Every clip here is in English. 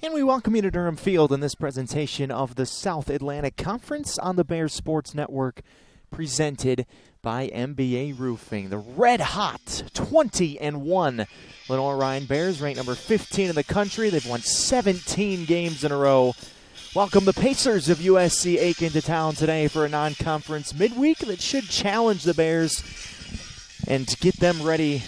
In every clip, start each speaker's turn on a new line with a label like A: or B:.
A: And we welcome you to Durham Field in this presentation of the South Atlantic Conference on the Bears Sports Network, presented by MBA Roofing. The red-hot 20-1 Lenoir-Rhyne Bears, ranked number 15 in the country. They've won 17 games in a row. Welcome the Pacers of USC Aiken to town today for a non-conference midweek that should challenge the Bears and get them ready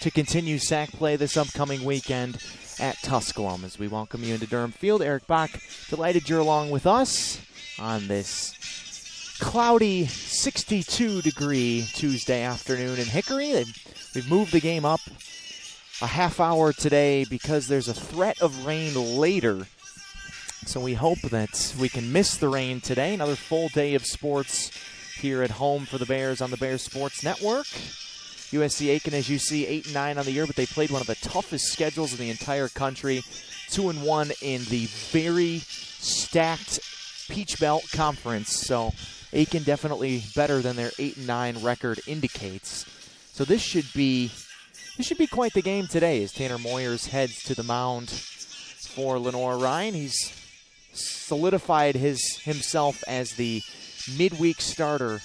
A: to continue SAC play this upcoming weekend at Tusculum. As we welcome you into Durham Field, Eric Bach, delighted you're along with us on this cloudy 62-degree Tuesday afternoon in Hickory. We've moved the game up a half hour today because there's a threat of rain later. So we hope that we can miss the rain today. Another full day of sports here at home for the Bears on the Bears Sports Network. USC Aiken, as you see, 8-9 on the year, but they played one of the toughest schedules in the entire country. 2-1 in the very stacked Peach Belt Conference. So Aiken definitely better than their 8-9 record indicates. So this should be quite the game today as Tanner Moyers heads to the mound for Lenoir-Rhyne. He's solidified himself as the midweek starter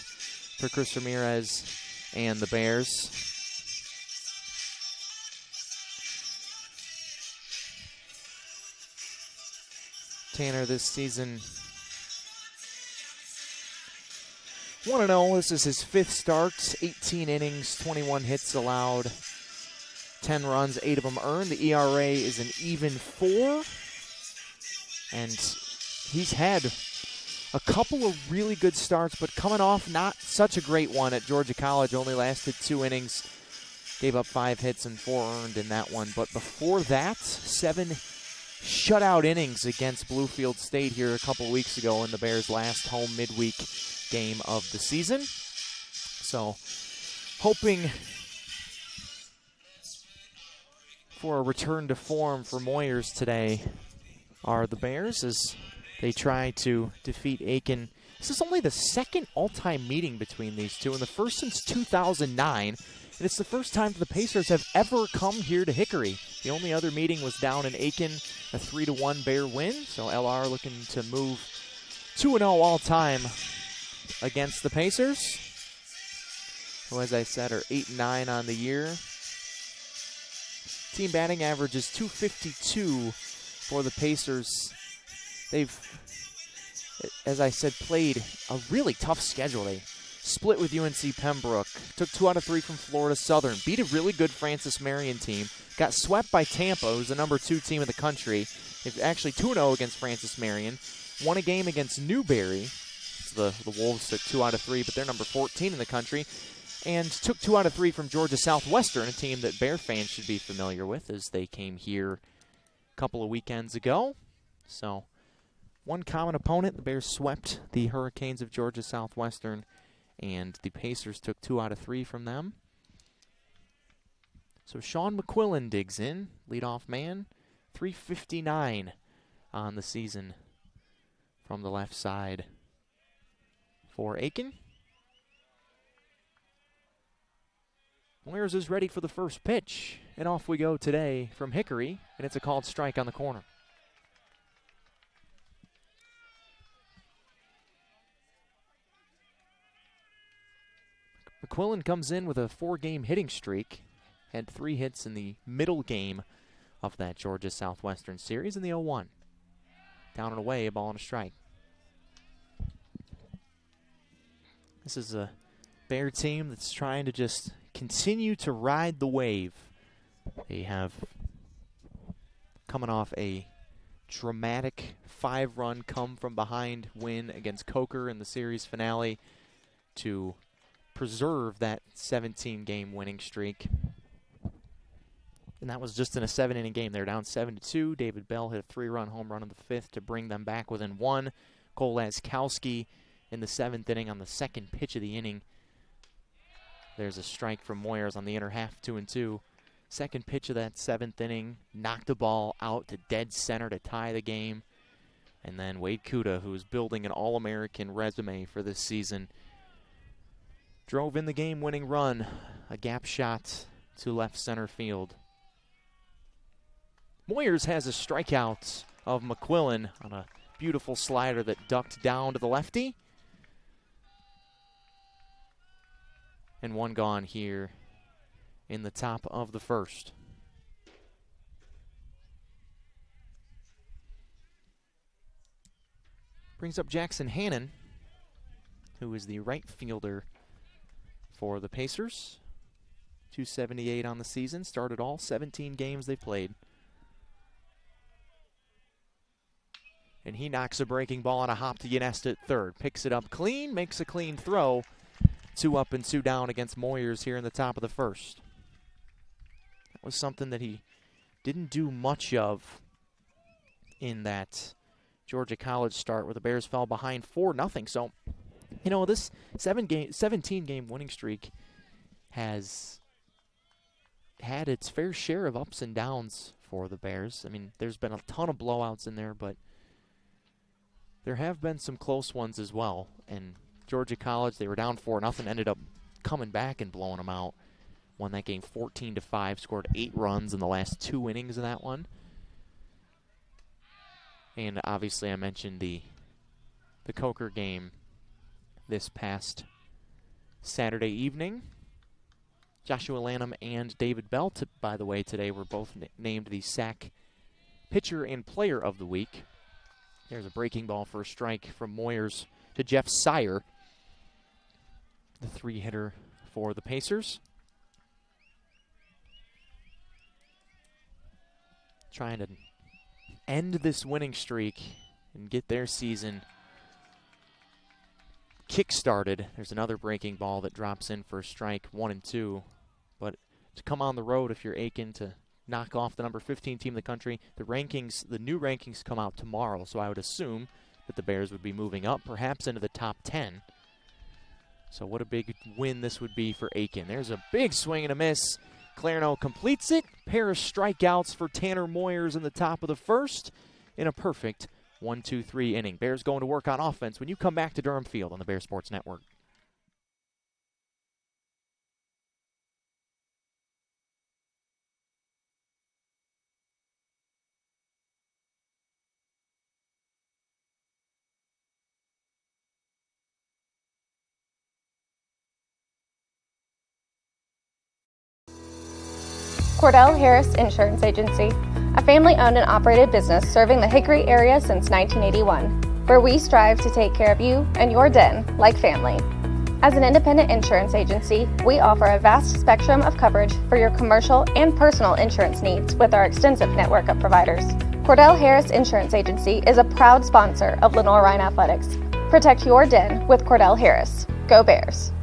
A: for Chris Ramirez and the Bears. Tanner this season 1-0. This is his fifth start, 18 innings, 21 hits allowed, 10 runs, 8 of them earned. The ERA is an even 4. And he's had a couple of really good starts, but coming off not such a great one at Georgia College. Only lasted 2 innings, gave up 5 hits and 4 earned in that one. But before that, 7 shutout innings against Bluefield State here a couple weeks ago in the Bears' last home midweek game of the season. So, hoping for a return to form for Moyers today are the Bears as they try to defeat Aiken. This is only the second all-time meeting between these two, and the first since 2009. And it's the first time the Pacers have ever come here to Hickory. The only other meeting was down in Aiken, a 3-1 Bear win. So LR looking to move 2-0 all-time against the Pacers, who, as I said, are 8-9 on the year. Team batting average is .252 for the Pacers. They've, as I said, played a really tough schedule. They split with UNC Pembroke, took 2 out of 3 from Florida Southern, beat a really good Francis Marion team, got swept by Tampa, who's the number 2 team in the country. They've actually 2-0 against Francis Marion, won a game against Newberry. The Wolves took 2 out of 3, but they're number 14 in the country, and took 2 out of 3 from Georgia Southwestern, a team that Bear fans should be familiar with as they came here a couple of weekends ago. So, one common opponent, the Bears swept the Hurricanes of Georgia Southwestern, and the Pacers took 2 out of 3 from them. So Sean McQuillan digs in, leadoff man, .359 on the season from the left side for Aiken. Moyers is ready for the first pitch, and off we go today from Hickory, and it's a called strike on the corner. McQuillan comes in with a 4-game hitting streak, had 3 hits in the middle game of that Georgia Southwestern series in the 0-1. Down and away, a ball and a strike. This is a Bear team that's trying to just continue to ride the wave. They have coming off a dramatic 5-run come-from-behind win against Coker in the series finale to preserve that 17-game winning streak. And that was just in a 7-inning game. They're down 7-2. David Bell hit a 3-run home run in the 5th to bring them back within 1. Cole Laskowski in the 7th inning on the second pitch of the inning. There's a strike from Moyers on the inner half, 2-2. Second pitch of that 7th inning, knocked a ball out to dead center to tie the game. And then Wade Kuda, who is building an All-American resume for this season, drove in the game-winning run, a gap shot to left center field. Moyers has a strikeout of McQuillan on a beautiful slider that ducked down to the lefty. And one gone here in the top of the first. Brings up Jackson Hannon, who is the right fielder for the Pacers. 278 on the season, started all 17 games they played. And he knocks a breaking ball on a hop to Yanesta at third. Picks it up clean, makes a clean throw. 2 up and 2 down against Moyers here in the top of the first. That was something that he didn't do much of in that Georgia College start where the Bears fell behind 4-0. So, you know, this 17-game winning streak has had its fair share of ups and downs for the Bears. I mean, there's been a ton of blowouts in there, but there have been some close ones as well. And Georgia College, they were down 4-0, ended up coming back and blowing them out. Won that game 14-5, scored 8 runs in the last 2 innings of that one. And obviously I mentioned the Coker game this past Saturday evening. Joshua Lanham and David Bell, by the way, today were both named the SAC Pitcher and Player of the Week. There's a breaking ball for a strike from Moyers to Jeff Sire, the 3-hitter for the Pacers. Trying to end this winning streak and get their season kick-started. There's another breaking ball that drops in for a strike, 1-2. But to come on the road if you're Aiken to knock off the number 15 team in the country, the new rankings come out tomorrow, so I would assume that the Bears would be moving up, perhaps into the top 10. So what a big win this would be for Aiken. There's a big swing and a miss. Clarno completes it. Pair of strikeouts for Tanner Moyers in the top of the first in a perfect 1-2-3 inning. Bears going to work on offense when you come back to Durham Field on the Bear Sports Network.
B: Cordell Harris Insurance Agency, a family-owned and operated business serving the Hickory area since 1981, where we strive to take care of you and your den like family. As an independent insurance agency, we offer a vast spectrum of coverage for your commercial and personal insurance needs with our extensive network of providers. Cordell Harris Insurance Agency is a proud sponsor of Lenoir-Rhyne Athletics. Protect your den with Cordell Harris. Go Bears!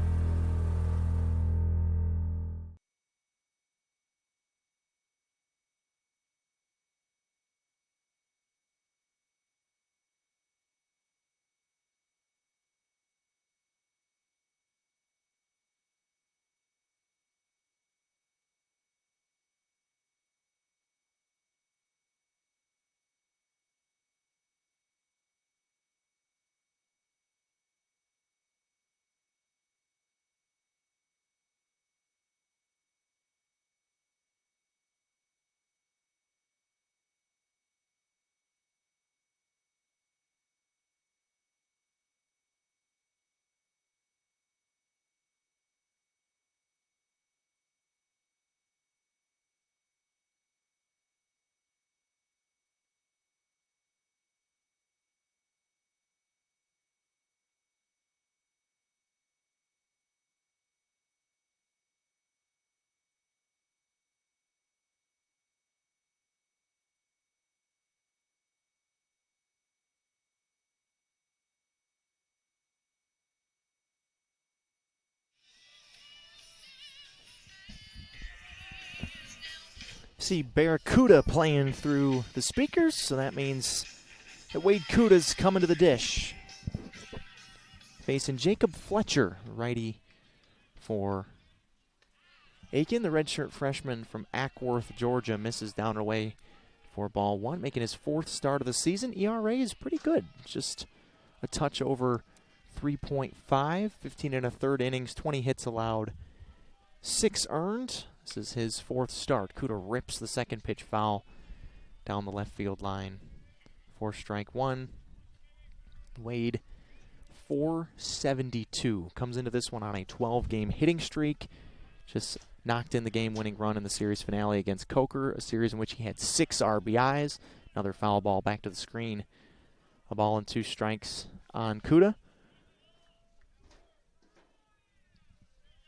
A: See Barracuda playing through the speakers, so that means that Wade Kuda's coming to the dish. Facing Jacob Fletcher, righty for Aiken. The redshirt freshman from Ackworth, Georgia, misses down and away for ball 1, making his 4th start of the season. ERA is pretty good, just a touch over 3.5, 15 1/3 innings, 20 hits allowed, 6 earned. This is his 4th start. Kuda rips the second pitch foul down the left field line for strike one. Wade, 472. Comes into this one on a 12-game hitting streak. Just knocked in the game-winning run in the series finale against Coker, a series in which he had 6 RBIs. Another foul ball back to the screen. A ball and 2 strikes on Kuda.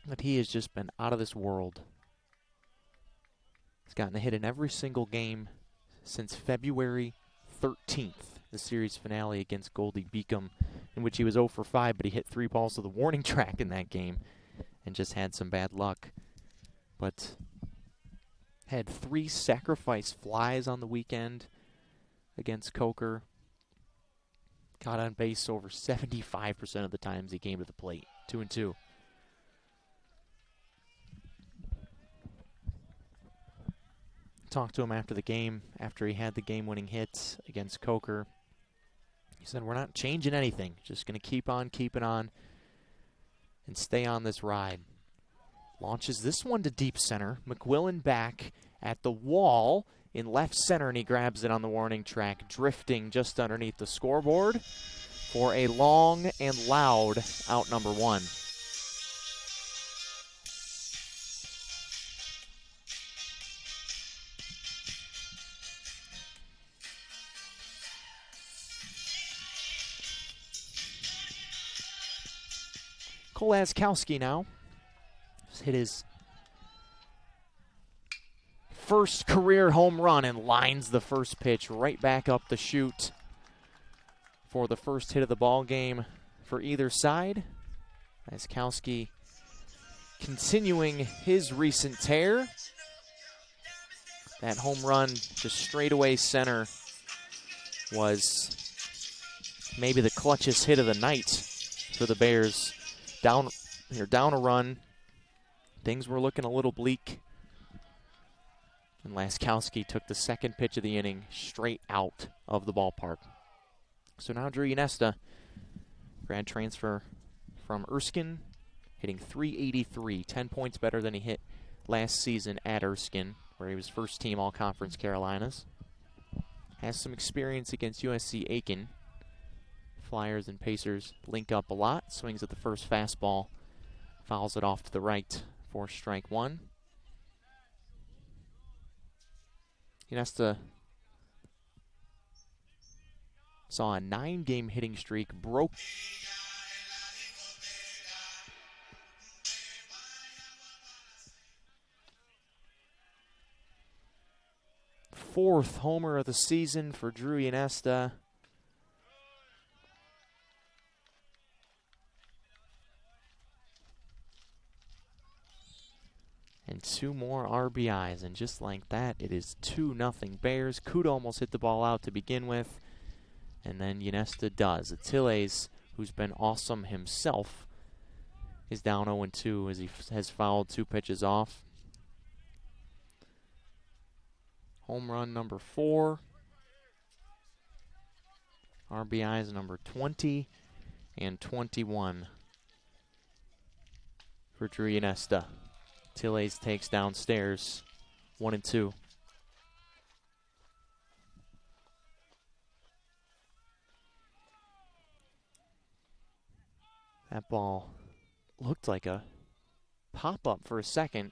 A: But he has just been out of this world. He's gotten a hit in every single game since February 13th, the series finale against Goldie Beacom, in which he was 0 for 5, but he hit 3 balls to the warning track in that game and just had some bad luck. But had 3 sacrifice flies on the weekend against Coker. Got on base over 75% of the times he came to the plate. 2-2. Talked to him after the game, after he had the game-winning hit against Coker. He said, we're not changing anything. Just going to keep on keeping on and stay on this ride. Launches this one to deep center. McQuillan back at the wall in left center, and he grabs it on the warning track, drifting just underneath the scoreboard for a long and loud out number 1. Cole Askowski now just hit his first career home run and lines the first pitch right back up the chute for the first hit of the ball game for either side. Askowski continuing his recent tear. That home run just straightaway center was maybe the clutchest hit of the night for the Bears. Down a run. Things were looking a little bleak. And Laskowski took the second pitch of the inning straight out of the ballpark. So now Drew Yanesta, grad transfer from Erskine, hitting .383, 10 points better than he hit last season at Erskine, where he was first team All-Conference Carolinas. Has some experience against USC Aiken. Flyers and Pacers link up a lot. Swings at the first fastball. Fouls it off to the right for strike 1. Yanesta saw a 9-game hitting streak broke. Fourth homer of the season for Drew Yanesta. And 2 more RBIs, and just like that, it is 2-0 Bears. Kuda almost hit the ball out to begin with, and then Yanesta does. Atiles, who's been awesome himself, is down 0-2 as he has fouled 2 pitches off. Home run number 4. RBIs number 20 and 21 for Drew Yanesta. Tilles takes downstairs, 1-2. That ball looked like a pop-up for a second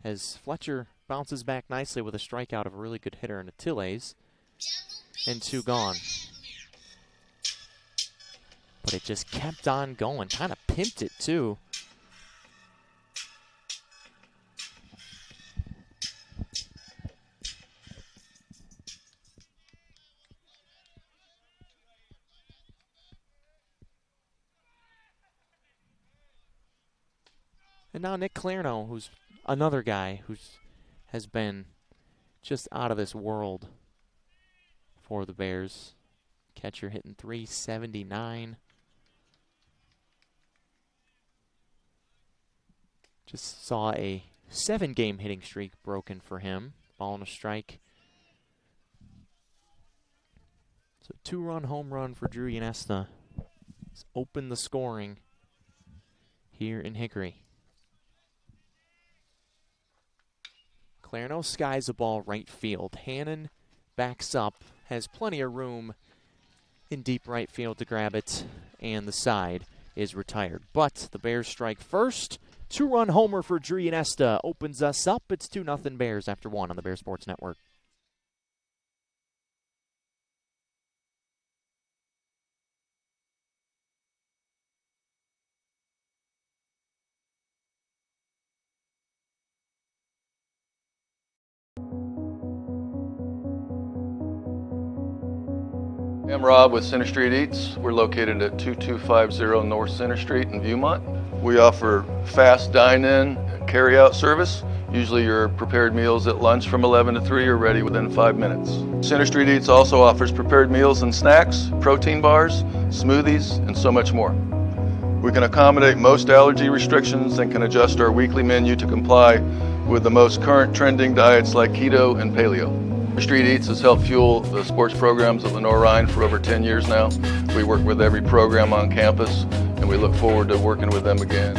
A: as Fletcher bounces back nicely with a strikeout of a really good hitter in Tilles, and 2 gone. But it just kept on going, kind of pimped it too. And now Nick Clarno, who's another guy who has been just out of this world for the Bears. Catcher hitting .379. Just saw a 7-game hitting streak broken for him. Ball and a strike. So 2-run home run for Drew Yanesta. It's opened the scoring here in Hickory. Clarno skies the ball right field. Hannon backs up, has plenty of room in deep right field to grab it, and the side is retired. But the Bears strike first. 2-run homer for Drew Ynesta opens us up. It's 2-0 Bears after 1 on the Bear Sports Network.
C: I'm Rob with Center Street Eats. We're located at 2250 North Center Street in Viewmont. We offer fast dine-in and carry-out service. Usually your prepared meals at lunch from 11 to 3 are ready within 5 minutes. Center Street Eats also offers prepared meals and snacks, protein bars, smoothies, and so much more. We can accommodate most allergy restrictions and can adjust our weekly menu to comply with the most current trending diets like keto and paleo. Street Eats has helped fuel the sports programs at Lenoir-Rhyne for over 10 years now. We work with every program on campus, and we look forward to working with them again.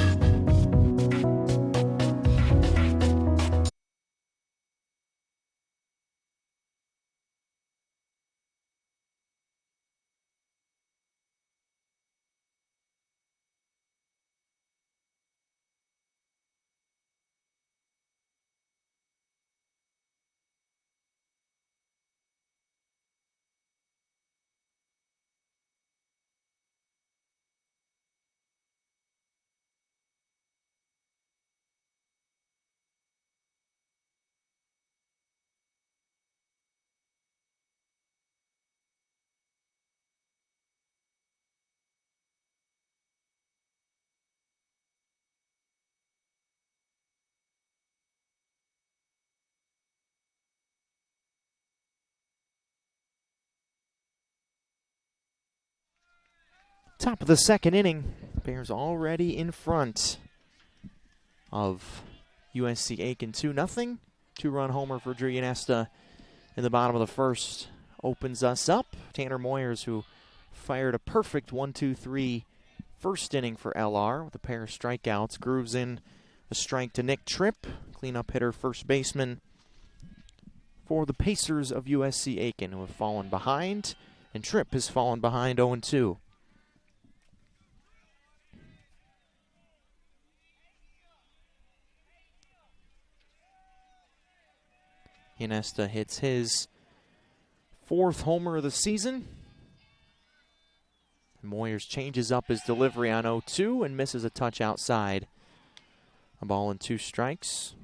A: Top of the second inning. Bears already in front of USC Aiken 2-0. 2-run homer for Drew Ynesta in the bottom of the first opens us up. Tanner Moyers, who fired a perfect 1-2-3 first inning for LR with a pair of strikeouts, grooves in a strike to Nick Tripp, cleanup hitter first baseman for the Pacers of USC Aiken, who have fallen behind, and Tripp has fallen behind 0-2. Ynesta hits his 4th homer of the season. Moyers changes up his delivery on 0-2 and misses a touch outside. A ball and 2 strikes.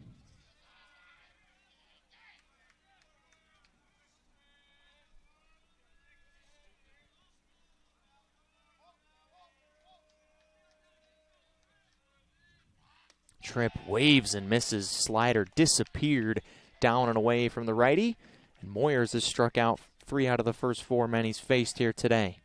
A: Tripp waves and misses. Slider disappeared down and away from the righty. And Moyers has struck out 3 out of the first 4 men he's faced here today.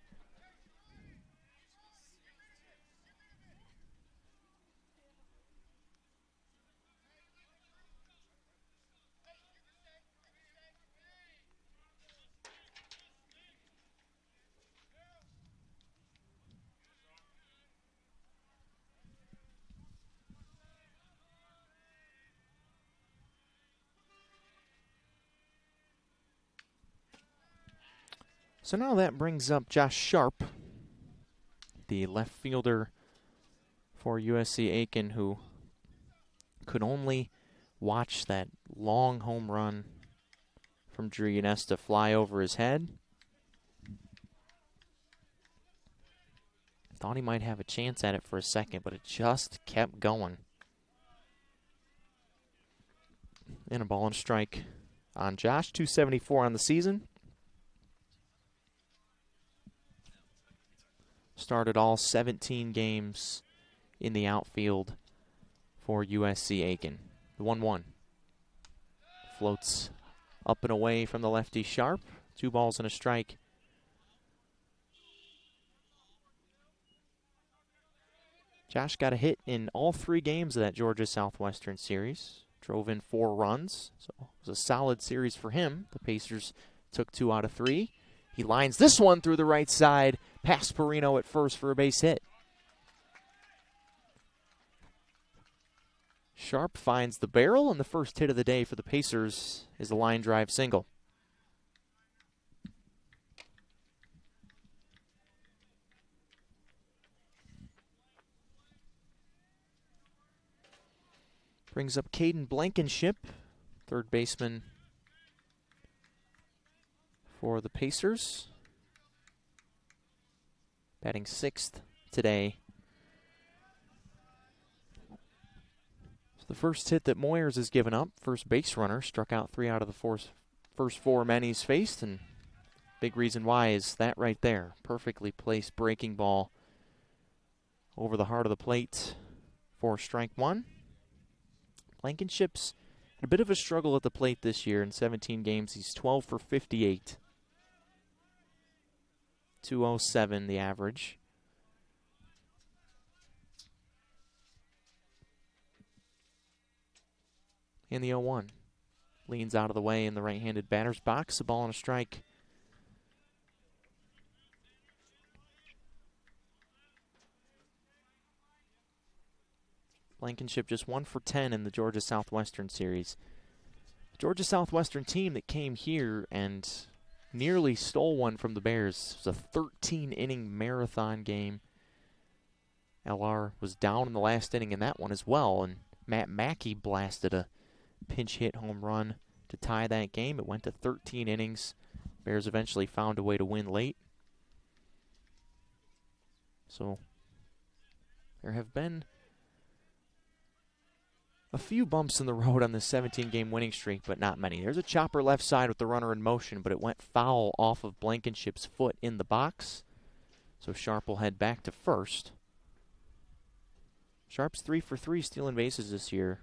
A: So now that brings up Josh Sharp, the left fielder for USC Aiken, who could only watch that long home run from Drew Ynesta fly over his head. Thought he might have a chance at it for a second, but it just kept going. And a ball and strike on Josh. 274 on the season. Started all 17 games in the outfield for USC Aiken. The 1-1. Floats up and away from the lefty Sharp. 2 balls and a strike. Josh got a hit in all 3 games of that Georgia Southwestern series. Drove in 4 runs, so it was a solid series for him. The Pacers took 2 out of 3. He lines this one through the right side, past Perino at first for a base hit. Sharp finds the barrel, and the first hit of the day for the Pacers is a line drive single. Brings up Caden Blankenship, third baseman for the Pacers. Batting sixth today. So the first hit that Moyers has given up, first base runner, struck out 3 out of the first 4 men he's faced, and big reason why is that right there. Perfectly placed breaking ball over the heart of the plate for strike one. Blankenship's had a bit of a struggle at the plate this year in 17 games. He's 12 for 58. 207 the average. In the 0-1. Leans out of the way in the right-handed batter's box. A ball and a strike. Blankenship just 1 for 10 in the Georgia Southwestern series. The Georgia Southwestern team that came here and nearly stole one from the Bears. It was a 13-inning marathon game. LR was down in the last inning in that one as well, and Matt Mackey blasted a pinch hit home run to tie that game. It went to 13 innings. Bears eventually found a way to win late. So there have been a few bumps in the road on this 17-game winning streak, but not many. There's a chopper left side with the runner in motion, but it went foul off of Blankenship's foot in the box. So Sharp will head back to first. Sharp's 3 for 3 stealing bases this year.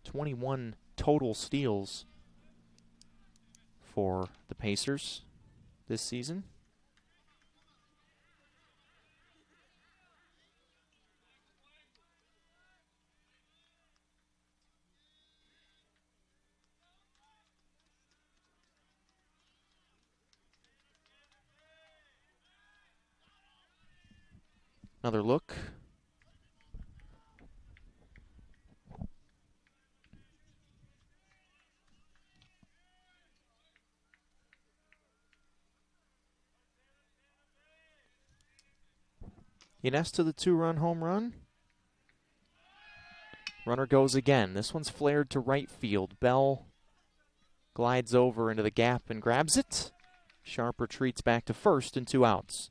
A: 21 total steals for the Pacers this season. Another look. Ines to the 2-run home run. Runner goes again. This one's flared to right field. Bell glides over into the gap and grabs it. Sharp retreats back to first and 2 outs.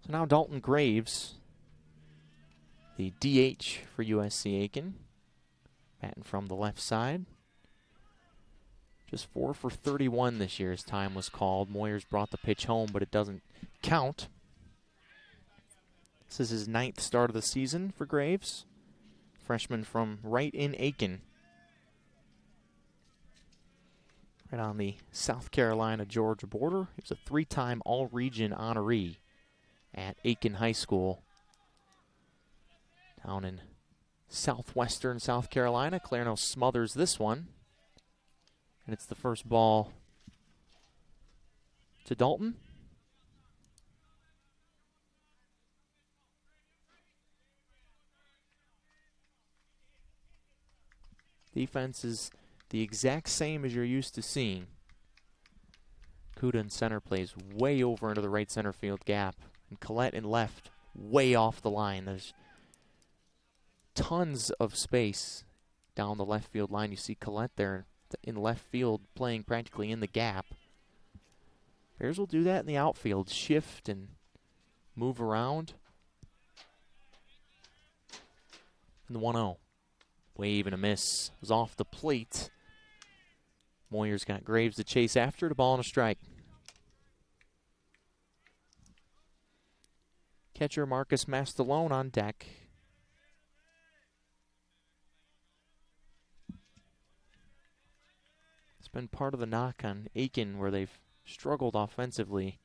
A: So now Dalton Graves, the DH for USC Aiken, batting from the left side. Just 4 for 31 this year as time was called. Moyers brought the pitch home, but it doesn't count. This is his 9th start of the season for Graves. Freshman from right in Aiken. Right on the South Carolina-Georgia border. He was a 3-time All-Region honoree at Aiken High School down in southwestern South Carolina. Clarno smothers this one, and it's the first ball to Dalton. Defense is the exact same as you're used to seeing. Kuda in center plays way over into the right center field gap. And Collette in left, way off the line. There's tons of space down the left field line. You see Collette there in left field playing practically in the gap. Bears will do that in the outfield. Shift and move around. And the 1-0. Wave and a miss. It was off the plate. Moyers got Graves to chase after it. A ball and a strike. Catcher Marcus Mastalone on deck. It's been part of the knock on Aiken where they've struggled offensively.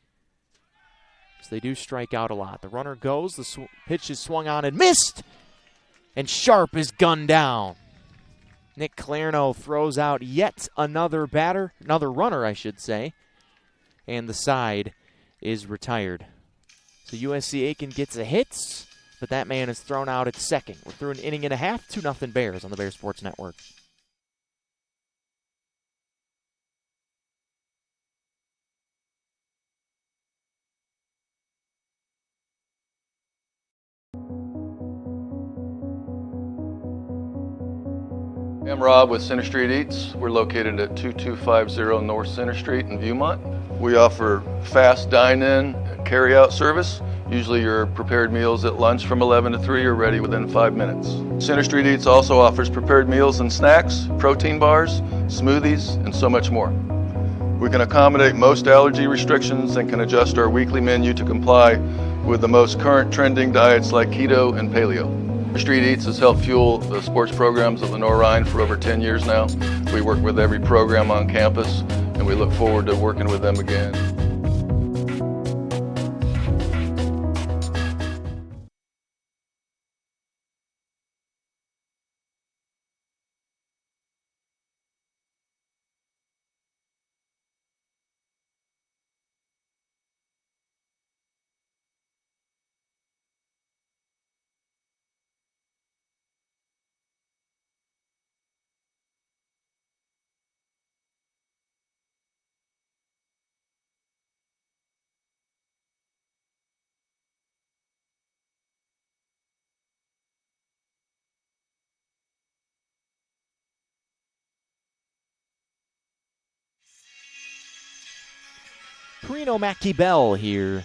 A: So they do strike out a lot. The runner goes, the pitch is swung on and missed! And Sharp is gunned down. Nick Clarno throws out yet another runner, I should say. and the side is retired. So USC Aiken gets a hit, but that man is thrown out at second. We're through an inning and a half, 2-0 Bears on the Bears Sports Network.
C: I'm Rob with Center Street Eats. We're located at 2250 North Center Street in Viewmont. We offer fast dine-in, carry-out service. Usually your prepared meals at lunch from 11 to 3 are ready within 5 minutes. Center Street Eats also offers prepared meals and snacks, protein bars, smoothies, and so much more. We can accommodate most allergy restrictions and can adjust our weekly menu to comply with the most current trending diets like keto and paleo. Street Eats has helped fuel the sports programs at Lenoir-Rhyne for over 10 years now. We work with every program on campus, and we look forward to working with them again.
A: Perino Mackey Bell here.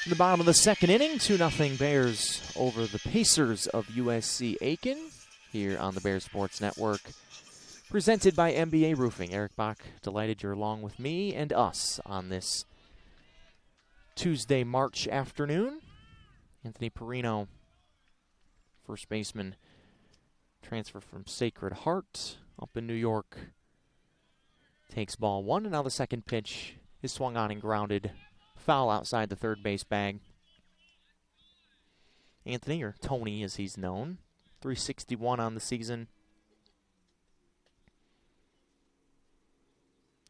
A: In the bottom of the second inning, 2-0 Bears over the Pacers of USC Aiken here on the Bears Sports Network. Presented by MBA Roofing. Eric Bach, delighted you're along with me and us on this Tuesday, March afternoon. Anthony Perino, first baseman, transfer from Sacred Heart up in New York. Takes ball one, and now the second pitch is swung on and grounded. Foul outside the third base bag. Anthony, or Tony as he's known, 361 on the season.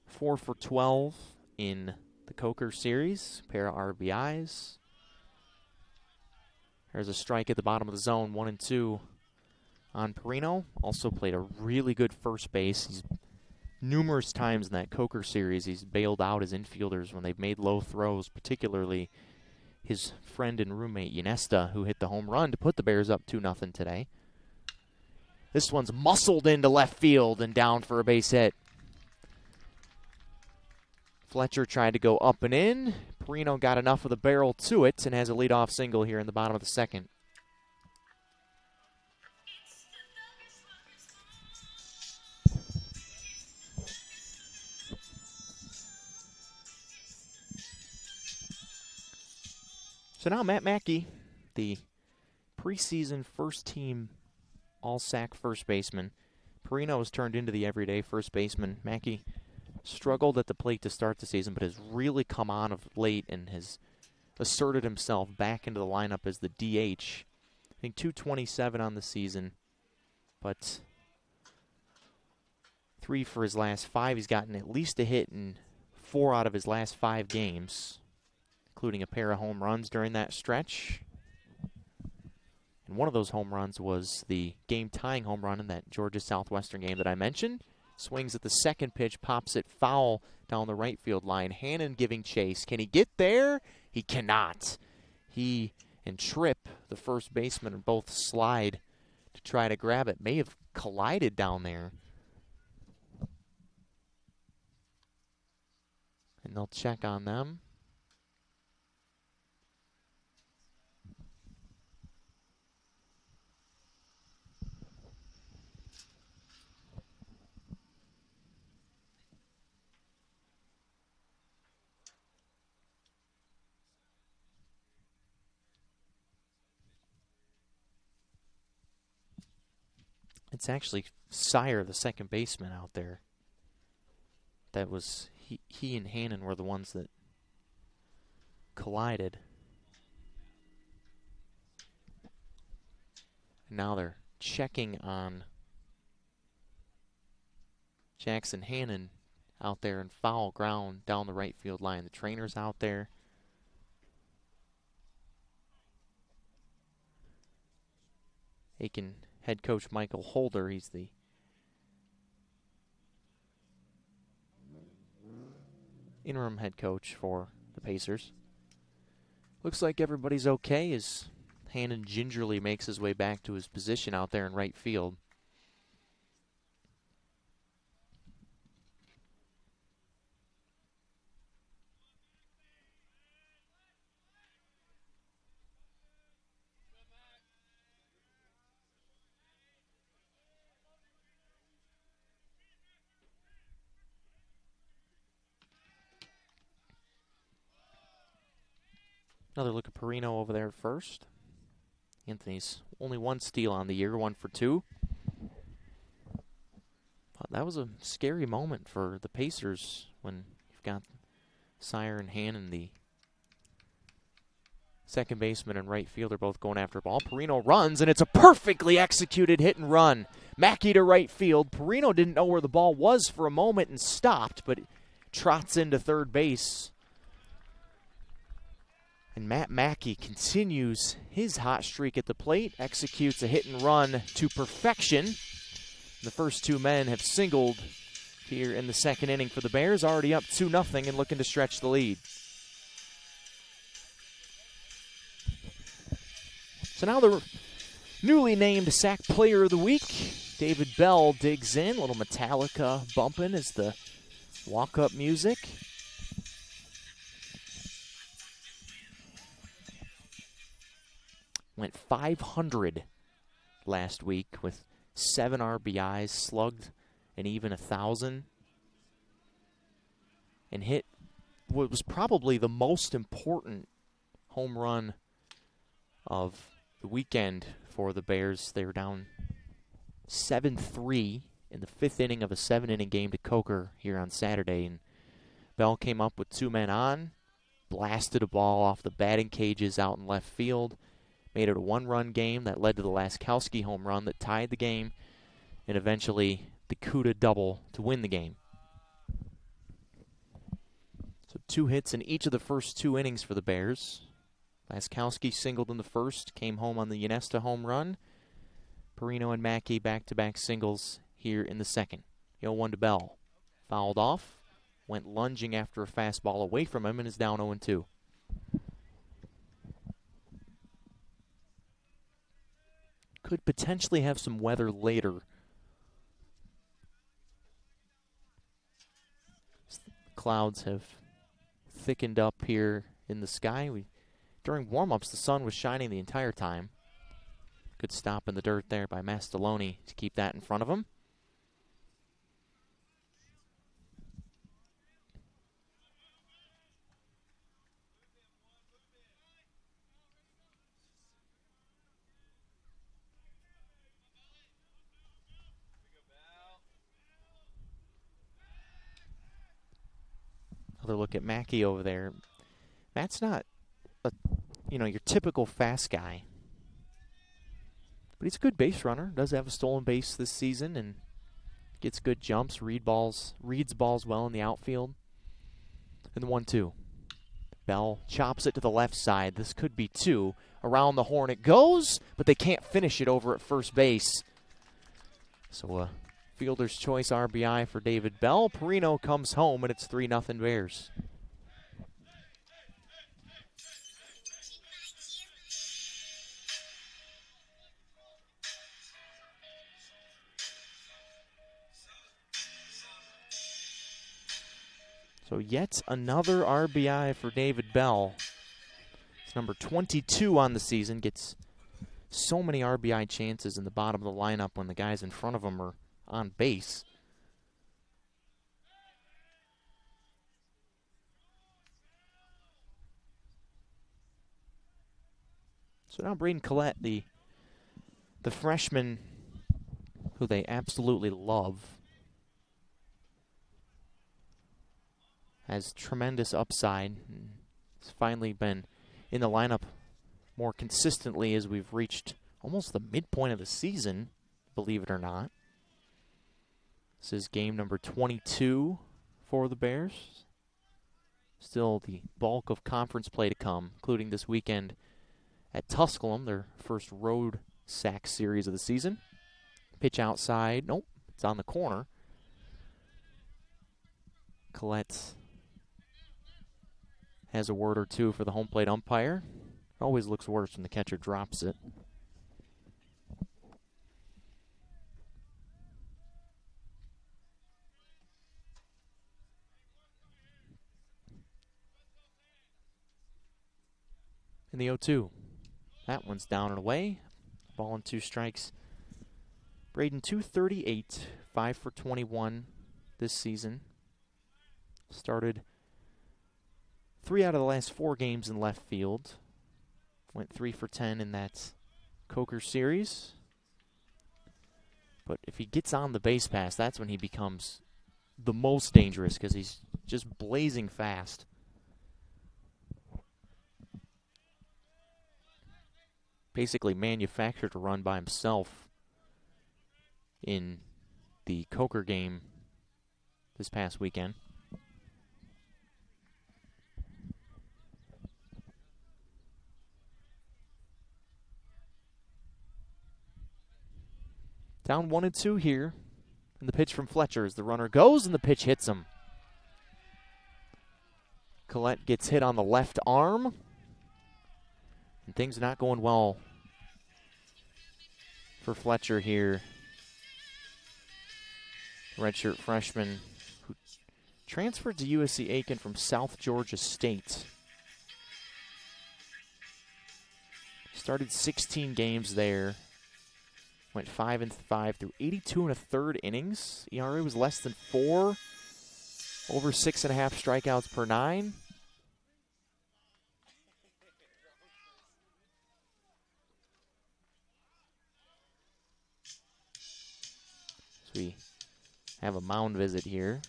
A: 4 for 12 in the Coker series, pair of RBIs. There's a strike at the bottom of the zone, 1-2 on Perino. Also played a really good first base. He's numerous times in that Coker series, he's bailed out his infielders when they've made low throws, particularly his friend and roommate Ynesta, who hit the home run to put the Bears up 2-0 today. This one's muscled into left field and down for a base hit. Fletcher tried to go up and in. Perino got enough of the barrel to it and has a leadoff single here in the bottom of the second. So now Matt Mackey, the preseason first-team all-SAC first baseman. Perino has turned into the everyday first baseman. Mackey struggled at the plate to start the season, but has really come on of late and has asserted himself back into the lineup as the DH. I think 227 on the season, but 3 for his last 5. He's gotten at least a hit in 4 out of his last 5 games, including a pair of home runs during that stretch. And one of those home runs was the game-tying home run in that Georgia Southwestern game that I mentioned. Swings at the second pitch, pops it foul down the right field line. Hannon giving chase. Can he get there? He cannot. He and Tripp, the first baseman, both slide to try to grab it. May have collided down there. And they'll check on them. It's actually Sire, the second baseman out there. That was, he and Hannon were the ones that collided. And now they're checking on Jackson Hannon out there in foul ground down the right field line. The trainer's out there. Aiken head coach Michael Holder, he's the interim head coach for the Pacers. Looks like everybody's okay as Hannon gingerly makes his way back to his position out there in right field. Another look at Perino over there first. Anthony's only one steal on the year, 1 for 2. That was a scary moment for the Pacers when you've got Sire and Hannon, the second baseman and right fielder, both going after a ball. Perino runs, and it's a perfectly executed hit and run. Mackey to right field. Perino didn't know where the ball was for a moment and stopped, but trots into third base. And Matt Mackey continues his hot streak at the plate, executes a hit and run to perfection. The first two men have singled here in the second inning for the Bears, already up 2-0 and looking to stretch the lead. So now the newly named SAC Player of the Week, David Bell, digs in. A little Metallica bumping as the walk-up music. Went 500 last week with 7 RBIs, slugged an even 1,000, and hit what was probably the most important home run of the weekend for the Bears. They were down 7-3 in the 5th inning of a 7-inning game to Coker here on Saturday, and Bell came up with 2 men on, blasted a ball off the batting cages out in left field, made it a 1-run game that led to the Laskowski home run that tied the game, and eventually the Kuda double to win the game. So 2 hits in each of the first 2 innings for the Bears. Laskowski singled in the first, came home on the Ynesta home run. Perino and Mackey back-to-back singles here in the second. 0-1 to Bell. Fouled off, went lunging after a fastball away from him, and is down 0-2. Could potentially have some weather later. Clouds have thickened up here in the sky. During warm-ups, the sun was shining the entire time. Good stop in the dirt there by Mastaloni to keep that in front of him. Another look at Mackey over there. Matt's not your typical fast guy. But he's a good base runner. Does have a stolen base this season and gets good jumps, reads balls well in the outfield. And the 1-2. Bell chops it to the left side. This could be 2. Around the horn it goes, but they can't finish it over at first base. So a fielder's choice RBI for David Bell. Perino comes home, and it's 3-0 Bears. So yet another RBI for David Bell. It's number 22 on the season. Gets so many RBI chances in the bottom of the lineup when the guys in front of him are on base. So now Braden Collette, the freshman who they absolutely love, has tremendous upside. He's finally been in the lineup more consistently as we've reached almost the midpoint of the season, believe it or not. This is game number 22 for the Bears. Still the bulk of conference play to come, including this weekend at Tusculum, their first road sack series of the season. Pitch outside. Nope, it's on the corner. Collette has a word or two for the home plate umpire. It always looks worse when the catcher drops it. In the 0-2. That one's down and away. Ball and 2 strikes. Braden 238, 5 for 21 this season. Started 3 out of the last 4 games in left field. Went 3 for 10 in that Coker series. But if he gets on the base pass, that's when he becomes the most dangerous because he's just blazing fast. Basically manufactured to run by himself in the Coker game this past weekend. Down 1-2 here. And the pitch from Fletcher as the runner goes and the pitch hits him. Collette gets hit on the left arm. And things are not going well for Fletcher here. Redshirt freshman who transferred to USC Aiken from South Georgia State. Started 16 games there. Went 5-5 through 82 1/3 innings. ERA was less than 4. Over 6.5 strikeouts per 9. We have a mound visit here.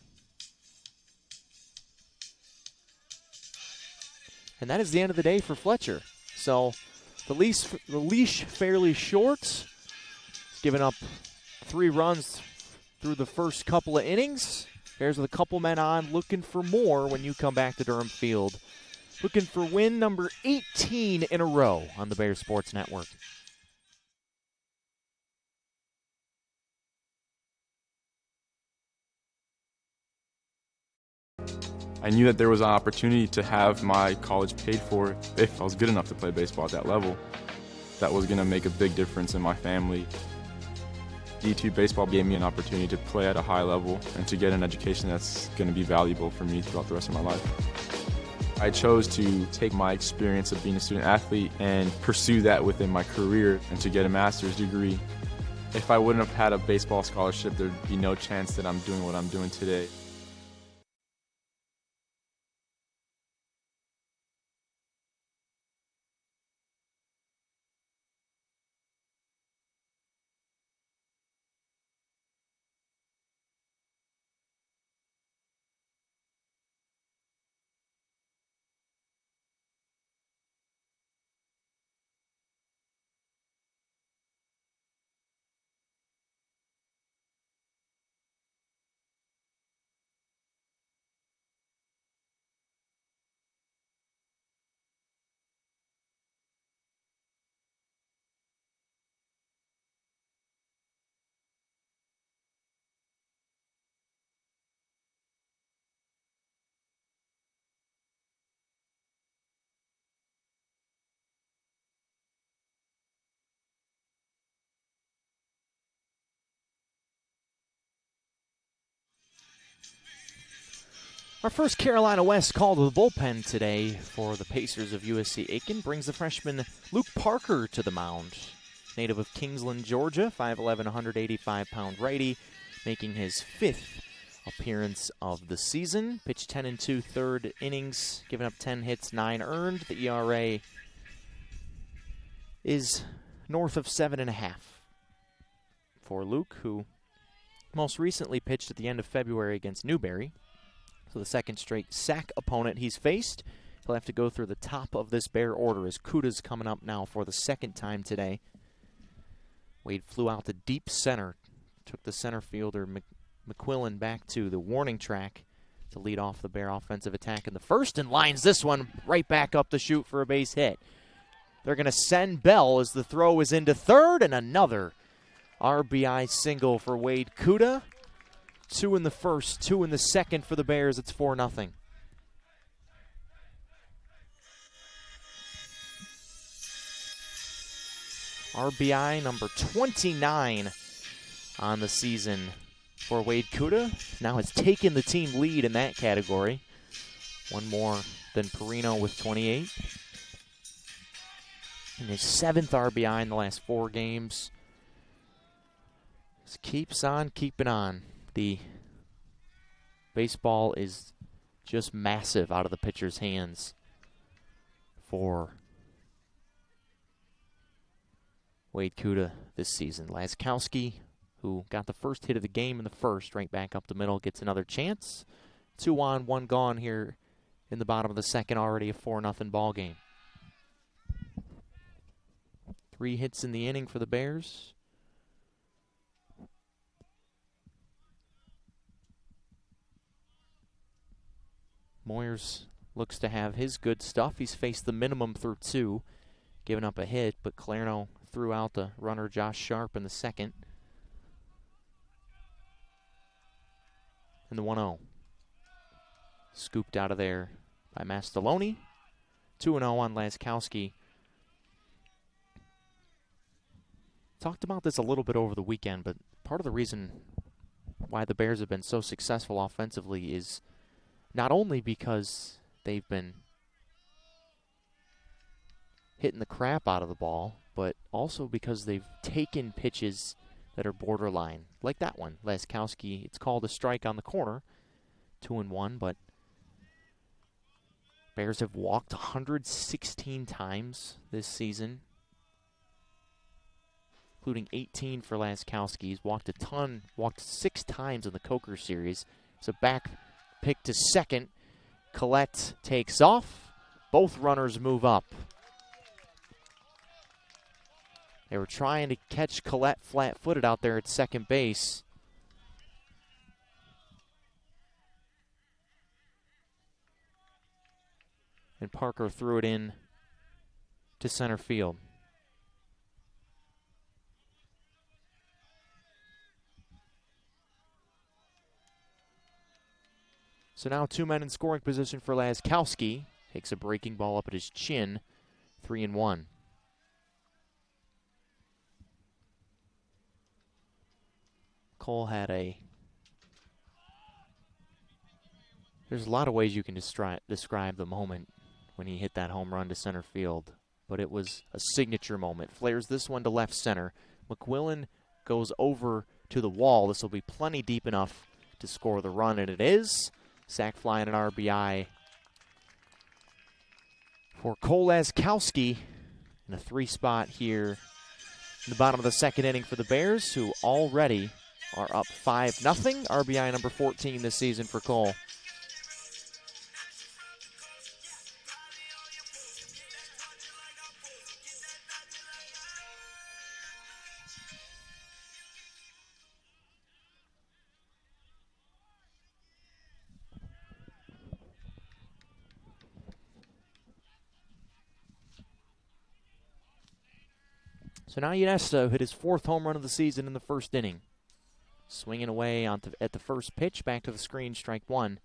A: And that is the end of the day for Fletcher. So the leash fairly short. He's given up 3 runs through the first couple of innings. Bears with a couple men on, looking for more when you come back to Durham Field. Looking for win number 18 in a row on the Bears Sports Network.
D: I knew that there was an opportunity to have my college paid for if I was good enough to play baseball at that level. That was going to make a big difference in my family. D2 baseball gave me an opportunity to play at a high level and to get an education that's going to be valuable for me throughout the rest of my life. I chose to take my experience of being a student athlete and pursue that within my career and to get a master's degree. If I wouldn't have had a baseball scholarship, there'd be no chance that I'm doing what I'm doing today.
A: Our first Carolina West call to the bullpen today for the Pacers of USC Aiken brings the freshman Luke Parker to the mound. Native of Kingsland, Georgia, 5'11", 185-pound righty, making his 5th appearance of the season. Pitched 10 2/3 innings, giving up 10 hits, 9 earned. The ERA is north of 7.5 for Luke, who most recently pitched at the end of February against Newberry. So the second straight sack opponent he's faced. He'll have to go through the top of this Bear order as Kuda's coming up now for the second time today. Wade flew out to deep center, took the center fielder McQuillan back to the warning track to lead off the Bear offensive attack in the first and lines this one right back up the chute for a base hit. They're going to send Bell as the throw is into third, and another RBI single for Wade Kuda. 2 in the first, 2 in the second for the Bears. It's 4-0. RBI number 29 on the season for Wade Kuda. Now has taken the team lead in that category. One more than Perino with 28. And his 7th RBI in the last 4 games. Just keeps on keeping on. The baseball is just massive out of the pitcher's hands for Wade Kuda this season. Laskowski, who got the first hit of the game in the first, right back up the middle, gets another chance. 2 on, 1 gone here in the bottom of the second, already a 4-0 ball game. 3 hits in the inning for the Bears. Moyers looks to have his good stuff. He's faced the minimum through 2, giving up a hit, but Clairno threw out the runner Josh Sharp in the second. And the 1-0. Scooped out of there by Mastaloni. 2-0 on Laskowski. Talked about this a little bit over the weekend, but part of the reason why the Bears have been so successful offensively is not only because they've been hitting the crap out of the ball, but also because they've taken pitches that are borderline, like that one. Laskowski, it's called a strike on the corner, 2-1, but Bears have walked 116 times this season, including 18 for Laskowski. He's walked a ton, walked 6 times in the Coker series. It's a back pick to second. Collette takes off. Both runners move up. They were trying to catch Collette flat-footed out there at second base. And Parker threw it in to center field. So now 2 men in scoring position for Laskowski. Takes a breaking ball up at his chin. 3-1. Cole had there's a lot of ways you can describe the moment when he hit that home run to center field, but it was a signature moment. Flares this one to left center. McQuillan goes over to the wall. This will be plenty deep enough to score the run, and it is. Sac fly and an RBI for Cole Laskowski in a 3 spot here in the bottom of the second inning for the Bears, who already are up 5-0. RBI number 14 this season for Cole. So now Ionesto hit his 4th home run of the season in the first inning. Swinging away at the first pitch, back to the screen, strike 1.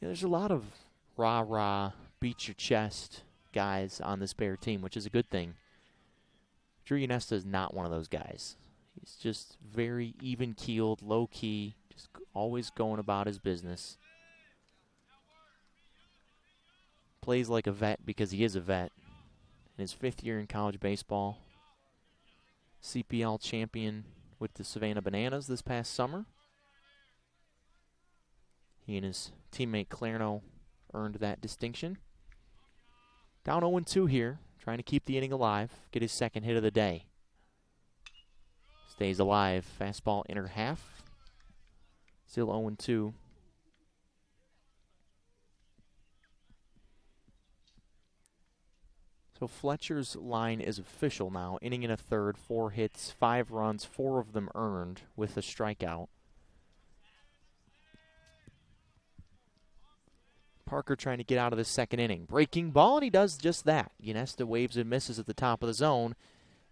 A: Yeah, there's a lot of rah-rah, beat your chest guys on this Bear team, which is a good thing. Drew Ionesto is not one of those guys. He's just very even-keeled, low-key, just always going about his business. Plays like a vet because he is a vet. In his 5th year in college baseball. CPL champion with the Savannah Bananas this past summer. He and his teammate Clairno earned that distinction. Down 0-2 here, trying to keep the inning alive, get his 2nd hit of the day. Stays alive, fastball inner half. Still 0-2. So Fletcher's line is official now. Inning and a third, 4 hits, 5 runs, 4 of them earned with a strikeout. Parker trying to get out of the second inning. Breaking ball, and he does just that. Ginesta waves and misses at the top of the zone,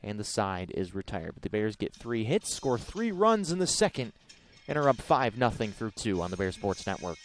A: and the side is retired. But the Bears get 3 hits, score 3 runs in the second, and are up 5-0 through 2 on the Bear Sports Network.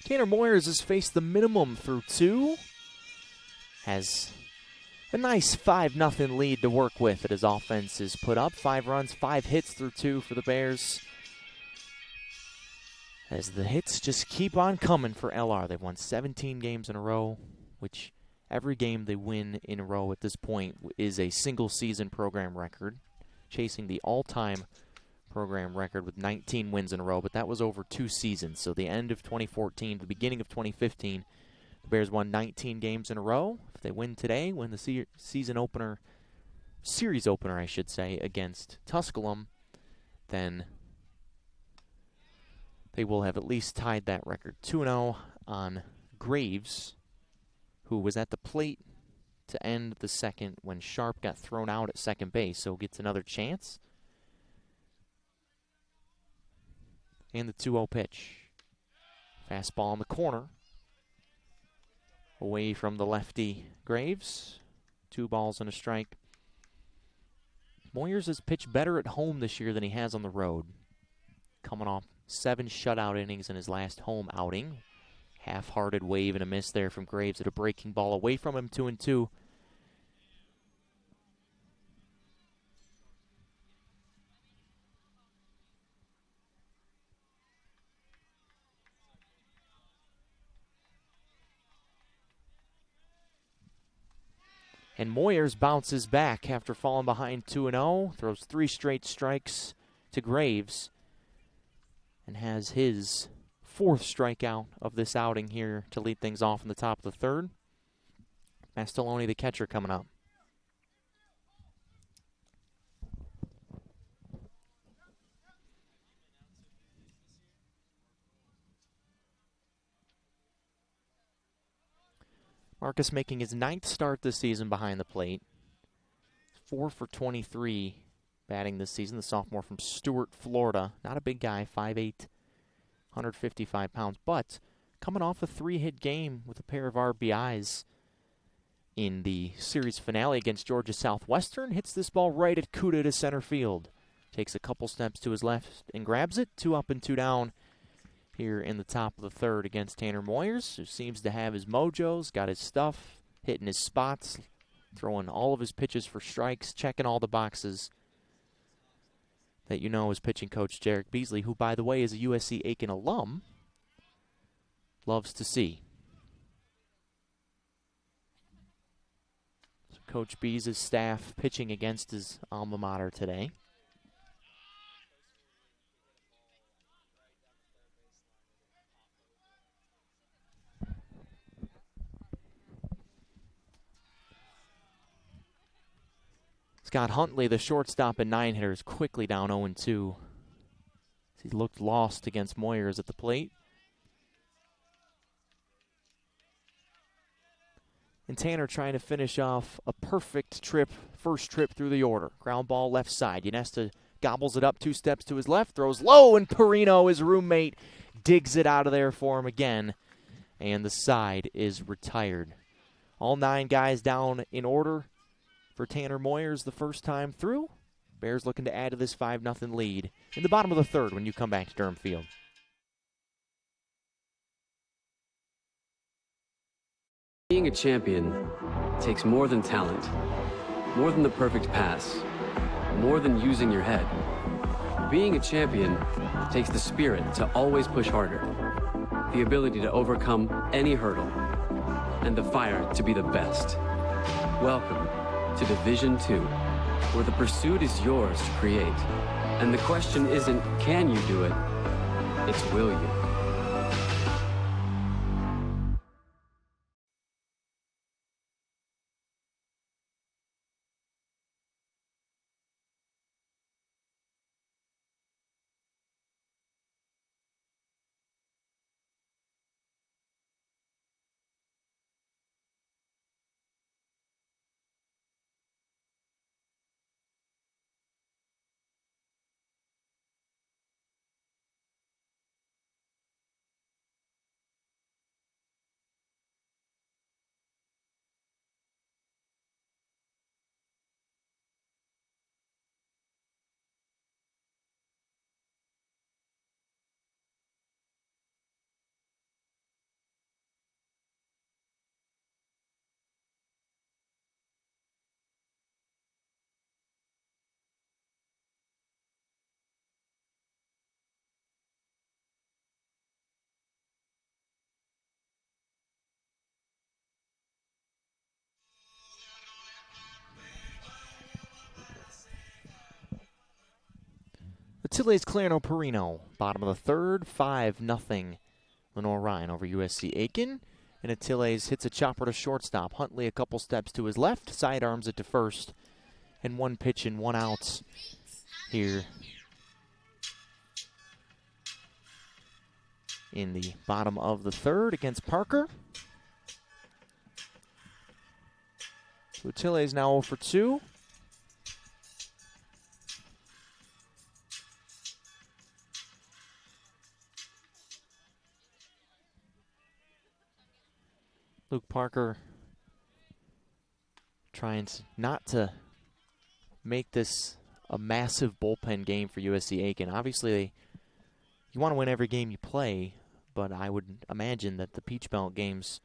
A: Tanner Moyers has faced the minimum through 2. Has a nice 5-0 lead to work with that his offense is put up. 5 runs, 5 hits through 2 for the Bears. As the hits just keep on coming for LR. They've won 17 games in a row, which every game they win in a row at this point is a single-season program record, chasing the all-time program record with 19 wins in a row, but that was over 2 seasons. So the end of 2014, the beginning of 2015, the Bears won 19 games in a row. If they win today, win the series opener, I should say, against Tusculum, then they will have at least tied that record. 2-0 on Graves, who was at the plate to end the second when Sharp got thrown out at second base, so gets another chance. And the 2-0 pitch. Fastball in the corner. Away from the lefty Graves. 2 balls and a strike. Moyers has pitched better at home this year than he has on the road. Coming off 7 shutout innings in his last home outing. Half-hearted wave and a miss there from Graves at a breaking ball away from him, 2-2. And Moyers bounces back after falling behind 2-0, throws 3 straight strikes to Graves, and has his 4th strikeout of this outing here to lead things off in the top of the 3rd. Mastaloni, the catcher, coming up. Marcus making his 9th start this season behind the plate. 4 for 23 batting this season. The sophomore from Stuart, Florida. Not a big guy, 5'8", 155 pounds, but coming off a 3-hit game with a pair of RBIs in the series finale against Georgia Southwestern. Hits this ball right at Kuda to center field. Takes a couple steps to his left and grabs it. 2 up and 2 down here in the top of the 3rd against Tanner Moyers, who seems to have his mojos, got his stuff, hitting his spots, throwing all of his pitches for strikes, checking all the boxes that you know is pitching coach Jarek Beasley, who, by the way, is a USC Aiken alum, loves to see. So Coach Bees' staff pitching against his alma mater today. Scott Huntley, the shortstop and 9 hitters, quickly down 0-2. He looked lost against Moyers at the plate. And Tanner trying to finish off a perfect first trip through the order. Ground ball left side. Ynesta gobbles it up 2 steps to his left, throws low, and Perino, his roommate, digs it out of there for him again. And the side is retired. All 9 guys down in order for Tanner Moyers the first time through. Bears looking to add to this 5-0 lead in the bottom of the third when you come back to Durham Field.
E: Being a champion takes more than talent, more than the perfect pass, more than using your head. Being a champion takes the spirit to always push harder, the ability to overcome any hurdle, and the fire to be the best. Welcome to Division II, where the pursuit is yours to create. And the question isn't, can you do it? It's, will you?
A: Attiles Clarno Perino, bottom of the third, 5-0 Lenoir-Rhyne over USC Aiken. And Attiles hits a chopper to shortstop. Huntley a couple steps to his left, sidearms it to first. And 1 pitch and 1 out here in the bottom of the third against Parker. So Attiles now 0 for 2. Luke Parker trying not to make this a massive bullpen game for USC Aiken. Obviously, you want to win every game you play, but I would imagine that the Peach Belt games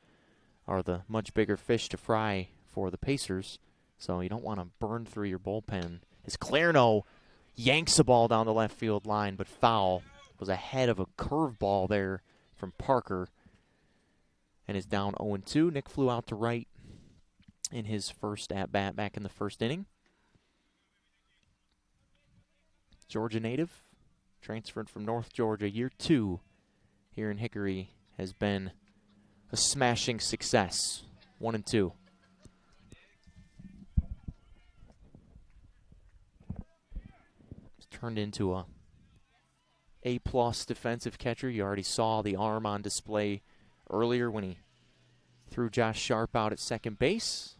A: are the much bigger fish to fry for the Pacers, so you don't want to burn through your bullpen. As Clarno yanks a ball down the left field line, but foul. Was ahead of a curveball there from Parker. And is down 0-2. Nick flew out to right in his first at-bat back in the first inning. Georgia native, transferred from North Georgia. Year 2 here in Hickory has been a smashing success. 1-2. It's turned into a A-plus defensive catcher. You already saw the arm on display earlier when he threw Josh Sharp out at second base.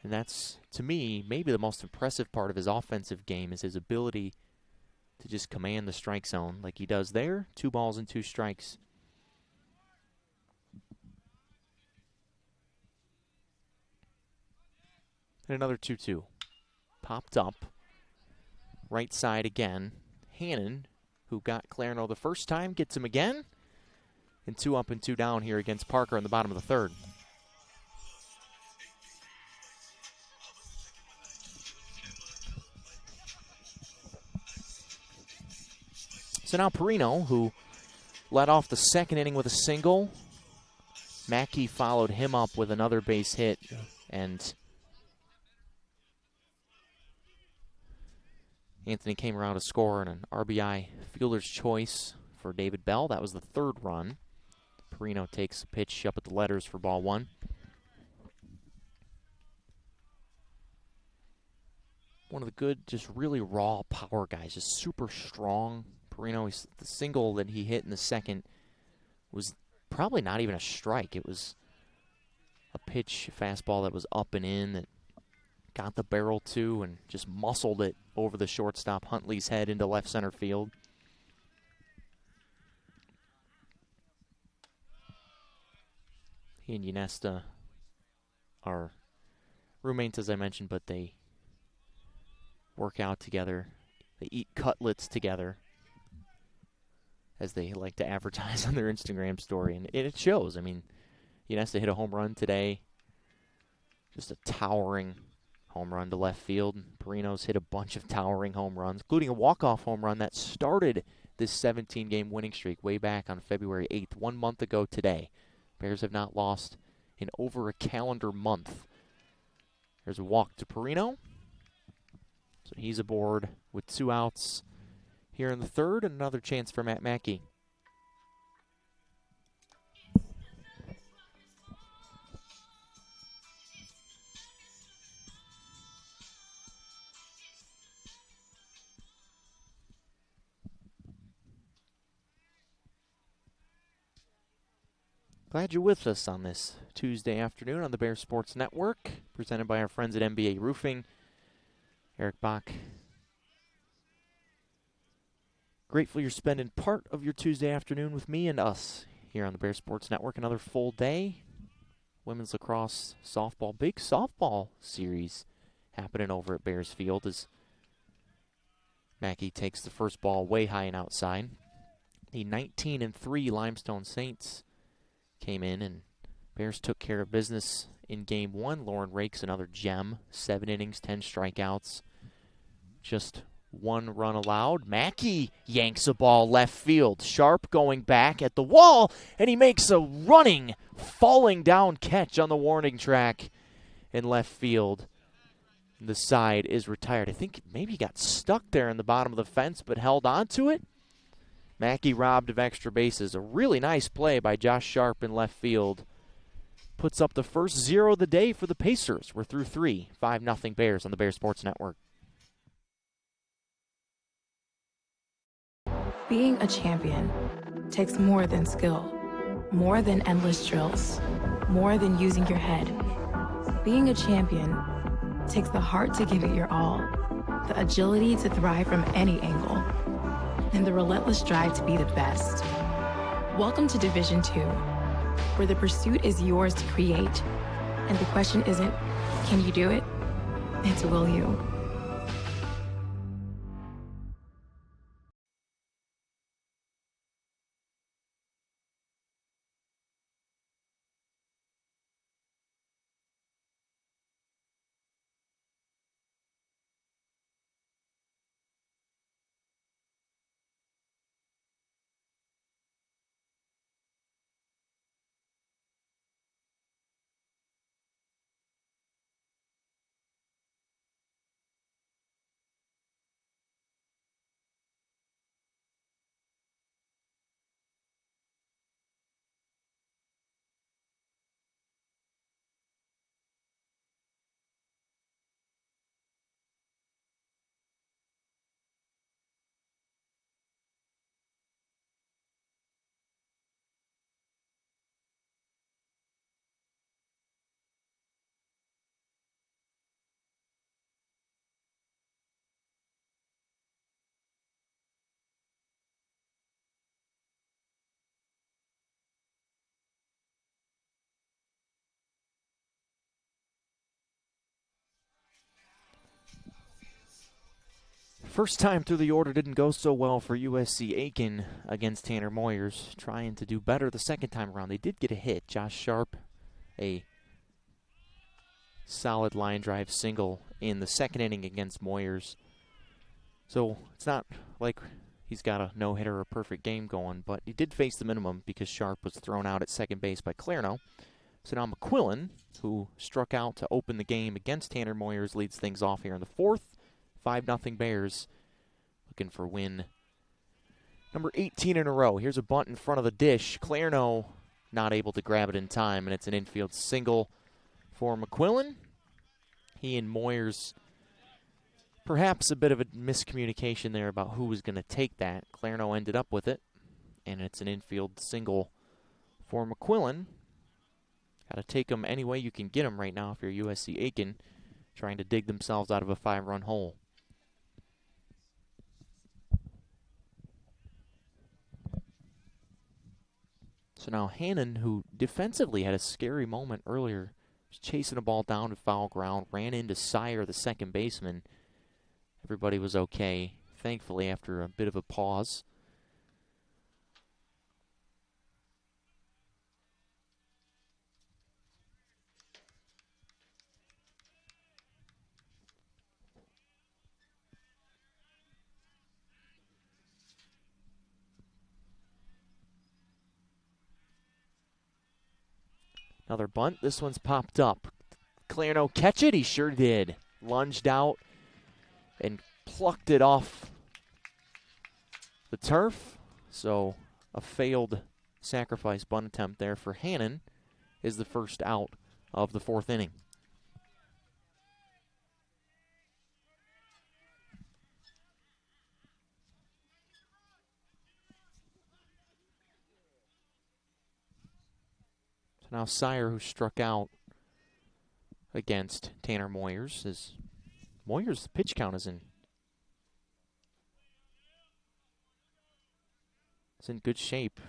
A: And that's, to me, maybe the most impressive part of his offensive game is his ability to just command the strike zone like he does there. 2 balls and 2 strikes. And another 2-2. Popped up. Right side again. Hannon, who got Clarno the first time, gets him again. And 2 up and 2 down here against Parker in the bottom of the third. So now Perino, who led off the second inning with a single. Mackey followed him up with another base hit, and Anthony came around to score in an RBI fielder's choice for David Bell. That was the third run. Perino takes a pitch up at the letters for ball one. One of the good, just really raw power guys, just super strong. Perino, the single that he hit in the second was probably not even a strike. It was a pitch, fastball that was up and in that got the barrel to and just muscled it over the shortstop Huntley's head into left center field. He and Ynesta are roommates, as I mentioned, but they work out together. They eat cutlets together, as they like to advertise on their Instagram story. And it shows. I mean, Ynesta hit a home run today. Just a towering home run to left field. Perino's hit a bunch of towering home runs, including a walk-off home run that started this 17-game winning streak way back on February 8th, 1 month ago today. Bears have not lost in over a calendar month. There's a walk to Perino. So he's aboard with 2 outs here in the third, and another chance for Matt Mackey. Glad you're with us on this Tuesday afternoon on the Bears Sports Network, presented by our friends at MBA Roofing. Eric Bach. Grateful you're spending part of your Tuesday afternoon with me and us here on the Bears Sports Network. Another full day. Women's lacrosse softball, big softball series happening over at Bears Field as Mackey takes the first ball way high and outside. The 19-3 Limestone Saints came in, and Bears took care of business in game one. Lauren Rakes, another gem. 7 innings, 10 strikeouts. Just 1 run allowed. Mackey yanks a ball left field. Sharp going back at the wall, and he makes a running, falling down catch on the warning track in left field. The side is retired. I think maybe he got stuck there in the bottom of the fence, but held on to it. Mackey robbed of extra bases. A really nice play by Josh Sharp in left field. Puts up the first 0 of the day for the Pacers. We're through 3. 5-0 Bears on the Bears Sports Network.
F: Being a champion takes more than skill, more than endless drills, more than using your head. Being a champion takes the heart to give it your all, the agility to thrive from any angle, and the relentless drive to be the best. Welcome to Division 2, where the pursuit is yours to create, and the question isn't, can you do it? It's, will you?
A: First time through the order didn't go so well for USC Aiken against Tanner Moyers. Trying to do better the second time around. They did get a hit. Josh Sharp, a solid line drive single in the second inning against Moyers. So it's not like he's got a no-hitter or a perfect game going, but he did face the minimum because Sharp was thrown out at second base by Clarno. So now McQuillan, who struck out to open the game against Tanner Moyers, leads things off here in the fourth. 5-0 Bears, looking for win number 18 in a row. Here's a bunt in front of the dish. Clarno not able to grab it in time, and it's an infield single for McQuillan. He and Moyers, perhaps a bit of a miscommunication there about who was going to take that. Clarno ended up with it, and it's an infield single for McQuillan. Got to take them any way you can get them right now if you're USC Aiken, trying to dig themselves out of a 5-run hole. So now Hannon, who defensively had a scary moment earlier, was chasing a ball down to foul ground, ran into Sire, the second baseman. Everybody was okay, thankfully, after a bit of a pause. Another bunt. This one's popped up. Clarno catch it? He sure did. Lunged out and plucked it off the turf. So a failed sacrifice bunt attempt there for Hannon is the first out of the fourth inning. So now Sire, who struck out against Tanner Moyers, Moyers' pitch count is in good shape.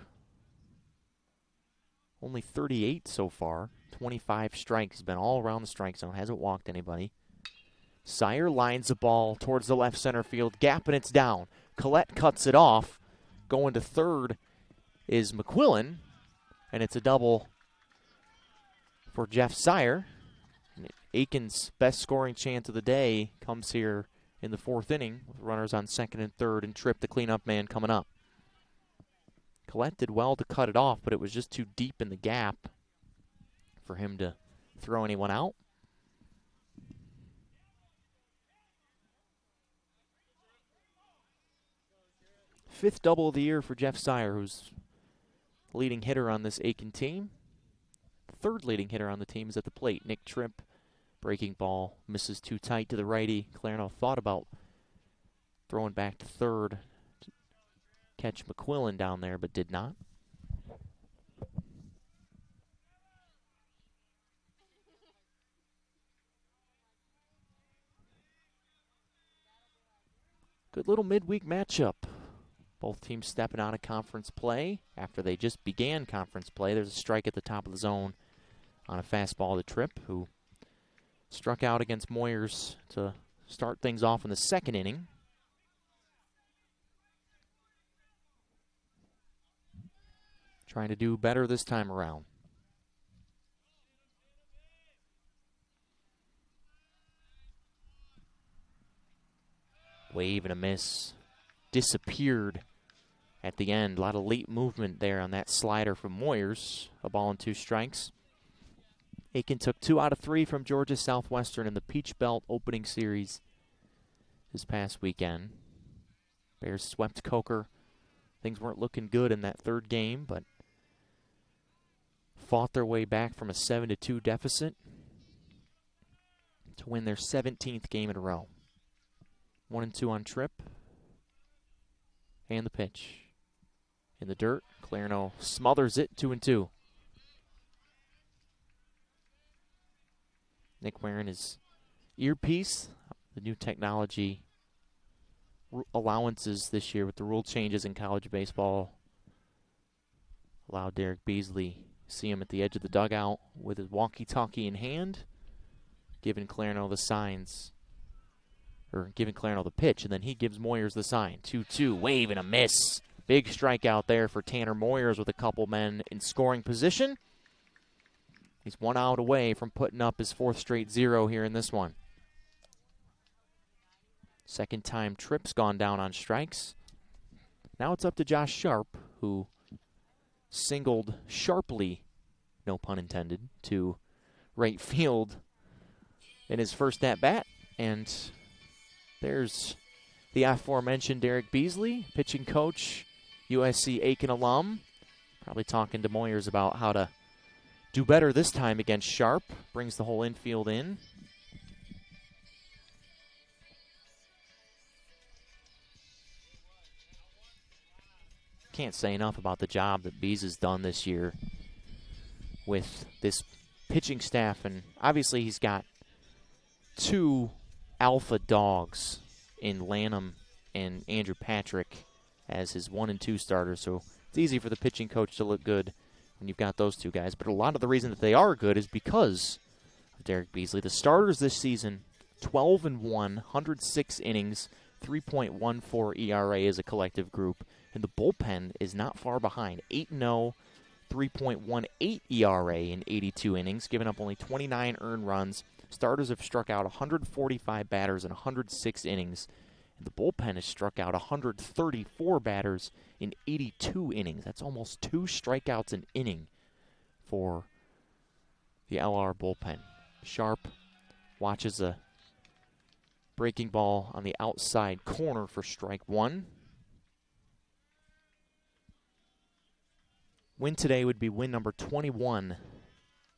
A: Only 38 so far. 25 strikes. He's been all around the strike zone. Hasn't walked anybody. Sire lines the ball towards the left center field gap, and it's down. Collette cuts it off. Going to third is McQuillan, and it's a double for Jeff Sire. Aiken's best scoring chance of the day comes here in the fourth inning with runners on second and third, and Tripp, the cleanup man, coming up. Collette did well to cut it off, but it was just too deep in the gap for him to throw anyone out. Fifth double of the year for Jeff Sire, who's the leading hitter on this Aiken team. Third leading hitter on the team is at the plate. Nick Tripp, breaking ball, misses too tight to the righty. Clarno thought about throwing back to third to catch McQuillan down there, but did not. Good little midweek matchup. Both teams stepping out of conference play after they just began conference play. There's a strike at the top of the zone on a fastball to Tripp, who struck out against Moyers to start things off in the second inning. Trying to do better this time around. Wave and a miss. Disappeared at the end. A lot of late movement there on that slider from Moyers. A ball and 2 strikes. Aiken took 2 out of 3 from Georgia Southwestern in the Peach Belt opening series this past weekend. Bears swept Coker. Things weren't looking good in that third game, but fought their way back from a 7-2 deficit to win their 17th game in a row. 1-2 on Tripp. And the pitch. In the dirt, Clarno smothers it, 2-2. Nick wearing his earpiece. The new technology allowances this year with the rule changes in college baseball allowed Derek Beasley see him at the edge of the dugout with his walkie-talkie in hand, giving Clarno the signs, or giving Clarno the pitch, and then he gives Moyers the sign. 2-2, wave and a miss. Big strikeout there for Tanner Moyers with a couple men in scoring position. He's 1 out away from putting up his 4th straight 0 here in this one. Second time Tripp's gone down on strikes. Now it's up to Josh Sharp, who singled sharply, no pun intended, to right field in his first at-bat. And there's the aforementioned Derek Beasley, pitching coach, USC Aiken alum, probably talking to Moyers about how to do better this time against Sharp. Brings the whole infield in. Can't say enough about the job that Bees has done this year with this pitching staff. And obviously he's got two alpha dogs in Lanham and Andrew Patrick as his 1 and 2 starters. So it's easy for the pitching coach to look good when you've got those two guys. But a lot of the reason that they are good is because of Derek Beasley. The starters this season, 12-1, 106 innings, 3.14 ERA as a collective group. And the bullpen is not far behind, 8-0, 3.18 ERA in 82 innings, giving up only 29 earned runs. Starters have struck out 145 batters in 106 innings. And the bullpen has struck out 134 batters in 82 innings. That's almost 2 strikeouts an inning for the LR bullpen. Sharp watches a breaking ball on the outside corner for strike 1. Win today would be win number 21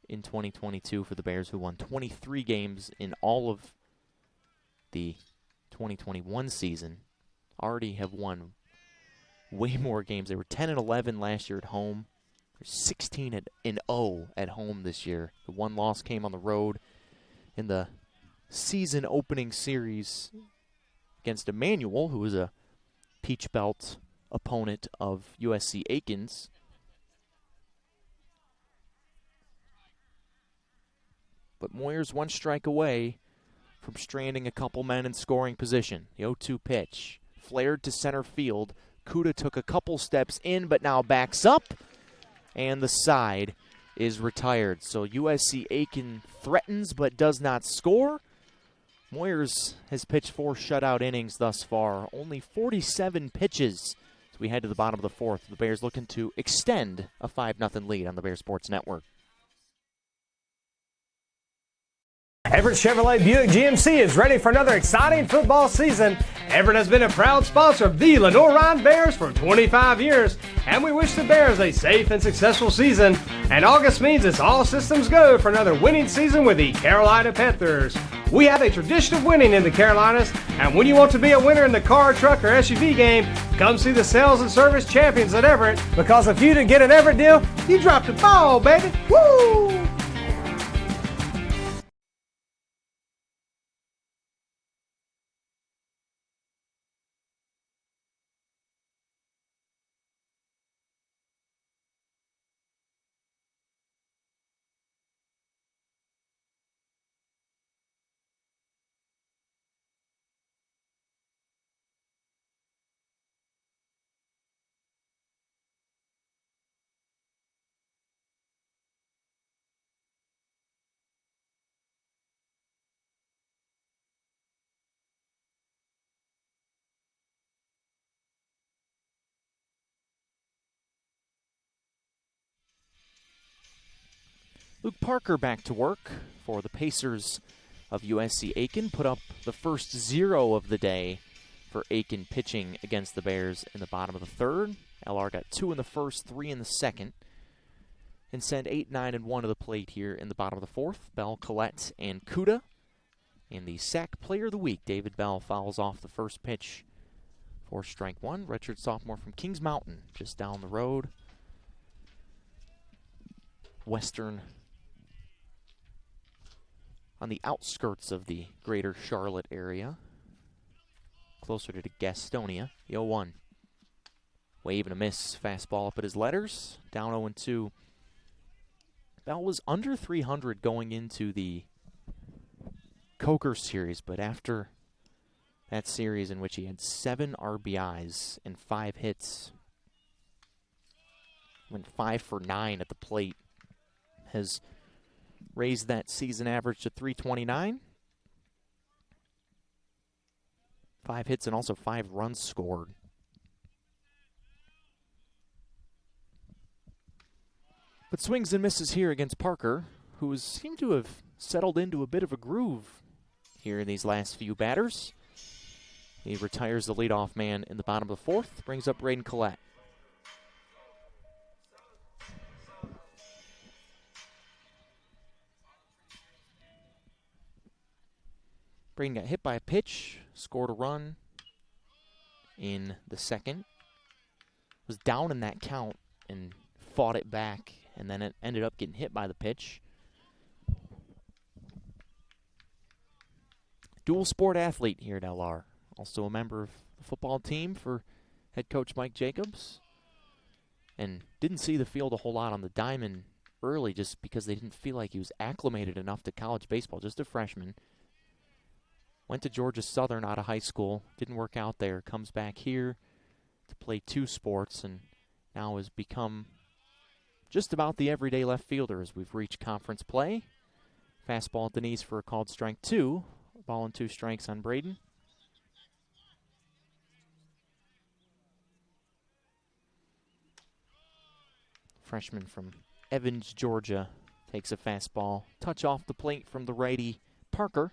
A: in 2022 for the Bears, who won 23 games in all of the 2021 season. Already have won way more games. They were 10-11 last year at home. They're 16-0 at home this year. The one loss came on the road in the season opening series against Emmanuel, who was a Peach Belt opponent of USC Aiken's. But Moyers 1 strike away from stranding a couple men in scoring position. The 0-2 pitch flared to center field. Kuda took a couple steps in, but now backs up, and the side is retired. So USC Aiken threatens but does not score. Moyers has pitched 4 shutout innings thus far, only 47 pitches. So we head to the bottom of the 4th. The Bears looking to extend a 5-0 lead on the Bears Sports Network.
G: Everett Chevrolet Buick GMC is ready for another exciting football season. Everett has been a proud sponsor of the Lenoir-Rhyne Bears for 25 years, and we wish the Bears a safe and successful season. And August means it's all systems go for another winning season with the Carolina Panthers. We have a tradition of winning in the Carolinas, and when you want to be a winner in the car, truck, or SUV game, come see the sales and service champions at Everett, because if you didn't get an Everett deal, you dropped the ball, baby. Woo!
A: Luke Parker back to work for the Pacers of USC Aiken. Put up the first 0 of the day for Aiken pitching against the Bears in the bottom of the 3rd. LR got 2 in the 1st, 3 in the 2nd. And sent 8, 9, and 1 to the plate here in the bottom of the 4th. Bell, Collette, and Kuda. And the sack player of the week, David Bell, fouls off the first pitch for strike 1. Redshirt sophomore from Kings Mountain, just down the road. Western, on the outskirts of the greater Charlotte area, closer to Gastonia. The 0-1. Wave and a miss. Fastball up at his letters. Down 0-2. Bell was under 300 going into the Coker series, but after that series in which he had 7 RBIs and 5 hits, went 5 for 9 at the plate, has raised that season average to 329. 5 hits and also 5 runs scored. But swings and misses here against Parker, who seemed to have settled into a bit of a groove here in these last few batters. He retires the leadoff man in the bottom of the fourth, brings up Braden Collette. Braden got hit by a pitch, scored a run in the second. Was down in that count and fought it back, and then it ended up getting hit by the pitch. Dual sport athlete here at LR. Also a member of the football team for head coach Mike Jacobs. And didn't see the field a whole lot on the diamond early just because they didn't feel like he was acclimated enough to college baseball. Just a freshman. Went to Georgia Southern out of high school. Didn't work out there. Comes back here to play two sports and now has become just about the everyday left fielder as we've reached conference play. Fastball at the knees for a called strike two. Ball and 2 strikes on Braden. Freshman from Evans, Georgia, takes a fastball. Touch off the plate from the righty Parker.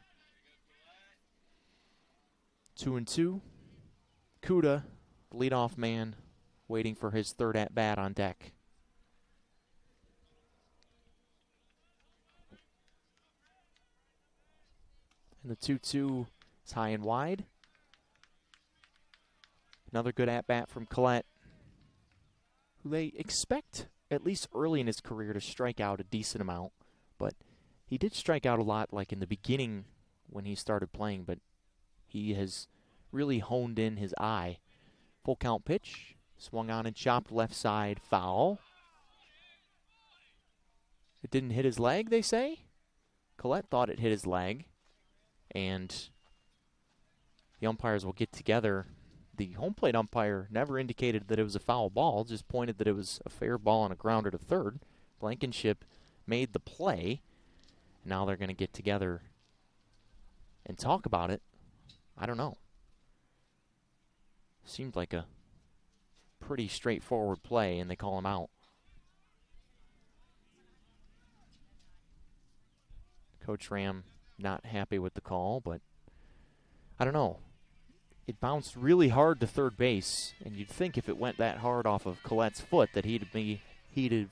A: 2-2. Kuda, leadoff man, waiting for his third at-bat on deck. And the 2-2 is high and wide. Another good at-bat from Collette, who they expect, at least early in his career, to strike out a decent amount. But he did strike out a lot like in the beginning when he started playing, but he has really honed in his eye. Full count pitch, swung on and chopped left side, foul. It didn't hit his leg, they say. Collette thought it hit his leg. And the umpires will get together. The home plate umpire never indicated that it was a foul ball, just pointed that it was a fair ball and a grounder to third. Blankenship made the play. Now they're going to get together and talk about it. I don't know. Seemed like a pretty straightforward play, and they call him out. Coach Ram not happy with the call, but I don't know. It bounced really hard to third base, and you'd think if it went that hard off of Collette's foot that he'd have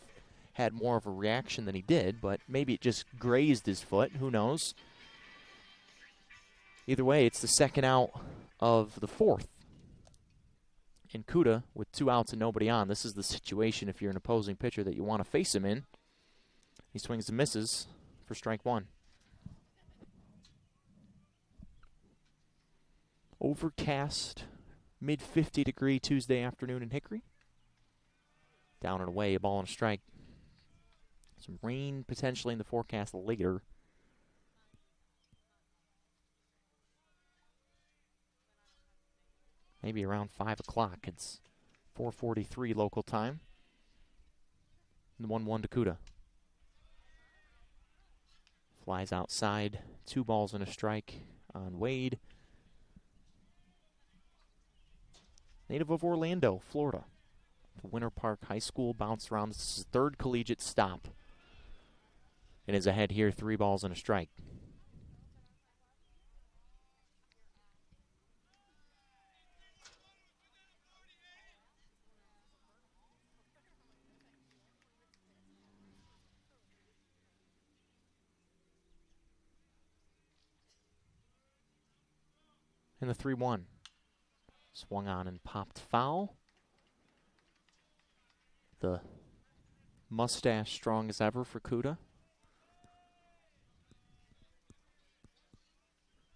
A: had more of a reaction than he did, but maybe it just grazed his foot. Who knows? Either way, it's the second out of the fourth. And Kuda, with 2 outs and nobody on, this is the situation if you're an opposing pitcher that you want to face him in. He swings and misses for strike one. Overcast, mid-50-degree Tuesday afternoon in Hickory. Down and away, a ball and a strike. Some rain potentially in the forecast later. Maybe around 5 o'clock. It's 4:43 local time. And 1-1 to Kuda. Flies outside. 2 balls and a strike on Wade. Native of Orlando, Florida. Winter Park High School, bounced around. This is his third collegiate stop. And is ahead here, 3 balls and a strike. And the 3-1. Swung on and popped foul. The mustache strong as ever for Kuda.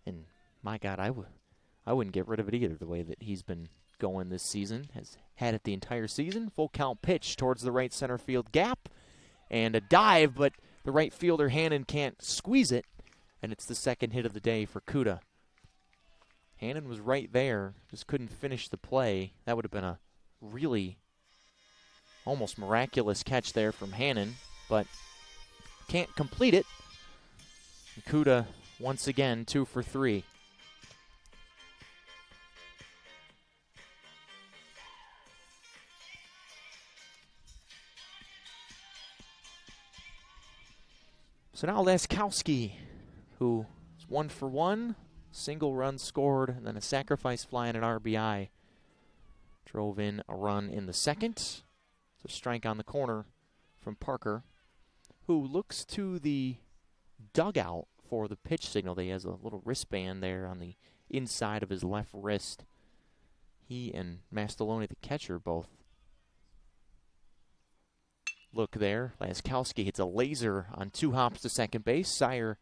A: And my God, I wouldn't get rid of it either, the way that he's been going this season. Has had it the entire season. Full count pitch towards the right center field gap. And a dive, but the right fielder Hannon can't squeeze it. And it's the second hit of the day for Kuda. Hannon was right there, just couldn't finish the play. That would have been a really almost miraculous catch there from Hannon, but can't complete it. Kuda once again 2 for 3. So now Laskowski, who is 1 for 1, single run scored, and then a sacrifice fly and an RBI. Drove in a run in the second. It's a strike on the corner from Parker, who looks to the dugout for the pitch signal. He has a little wristband there on the inside of his left wrist. He and Mastaloni, the catcher, both look there. Laskowski hits a laser on 2 hops to second base. Sire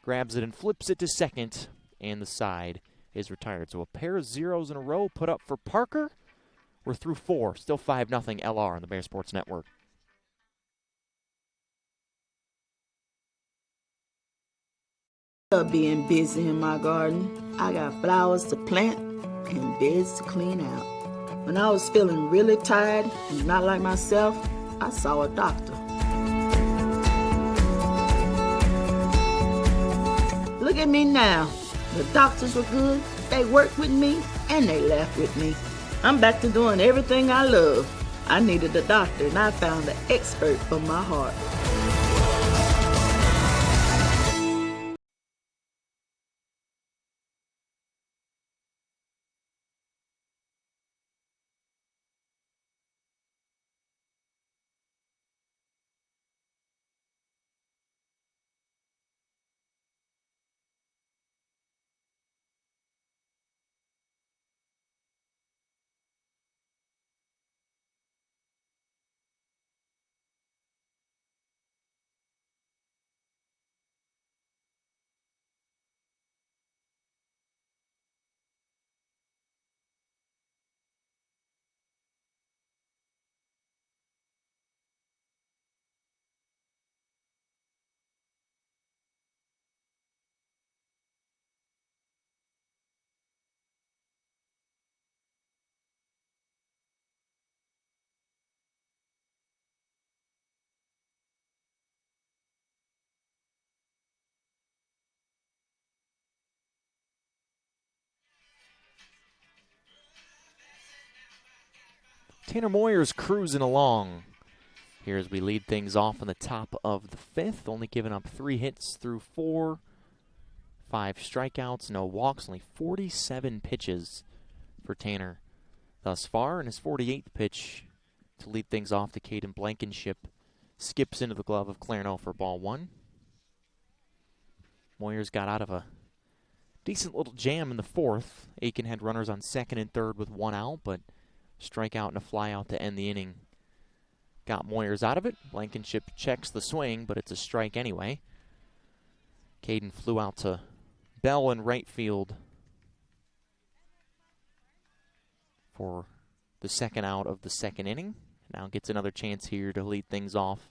A: grabs it and flips it to second, and the side is retired. So a pair of zeros in a row put up for Parker. We're through 4. Still 5-0 LR on the Bear Sports Network.
H: Love being busy in my garden. I got flowers to plant and beds to clean out. When I was feeling really tired and not like myself, I saw a doctor. Look at me now. The doctors were good, they worked with me, and they laughed with me. I'm back to doing everything I love. I needed a doctor, and I found the expert for my heart.
A: Tanner Moyer's cruising along here as we lead things off in the top of the 5th, only giving up 3 hits through 4, 5 strikeouts, no walks, only 47 pitches for Tanner thus far, and his 48th pitch to lead things off to Caden Blankenship skips into the glove of Clarno for ball 1. Moyer's got out of a decent little jam in the 4th. Aiken had runners on 2nd and 3rd with 1 out, but strikeout and a fly out to end the inning got Moyers out of it. Blankenship checks the swing, but it's a strike anyway. Caden flew out to Bell in right field for the 2nd out of the 2nd inning. Now gets another chance here to lead things off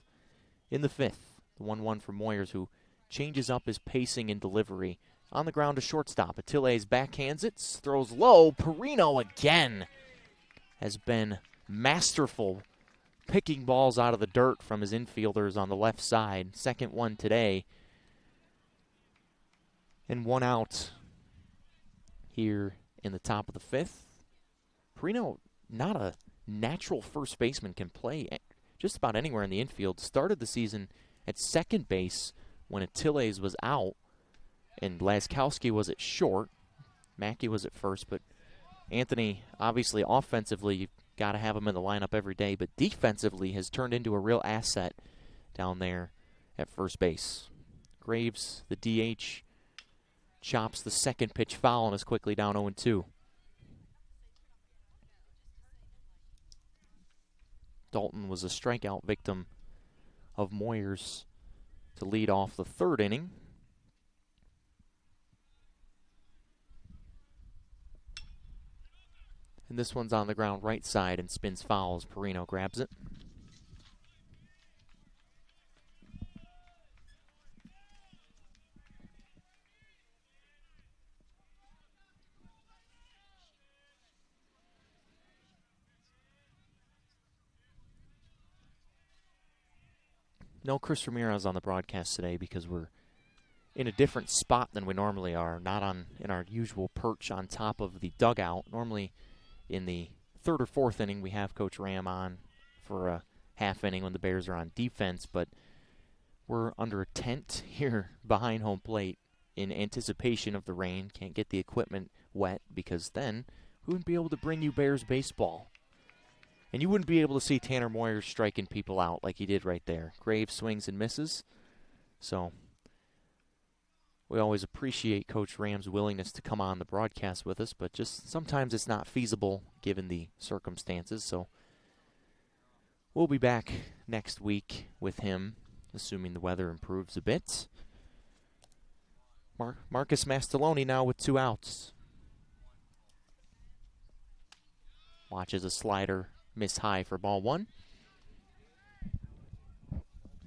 A: in the 5th. The 1-1 for Moyers, who changes up his pacing and delivery. On the ground to shortstop. Attiles backhands it, throws low. Perino again has been masterful picking balls out of the dirt from his infielders on the left side. 2nd one today. And 1 out here in the top of the 5th. Perino, not a natural first baseman, can play just about anywhere in the infield. Started the season at second base when Attiles was out, and Laskowski was at short. Mackey was at first, but Anthony, obviously offensively, you've got to have him in the lineup every day, but defensively has turned into a real asset down there at first base. Graves, the DH, chops the 2nd pitch foul and is quickly down 0-2. Dalton was a strikeout victim of Moyers to lead off the 3rd inning. And this one's on the ground right side and spins foul as Perino grabs it. No Chris Ramirez on the broadcast today because we're in a different spot than we normally are, not in our usual perch on top of the dugout. Normally in the 3rd or 4th inning we have Coach Ram on for a half inning when the Bears are on defense, but We're under a tent here behind home plate in anticipation of the rain. Can't get the equipment wet because then we wouldn't be able to bring you Bears baseball. And you wouldn't be able to see Tanner Moyers striking people out like he did right there. Graves swings and misses. So we always appreciate Coach Ram's willingness to come on the broadcast with us, but just sometimes it's not feasible given the circumstances. So we'll be back next week with him, assuming the weather improves a bit. Marcus Mastaloni now with 2 outs. Watches a slider miss high for ball 1.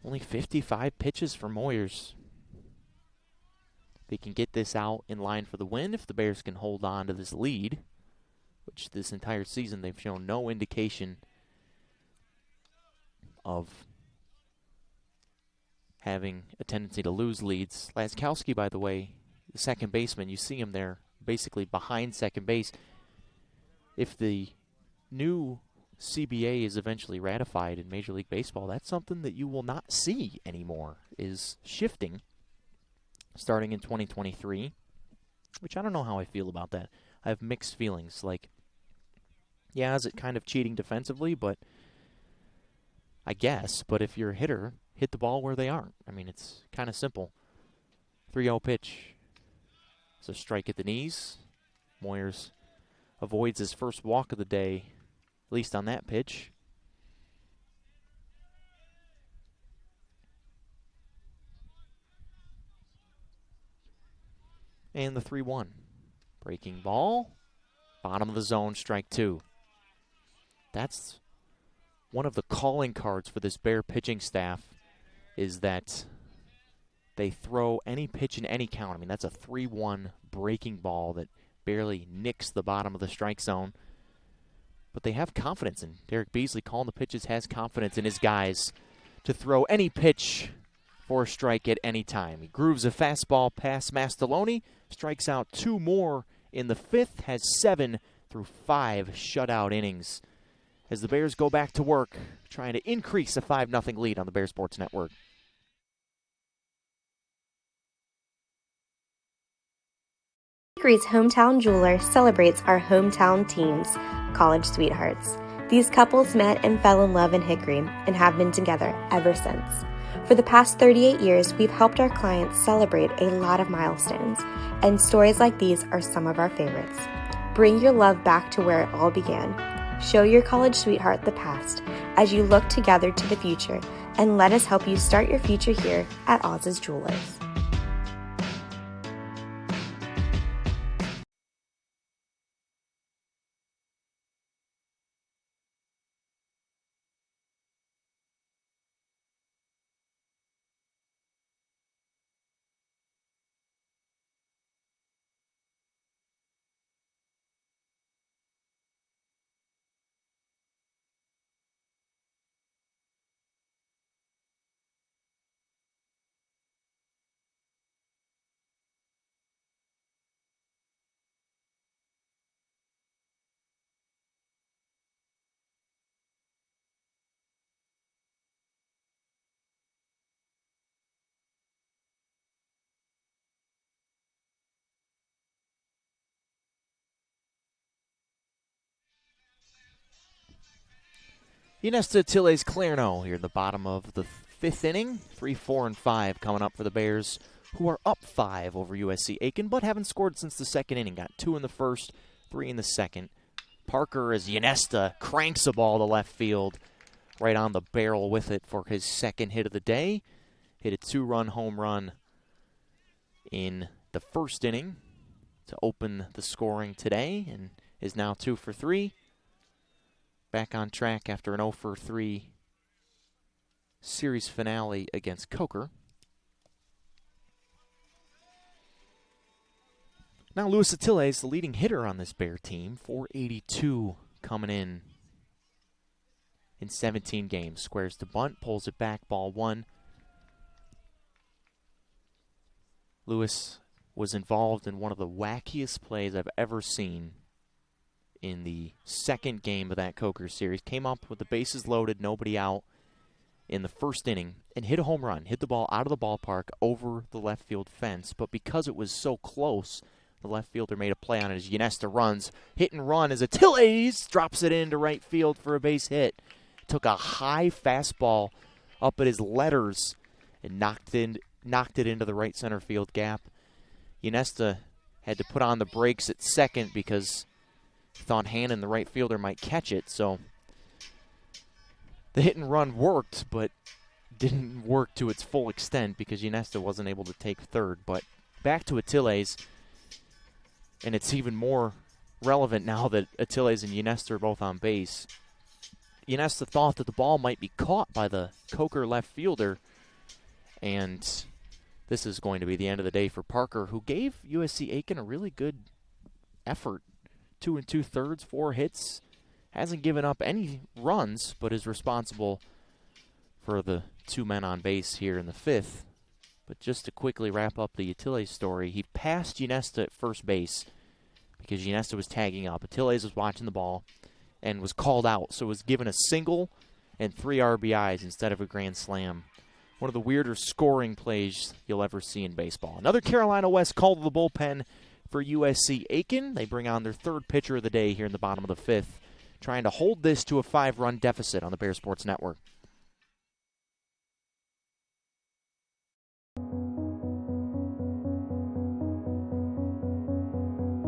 A: Only 55 pitches for Moyers. They can get this out in line for the win if the Bears can hold on to this lead, which this entire season they've shown no indication of having a tendency to lose leads. Laskowski, by the way, the second baseman, you see him there basically behind second base. If the new CBA is eventually ratified in Major League Baseball, that's something that you will not see anymore, is shifting starting in 2023, which I don't know how I feel about that. I have mixed feelings. Like, yeah, is it kind of cheating defensively? But I guess. But if you're a hitter, hit the ball where they aren't. I mean, it's kind of simple. 3-0 pitch. It's a strike at the knees. Moyers avoids his first walk of the day, at least on that pitch. And the 3-1. Breaking ball. Bottom of the zone, strike 2. That's one of the calling cards for this Bear pitching staff, is that they throw any pitch in any count. I mean, that's a 3-1 breaking ball that barely nicks the bottom of the strike zone. But they have confidence in Derek Beasley calling the pitches, has confidence in his guys to throw any pitch for a strike at any time. He grooves a fastball past Mastaloni, strikes out 2 more in the 5th, has 7 through 5 shutout innings as the Bears go back to work trying to increase a 5-0 lead on the Bear Sports Network.
I: Hickory's Hometown Jeweler celebrates our hometown teams, college sweethearts. These couples met and fell in love in Hickory and have been together ever since. For the past 38 years, we've helped our clients celebrate a lot of milestones, and stories like these are some of our favorites. Bring your love back to where it all began. Show your college sweetheart the past as you look together to the future, and let us help you start your future here at Oz's Jewelers.
A: Ynesta Tilles Clerno here in the bottom of the 5th inning. 3, 4, and 5 coming up for the Bears, who are up 5 over USC Aiken, but haven't scored since the 2nd inning. Got 2 in the 1st, 3 in the 2nd. Parker, as Ynesta cranks a ball to left field, right on the barrel with it for his 2nd hit of the day. Hit a 2-run home run in the 1st inning to open the scoring today, and is now 2 for 3. Back on track after an 0 for 3 series finale against Coker. Now Luis Attila is the leading hitter on this Bear team. 482 coming in 17 games. Squares to bunt, pulls it back, ball 1. Luis was involved in one of the wackiest plays I've ever seen in the 2nd game of that Coker series. Came up with the bases loaded, nobody out, in the first inning and hit a home run, hit the ball out of the ballpark over the left field fence. But because it was so close, the left fielder made a play on it as Ynesta runs. Hit and run as Atiles drops it into right field for a base hit. Took a high fastball up at his letters and knocked it into the right center field gap. Ynesta had to put on the brakes at second because he thought Hannon, the right fielder, might catch it. So the hit and run worked, but didn't work to its full extent because Ynesta wasn't able to take third. But back to Atiles, and it's even more relevant now that Atiles and Ynesta are both on base. Ynesta thought that the ball might be caught by the Coker left fielder, and this is going to be the end of the day for Parker, who gave USC Aiken a really good effort. 2 2/3, 4 hits. Hasn't given up any runs, but is responsible for the 2 men on base here in the 5th. But just to quickly wrap up the Atiles story, he passed Ynesta at first base because Ynesta was tagging up. Atiles was watching the ball and was called out, so was given a single and 3 RBIs instead of a grand slam. One of the weirder scoring plays you'll ever see in baseball. Another Carolina West call to the bullpen for USC Aiken. They bring on their 3rd pitcher of the day here in the bottom of the 5th, trying to hold this to a 5-run deficit on the Bear Sports Network.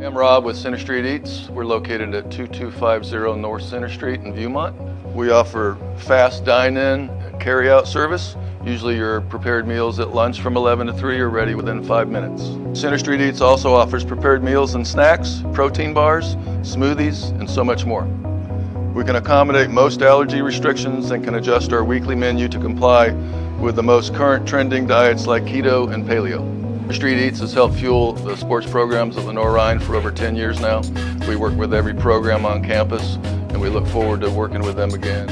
C: I'm Rob with Center Street Eats. We're located at 2250 North Center Street in Viewmont. We offer fast dine-in and carry-out service. Usually your prepared meals at lunch from 11 to 3 are ready within 5 minutes. Center Street Eats also offers prepared meals and snacks, protein bars, smoothies, and so much more. We can accommodate most allergy restrictions and can adjust our weekly menu to comply with the most current trending diets like keto and paleo. Street Eats has helped fuel the sports programs at Lenoir-Rhyne for over 10 years now. We work with every program on campus, and we look forward to working with them again.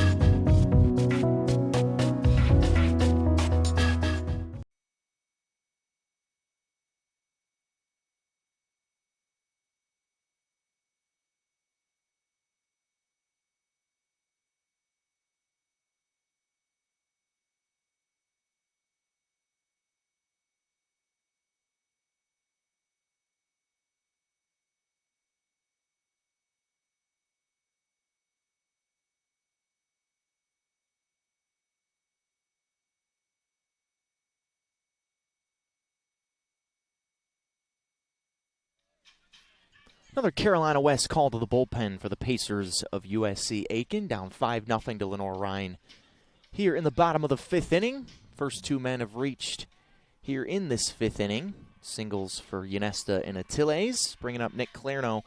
A: Another Carolina West call to the bullpen for the Pacers of USC Aiken, down 5-0 to Lenoir-Rhyne. Here in the bottom of the 5th inning, first 2 men have reached here in this 5th inning. Singles for Ynesta and Atiles, bringing up Nick Clarno.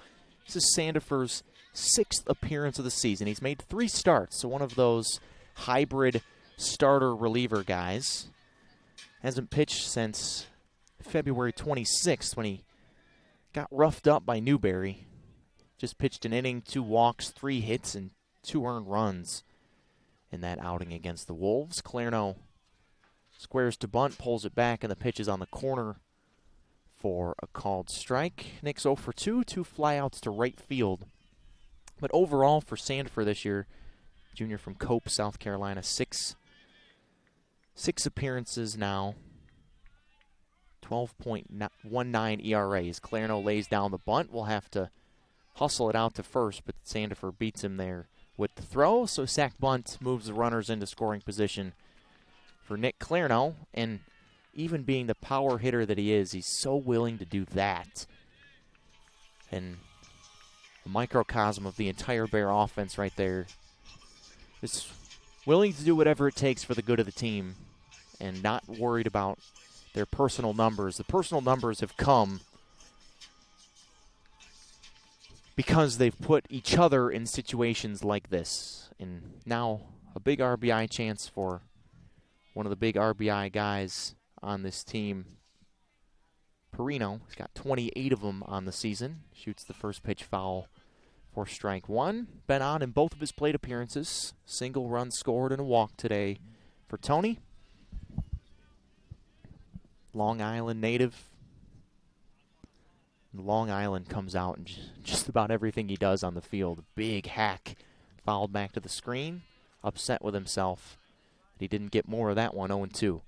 A: This is Sandifer's 6th appearance of the season. He's made 3 starts, so one of those hybrid starter-reliever guys. Hasn't pitched since February 26th when he got roughed up by Newberry. Just pitched an inning, 2 walks, 3 hits, and 2 earned runs in that outing against the Wolves. Clarno squares to bunt, pulls it back, and the pitch is on the corner for a called strike. Nick's 0 for 2, 2 flyouts to right field. But overall for Sandifer this year, junior from Cope, South Carolina, 6 appearances now. 12.19 ERA as Clarno lays down the bunt. We'll have to hustle it out to first, but Sandifer beats him there with the throw. So sack bunt moves the runners into scoring position for Nick Clarno. And even being the power hitter that he is, he's so willing to do that. And a microcosm of the entire Bear offense right there. Just willing to do whatever it takes for the good of the team and not worried about their personal numbers. The personal numbers have come because they've put each other in situations like this. And now a big RBI chance for one of the big RBI guys on this team, Perino. He's got 28 of them on the season. Shoots the first pitch foul for strike 1. Been on in both of his plate appearances. Single run scored and a walk today for Tony. Long Island native. Long Island comes out in just about everything he does on the field. Big hack fouled back to the screen. Upset with himself. But he didn't get more of that one, 0-2.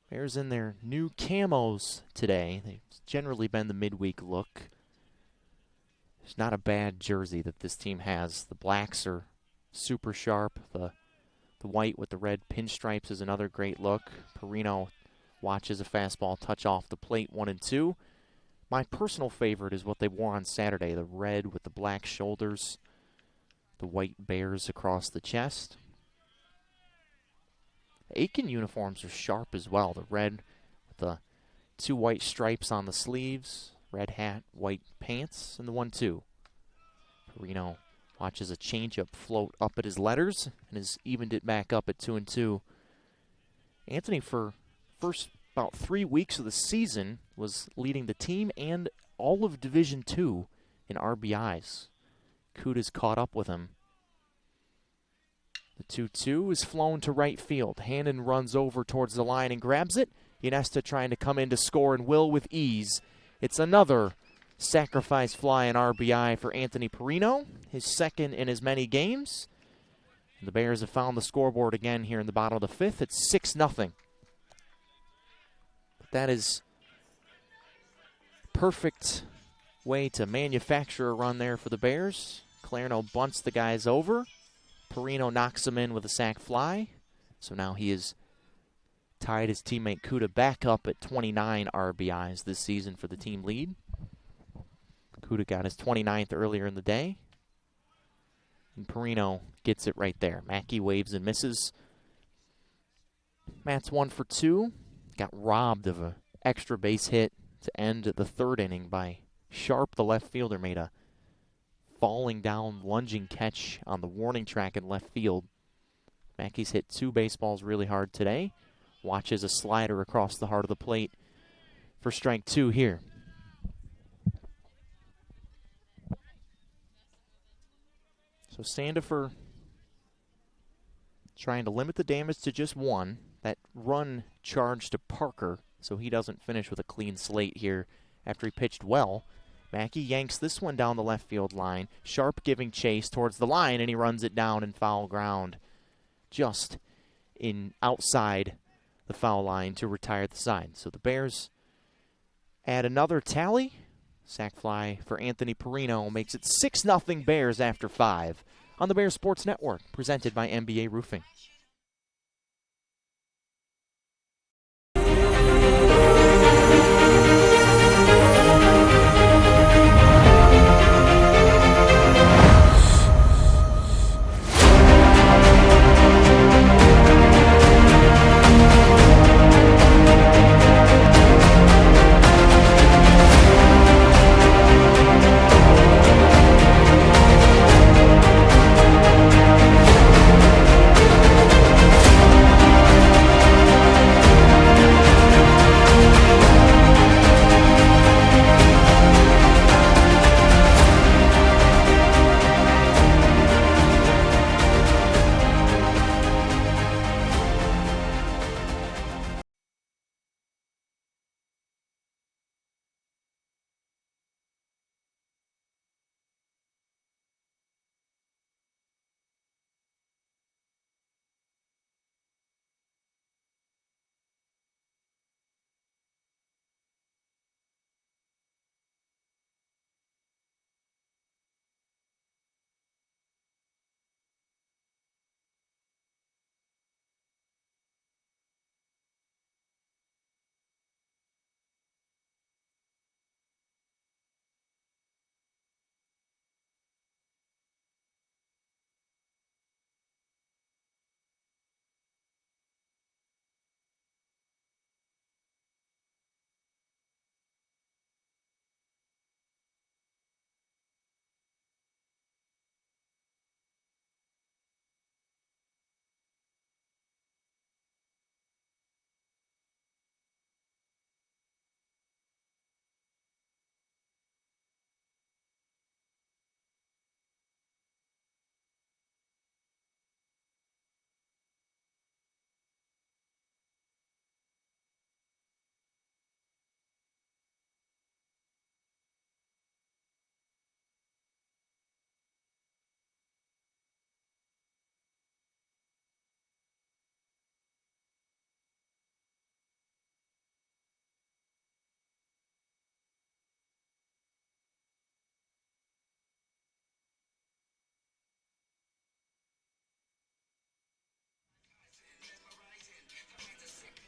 A: Bears in their new camos today. They've generally been the midweek look. It's not a bad jersey that this team has. The blacks are super sharp. The white with the red pinstripes is another great look. Perino watches a fastball touch off the plate, 1-2. My personal favorite is what they wore on Saturday, the red with the black shoulders, the white bears across the chest. The Aiken uniforms are sharp as well. The red with the 2 white stripes on the sleeves, red hat, white pants, and the 1-2. Perino watches a changeup float up at his letters and has evened it back up at 2-2. Anthony, for first about 3 weeks of the season, was leading the team and all of Division II in RBIs. Kuda's caught up with him. The 2-2 is flown to right field. Hannon runs over towards the line and grabs it. Iniesta trying to come in to score and will with ease. It's another sacrifice fly and RBI for Anthony Perino, his second in as many games. And the Bears have found the scoreboard again here in the bottom of the 5th. It's 6-0. But that is perfect way to manufacture a run there for the Bears. Clairno bunts the guys over. Perino knocks him in with a sac fly. So now he has tied his teammate Kuda back up at 29 RBIs this season for the team lead. Kuda got his 29th earlier in the day. And Perino gets it right there. Mackey waves and misses. Matt's 1 for 2. Got robbed of an extra base hit to end the 3rd inning by Sharp, the left fielder, made a falling down, lunging catch on the warning track in left field. Mackey's hit 2 baseballs really hard today. Watches a slider across the heart of the plate for strike 2 here. So Sandifer trying to limit the damage to just 1. That run charged to Parker, so he doesn't finish with a clean slate here after he pitched well. Mackey yanks this one down the left field line. Sharp giving chase towards the line, and he runs it down in foul ground. Just in outside the foul line to retire the side. So the Bears add another tally. Sac fly for Anthony Perino makes it 6-0 Bears after 5 on the Bears Sports Network, presented by MBA Roofing.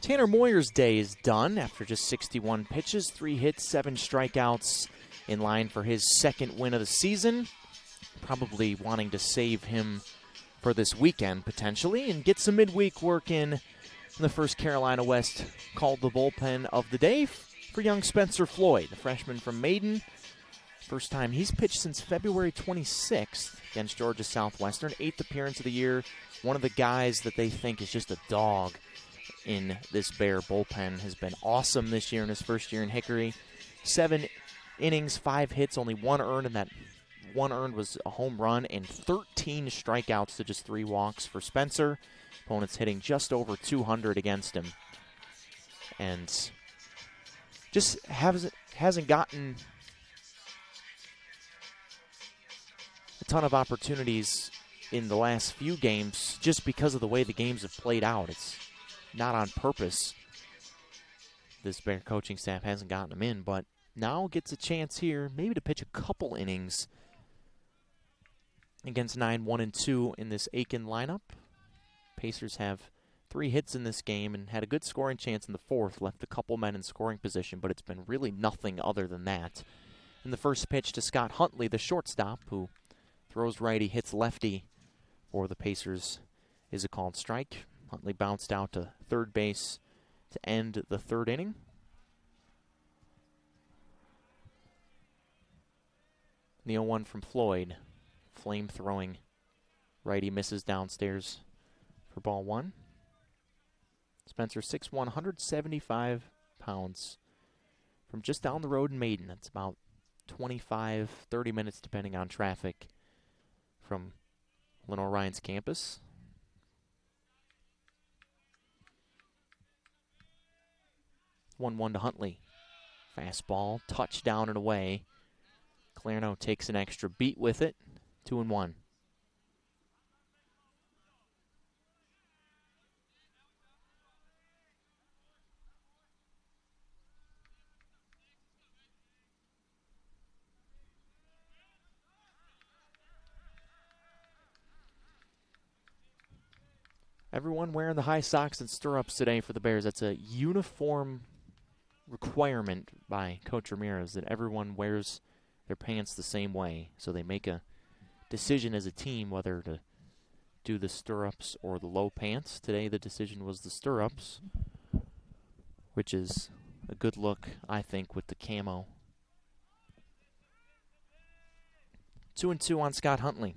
A: Tanner Moyer's day is done after just 61 pitches, 3 hits, 7 strikeouts, in line for his second win of the season. Probably wanting to save him for this weekend, potentially, and get some midweek work in the first Carolina West called the bullpen of the day for young Spencer Floyd, the freshman from Maiden. First time he's pitched since February 26th against Georgia Southwestern, 8th appearance of the year. One of the guys that they think is just a dog in this Bear bullpen has been awesome this year in his first year in Hickory. 7 innings, 5 hits, only 1 earned, and that 1 earned was a home run, and 13 strikeouts to just 3 walks for Spencer. Opponents hitting just over 200 against him. And just hasn't gotten a ton of opportunities in the last few games just because of the way the games have played out. It's not on purpose. This Bear coaching staff hasn't gotten him in, but now gets a chance here maybe to pitch a couple innings against 9-1-2 in this Aiken lineup. Pacers have 3 hits in this game and had a good scoring chance in the 4th, left a couple men in scoring position, but it's been really nothing other than that. And the first pitch to Scott Huntley, the shortstop, who throws righty, hits lefty for the Pacers, is a called strike. Huntley bounced out to third base to end the 3rd inning. The 0-1 from Floyd. Flame-throwing righty misses downstairs for ball 1. Spencer 6'1", 175 pounds from just down the road in Maiden. That's about 25, 30 minutes depending on traffic from Lenoir-Rhyne's campus. 1-1 to Huntley. Fastball, touchdown and away. Clairno takes an extra beat with it. 2-1. Everyone wearing the high socks and stirrups today for the Bears. That's a uniform requirement by Coach Ramirez that everyone wears their pants the same way. So they make a decision as a team whether to do the stirrups or the low pants. Today the decision was the stirrups, which is a good look, I think, with the camo. 2-2 on Scott Huntley.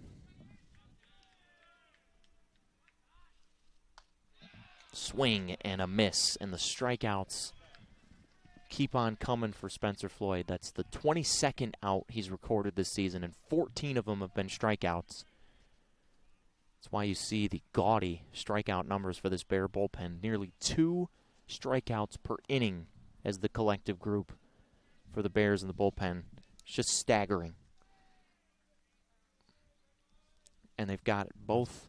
A: Swing and a miss, and the strikeouts keep on coming for Spencer Floyd. That's the 22nd out he's recorded this season, and 14 of them have been strikeouts. That's why you see the gaudy strikeout numbers for this Bear bullpen. Nearly 2 strikeouts per inning as the collective group for the Bears in the bullpen. It's just staggering. And they've got both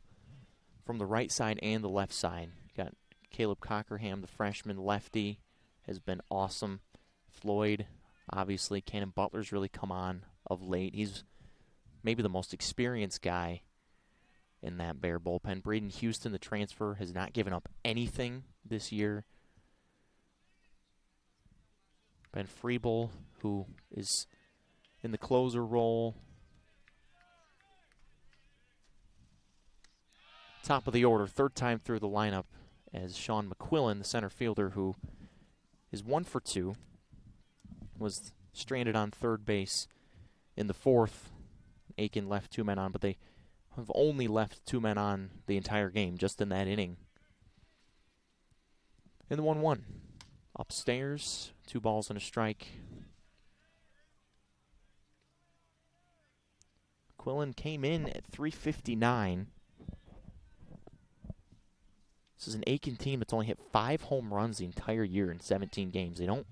A: from the right side and the left side. Got Caleb Cockerham, the freshman lefty, has been awesome. Floyd, obviously, Cannon Butler's really come on of late. He's maybe the most experienced guy in that Bear bullpen. Braden Houston, the transfer, has not given up anything this year. Ben Freeble, who is in the closer role. Top of the order, 3rd time through the lineup, as Sean McQuillan, the center fielder, who is 1 for 2, was stranded on third base in the 4th. Aiken left 2 men on, but they have only left 2 men on the entire game, just in that inning. And the 1-1. Upstairs, 2 balls and a strike. Quillen came in at .359. This is an Aiken team that's only hit 5 home runs the entire year in 17 games. They don't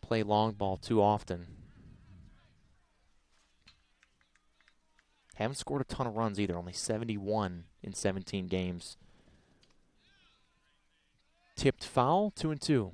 A: play long ball too often. Haven't scored a ton of runs either, only 71 in 17 games. Tipped foul, 2-2.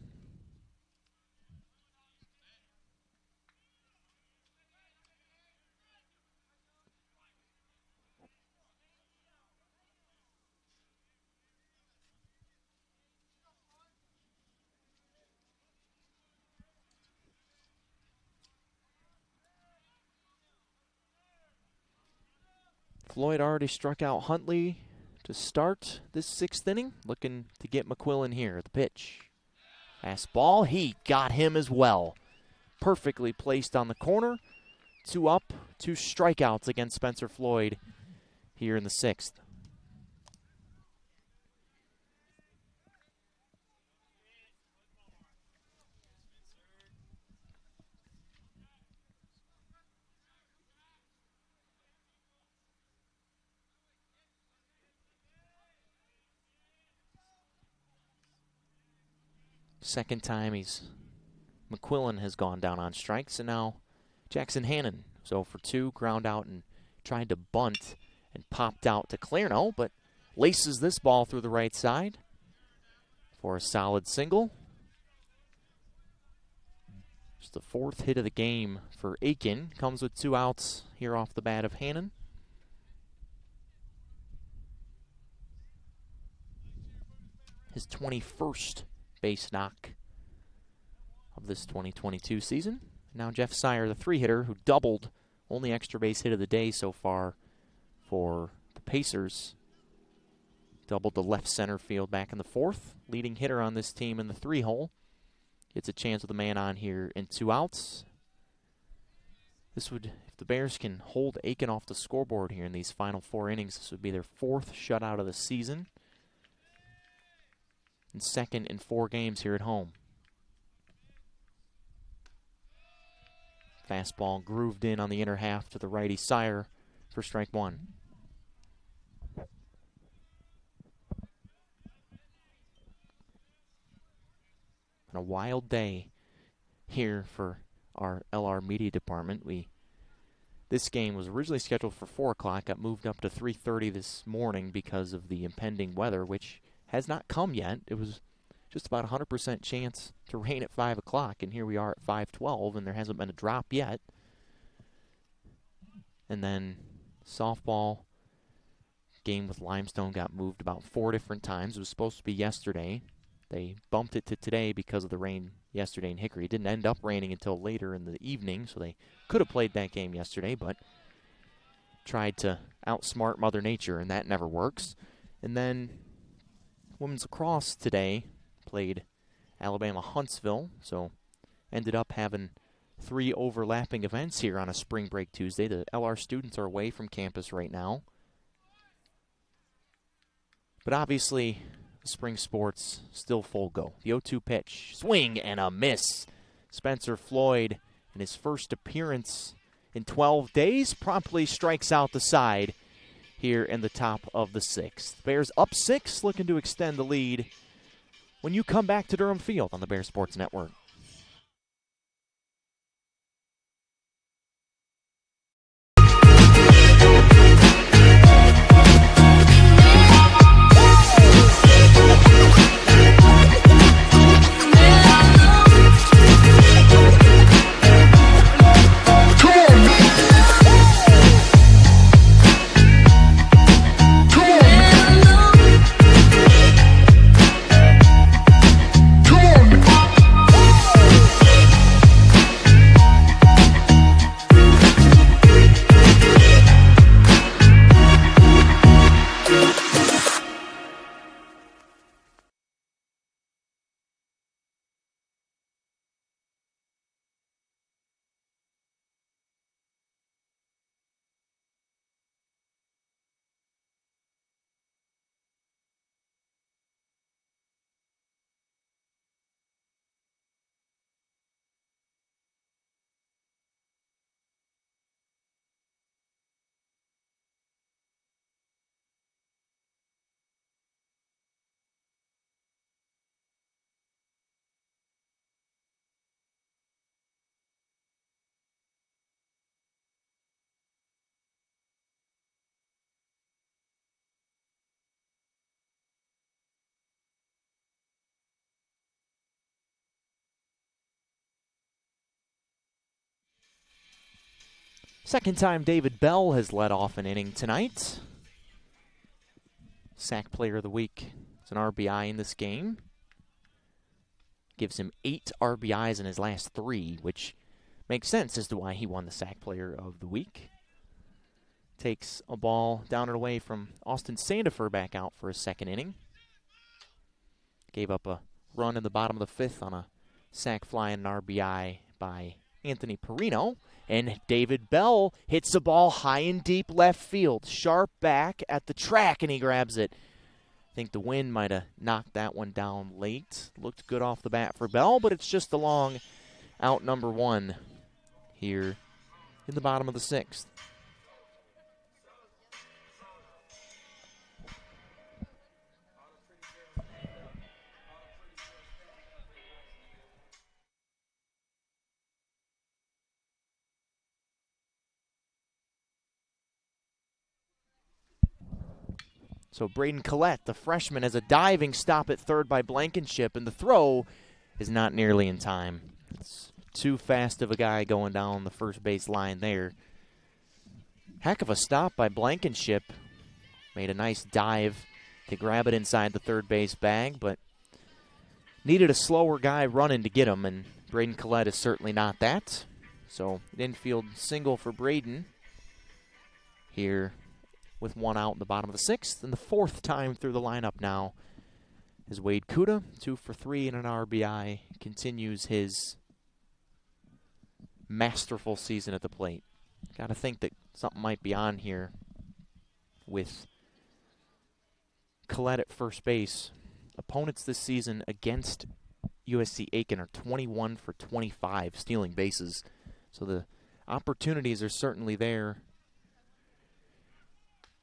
A: Floyd already struck out Huntley to start this 6th inning. Looking to get McQuillan here. The pitch. Fastball. He got him as well. Perfectly placed on the corner. 2 up, 2 strikeouts against Spencer Floyd here in the 6th. Second time McQuillan has gone down on strikes, and now Jackson Hannon was 0 for 2, ground out and tried to bunt and popped out to Clerno, but laces this ball through the right side for a solid single. Just the 4th hit of the game for Aiken. Comes with 2 outs here off the bat of Hannon. His 21st base knock of this 2022 season. Now Jeff Sire, the 3-hitter, who doubled, only extra base hit of the day so far for the Pacers. Doubled the left center field back in the 4th. Leading hitter on this team in the 3-hole. Gets a chance with a man on here in 2 outs. This would, if the Bears can hold Aiken off the scoreboard here in these final 4 innings, this would be their 4th shutout of the season. And 2nd in 4 games here at home. Fastball grooved in on the inner half to the righty Sire for strike 1. And a wild day here for our LR media department. This game was originally scheduled for 4 o'clock, got moved up to 3:30 this morning because of the impending weather, which has not come yet. It was just about 100% chance to rain at 5 o'clock, and here we are at 5:12, and there hasn't been a drop yet. And then softball game with Limestone got moved about 4 different times. It was supposed to be yesterday. They bumped it to today because of the rain yesterday in Hickory. It didn't end up raining until later in the evening, so they could have played that game yesterday, but tried to outsmart Mother Nature, and that never works. And then women's lacrosse today played Alabama Huntsville, so ended up having 3 overlapping events here on a spring break Tuesday. The LR students are away from campus right now. But obviously, the spring sports still full go. The 0-2 pitch, swing and a miss. Spencer Floyd, in his first appearance in 12 days, promptly strikes out the side here in the top of the 6th. Bears up 6, looking to extend the lead when you come back to Durham Field on the Bears Sports Network. Second time David Bell has led off an inning tonight. Sack Player of the Week. It's an RBI in this game. Gives him 8 RBIs in his last 3, which makes sense as to why he won the Sack Player of the Week. takes a ball down and away from Austin Sandifer back out for his second inning. Gave up a run in the bottom of the fifth on a sac fly and an RBI by Anthony Perino. And David Bell hits the ball high and deep left field. Sharp back at the track, and he grabs it. I think the wind might have knocked that one down late. Looked good off the bat for Bell, but it's just along out number one here in the bottom of the sixth. So Braden Collette, the freshman, has a diving stop at third by Blankenship, and the throw is not nearly in time. It's too fast of a guy going down the first base line there. Heck of a stop by Blankenship. Made a nice dive to grab it inside the third base bag, but needed a slower guy running to get him, and Braden Collette is certainly not that. So an infield single for Braden here with one out in the bottom of the sixth, and the fourth time through the lineup now is Wade Kuda, 2 for 3 and an RBI, continues his masterful season at the plate. Got to think that something might be on here with Collette at first base. Opponents this season against USC Aiken are 21 for 25 stealing bases, so the opportunities are certainly there.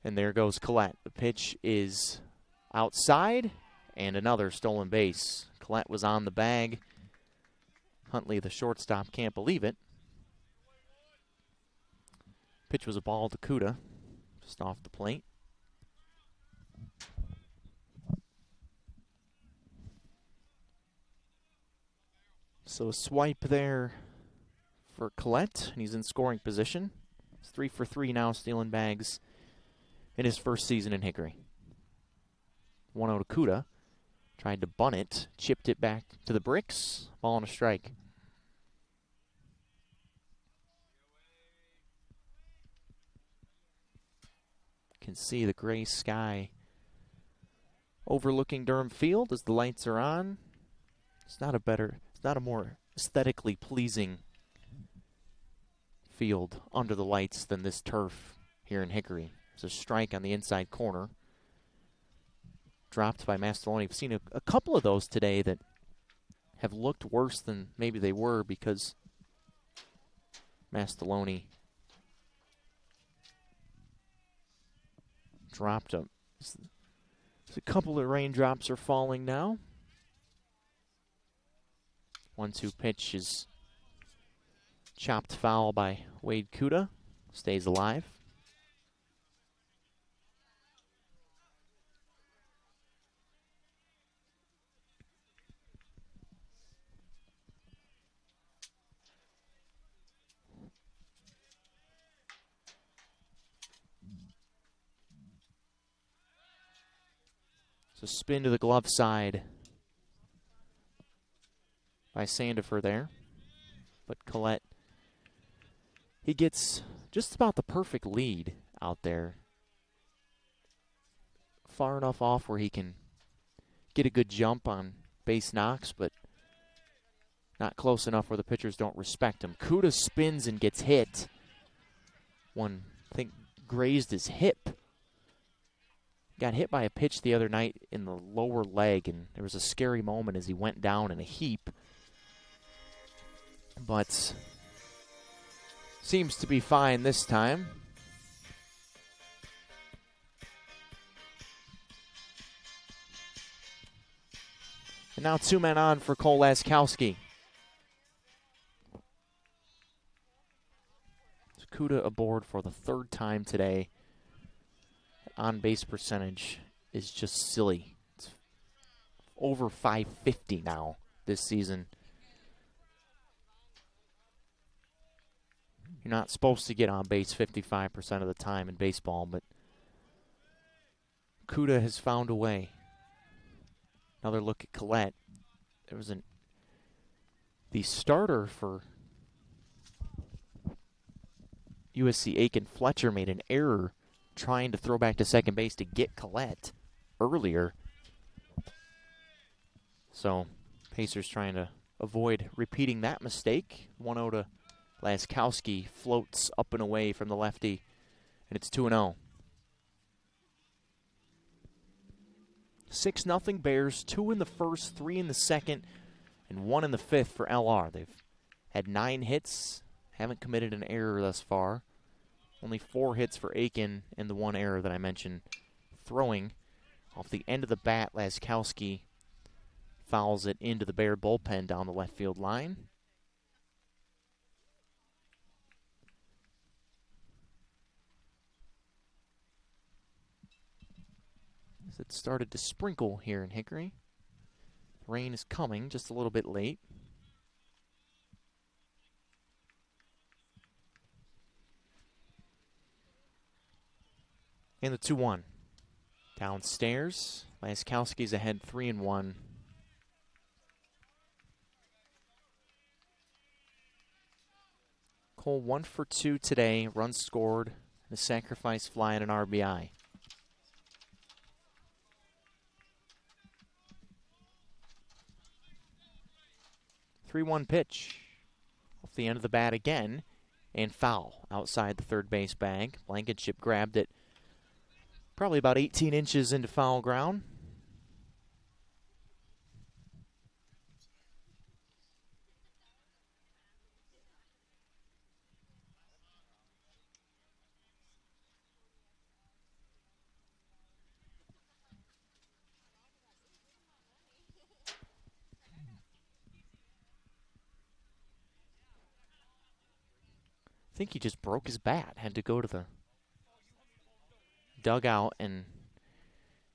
A: And there goes Collette. The pitch is outside, and another stolen base. Collette was on the bag. Huntley, the shortstop, can't believe it. Pitch was a ball to Kuda, just off the plate. So a swipe there for Collette, and he's in scoring position. He's 3 for 3 now, stealing bags in his first season in Hickory. 1-0 to Kuda. Tried to bunt it, chipped it back to the bricks. Ball and a strike. Can see the gray sky overlooking Durham Field as the lights are on. It's not a more aesthetically pleasing field under the lights than this turf here in Hickory. There's a strike on the inside corner. Dropped by Mastaloni. We've seen a couple of those today that have looked worse than maybe they were because Mastaloni dropped them. There's a couple of raindrops are falling now. 1-2 pitch is chopped foul by Wade Kuda. Stays alive. So spin to the glove side by Sandifer there. But Collette, he gets just about the perfect lead out there. Far enough off where he can get a good jump on base knocks, but not close enough where the pitchers don't respect him. Kuda spins and gets hit. One, I think, grazed his hip. Got hit by a pitch the other night in the lower leg, and there was a scary moment as he went down in a heap. But seems to be fine this time. And now 2 men on for Cole Laskowski. Kuda aboard for the third time today. On-base percentage is just silly. It's over 550 now this season. You're not supposed to get on base 55% of the time in baseball, but Kuda has found a way. Another look at Collette. There was the starter for USC Aiken Fletcher made an error trying to throw back to second base to get Collette earlier. So Pacers trying to avoid repeating that mistake. 1-0 to Laskowski, floats up and away from the lefty, and it's 2-0. 6-0 Bears, 2 in the first, 3 in the second, and 1 in the fifth for LR. They've had 9 hits, haven't committed an error thus far. Only 4 hits for Aiken, and the 1 error that I mentioned. Throwing off the end of the bat, Laskowski fouls it into the Bear bullpen down the left field line. As it started to sprinkle here in Hickory. Rain is coming just a little bit late. And the 2-1. Downstairs, Laskowski's ahead 3-1. Cole 1 for 2 today, runs scored, and a sacrifice fly and an RBI. Three-one pitch off the end of the bat again, and foul outside the third base bag. Blankenship grabbed it probably about 18 inches into foul ground. I think he just broke his bat, had to go to the dugout, and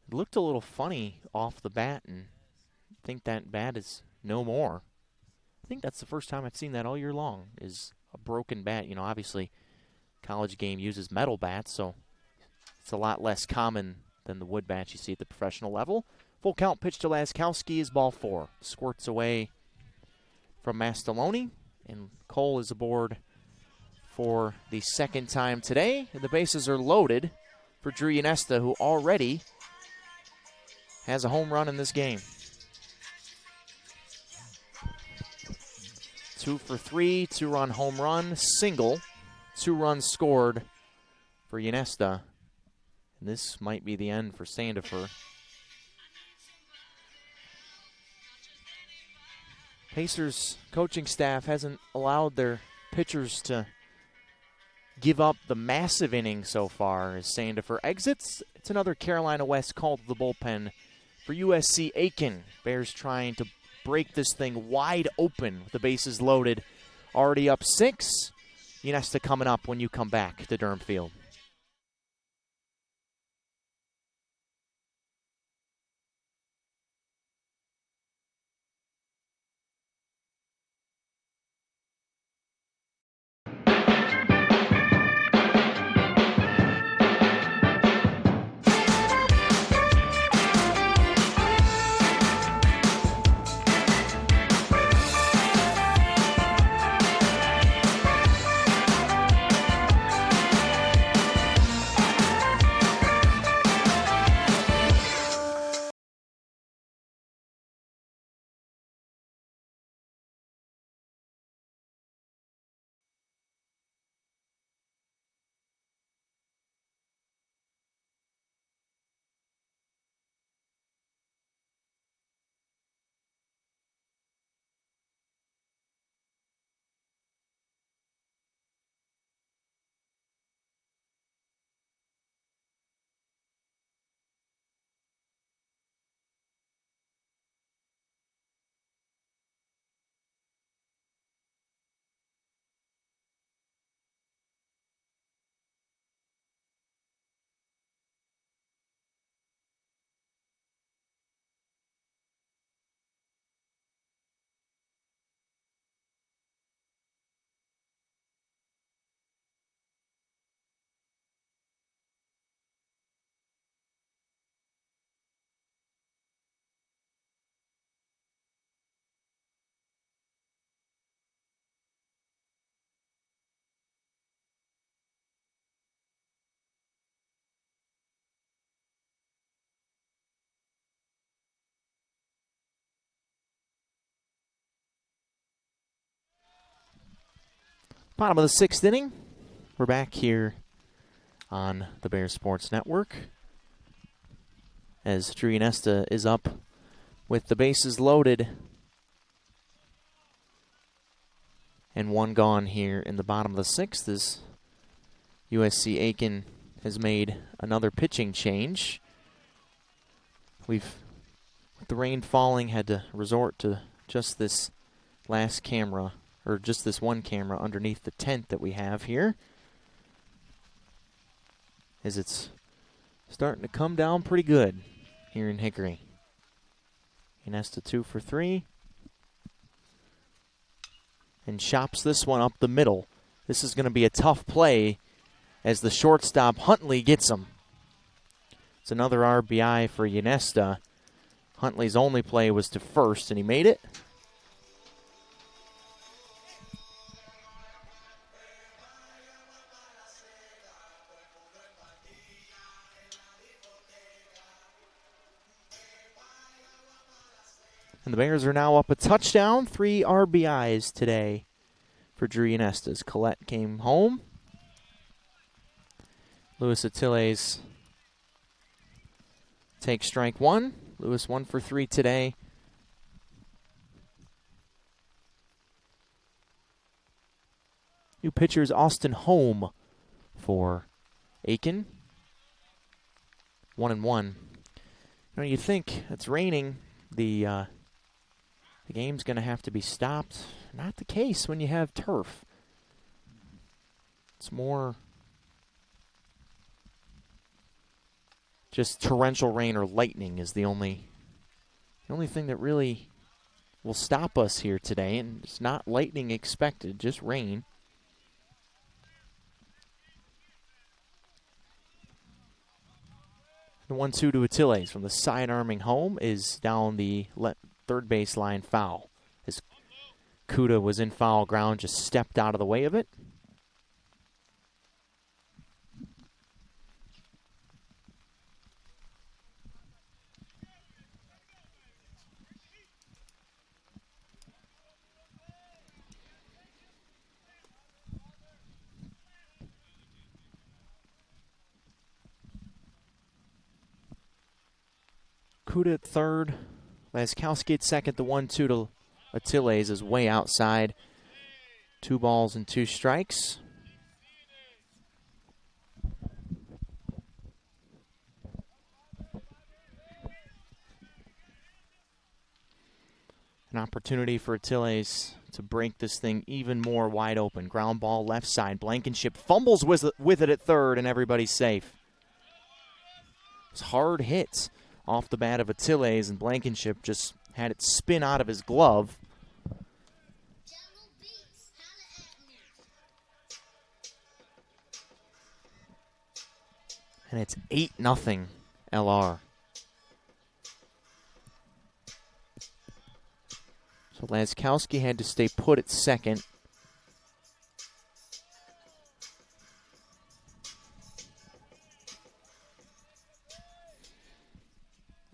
A: it looked a little funny off the bat, and I think that bat is no more. I think that's the first time I've seen that all year long, is a broken bat. You know, obviously college game uses metal bats, so it's a lot less common than the wood bats you see at the professional level. Full count pitch to Laskowski is ball 4. Squirts away from Mastaloni, and Cole is aboard for the second time today, and the bases are loaded for Drew Yanesta, who already has a home run in this game. 2 for 3, 2-run home run, single, 2 runs scored for Yanesta. And this might be the end for Sandifer. Pacers coaching staff hasn't allowed their pitchers to give up the massive inning so far as Sandifer exits. It's another Carolina West call to the bullpen for USC Aiken. Bears trying to break this thing wide open with the bases loaded. Already up 6. Yanesta coming up when you come back to Durham Field. Bottom of the 6th inning. We're back here on the Bears Sports Network as Drew Ynesta is up with the bases loaded and one gone here in the bottom of the 6th as USC Aiken has made another pitching change. We've, with the rain falling, had to resort to just this last camera, or just this one camera underneath the tent that we have here, as it's starting to come down pretty good here in Hickory. Ynesta 2 for 3. And chops this one up the middle. This is going to be a tough play as the shortstop Huntley gets him. It's another RBI for Ynesta. Huntley's only play was to first, and he made it. And the Bears are now up a touchdown, 3 RBIs today for Drew Ynesta as Collette came home. Luis Atiles takes strike 1. Lewis 1 for 3 today. New pitchers Austin Holm for Aiken. 1-1. You know, you think it's raining, the game's going to have to be stopped. Not the case when you have turf. It's more just torrential rain or lightning is the only thing that really will stop us here today. And it's not lightning expected, just rain. The 1-2 to Atiles from the side-arming home is down the third baseline foul. As Kuda was in foul ground, just stepped out of the way of it. Kuda at third. Laskowski at second. The 1-2 to Atiles is way outside. 2 balls and 2 strikes. An opportunity for Atiles to break this thing even more wide open. Ground ball left side. Blankenship fumbles with it at third, and everybody's safe. It's hard hits off the bat of Atiles, and Blankenship just had it spin out of his glove. And it's 8-0 LR. So Laskowski had to stay put at second.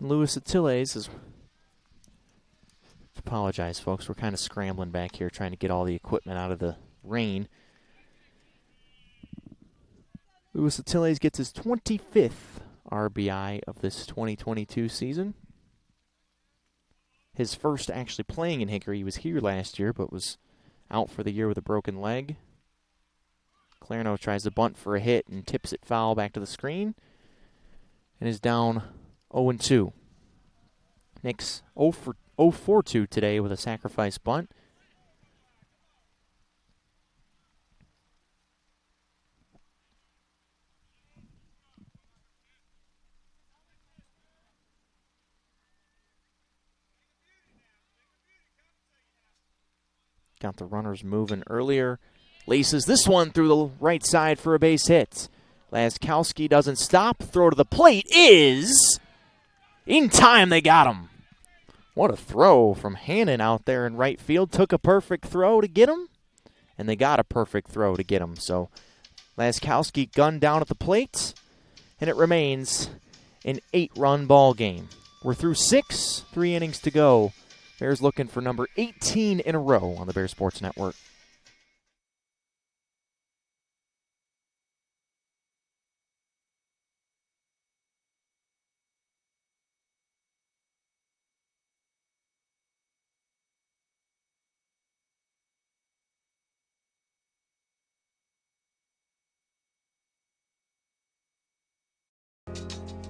A: Luis Atiles is... Apologize, folks. We're kind of scrambling back here trying to get all the equipment out of the rain. Luis Atiles gets his 25th RBI of this 2022 season. His first actually playing in Hickory. He was here last year, but was out for the year with a broken leg. Clarno tries to bunt for a hit and tips it foul back to the screen. And is down 0-2. Nick's 0-4-2 today with a sacrifice bunt. Got the runners moving earlier. Laces this one through the right side for a base hit. Laskowski doesn't stop. Throw to the plate is in time. They got him. What a throw from Hannon out there in right field. Took a perfect throw to get him, and they got a perfect throw to get him. So Laskowski gunned down at the plate, and it remains an 8-run ball game. We're through 6, 3 innings to go. Bears looking for number 18 in a row on the Bears Sports Network.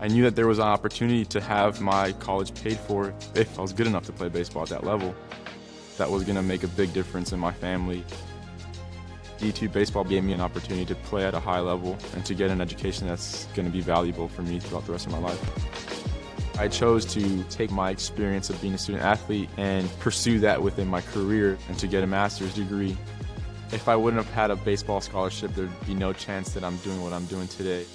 D: I knew that there was an opportunity to have my college paid for if I was good enough to play baseball at that level. That was going to make a big difference in my family. D2 baseball gave me an opportunity to play at a high level and to get an education that's going to be valuable for me throughout the rest of my life. I chose to take my experience of being a student athlete and pursue that within my career and to get a master's degree. If I wouldn't have had a baseball scholarship, there'd be no chance that I'm doing what I'm doing today.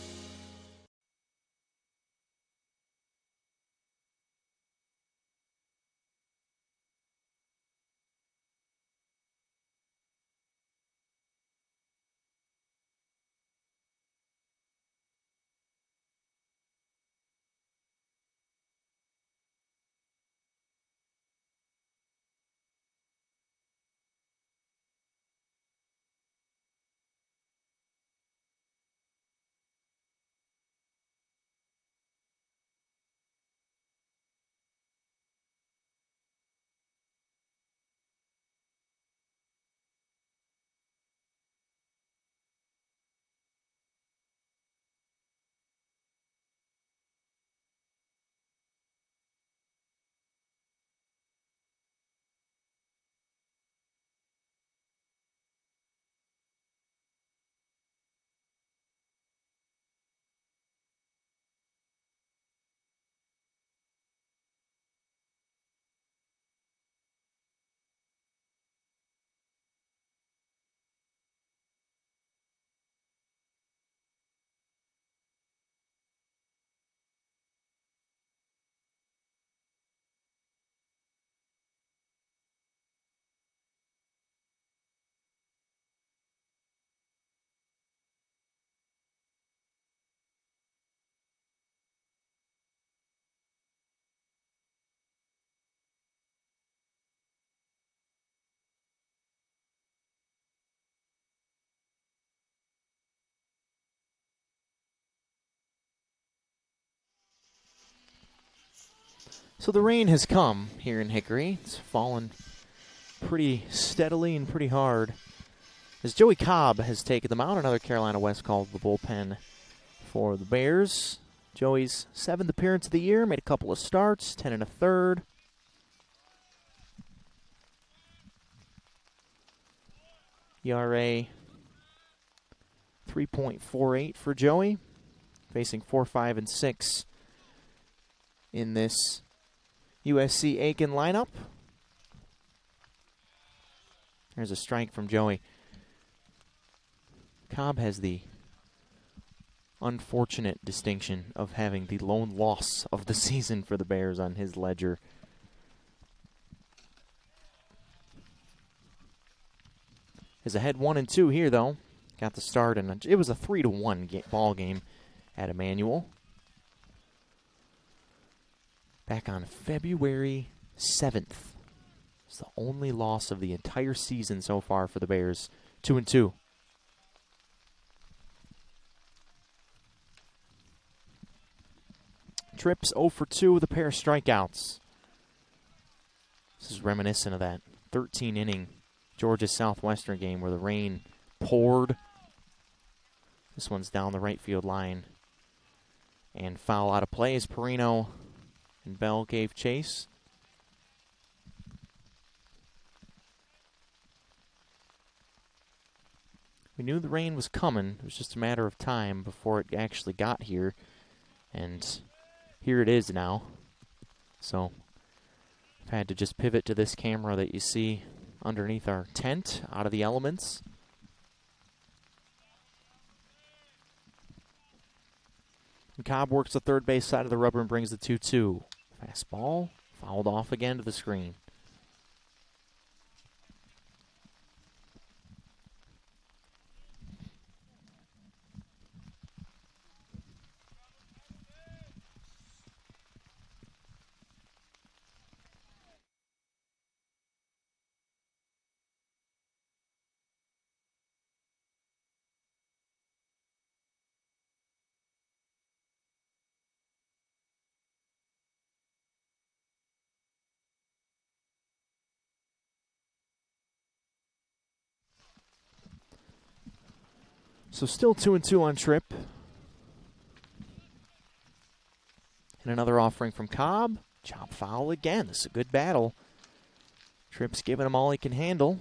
A: So the rain has come here in Hickory. It's fallen pretty steadily and pretty hard as Joey Cobb has taken them out. Another Carolina West called the bullpen for the Bears. Joey's 7th appearance of the year, made a couple of starts, 10 and a third. ERA 3.48 for Joey, facing 4, 5, and 6 in this USC Aiken lineup. There's a strike from Joey. Cobb has the unfortunate distinction of having the lone loss of the season for the Bears on his ledger. Is ahead 1-2 here, though. Got the start, and it was a 3-1 ball game at Emmanuel. Back on February 7th. It's the only loss of the entire season so far for the Bears. 2-2. Trips 0 for 2 with a pair of strikeouts. This is reminiscent of that 13-inning Georgia Southwestern game where the rain poured. This one's down the right field line. And foul out of play as Perino and Bell gave chase. We knew the rain was coming. It was just a matter of time before it actually got here. And here it is now. So I've had to just pivot to this camera that you see underneath our tent, out of the elements. And Cobb works the third base side of the rubber and brings the 2-2. Fastball, fouled off again to the screen. So still 2-2 on Tripp. And another offering from Cobb. Chop foul again. This is a good battle. Tripp's giving him all he can handle.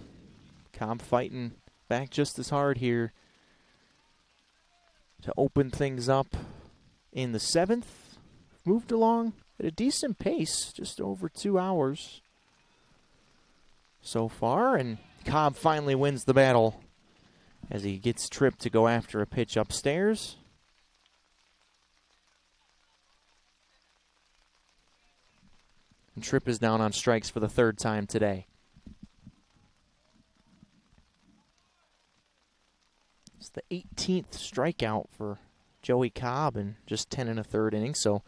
A: Cobb fighting back just as hard here to open things up in the 7th. Moved along at a decent pace, just over 2 hours so far. And Cobb finally wins the battle as he gets Tripp to go after a pitch upstairs. And Tripp is down on strikes for the 3rd time today. It's the 18th strikeout for Joey Cobb in just 10 1/3 innings, so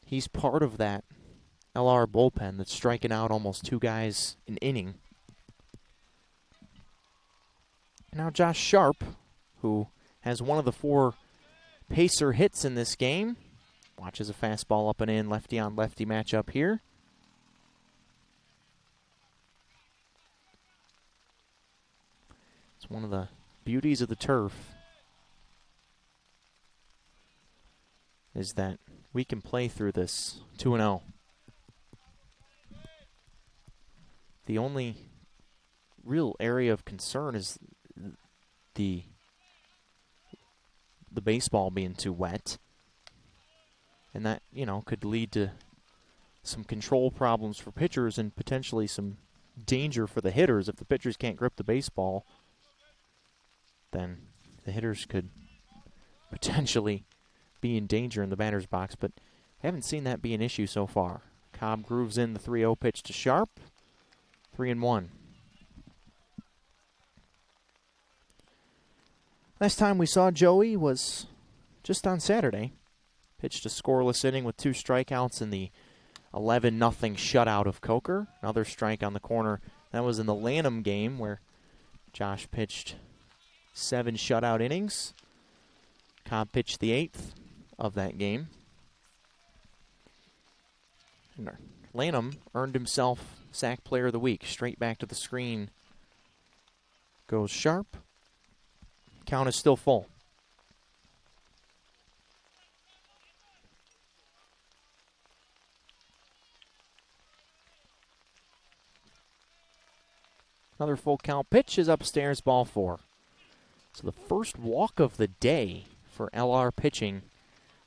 A: he's part of that LR bullpen that's striking out almost 2 guys an inning. And now Josh Sharp, who has one of the 4 pacer hits in this game, watches a fastball up and in, lefty on lefty matchup here. It's one of the beauties of the turf is that we can play through this 2-0. The only real area of concern is the baseball being too wet. And that, could lead to some control problems for pitchers and potentially some danger for the hitters. If the pitchers can't grip the baseball, then the hitters could potentially be in danger in the batter's box. But I haven't seen that be an issue so far. Cobb grooves in the 3-0 pitch to Sharp. 3-1. Last time we saw Joey was just on Saturday. Pitched a scoreless inning with 2 strikeouts in the 11-0 shutout of Coker. Another strike on the corner. That was in the Lanham game where Josh pitched 7 shutout innings. Cobb pitched the 8th of that game. And Lanham earned himself SAC Player of the Week. Straight back to the screen goes Sharp. Count is still full. Another full count pitch is upstairs, ball 4. So the first walk of the day for LR pitching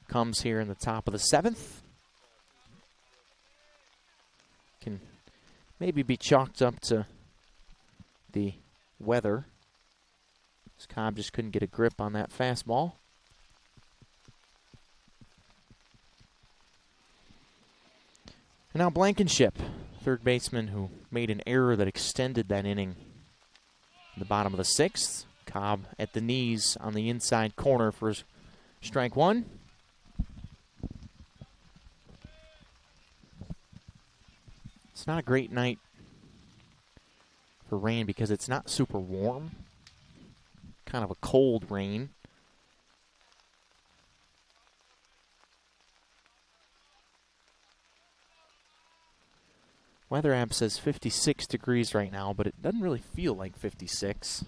A: comes here in the top of the 7th. Can maybe be chalked up to the weather. Cobb just couldn't get a grip on that fastball. And now Blankenship, third baseman who made an error that extended that inning. In the bottom of the 6th, Cobb at the knees on the inside corner for strike 1. It's not a great night for rain because it's not super warm. Kind of a cold rain. Weather app says 56 degrees right now, but it doesn't really feel like 56.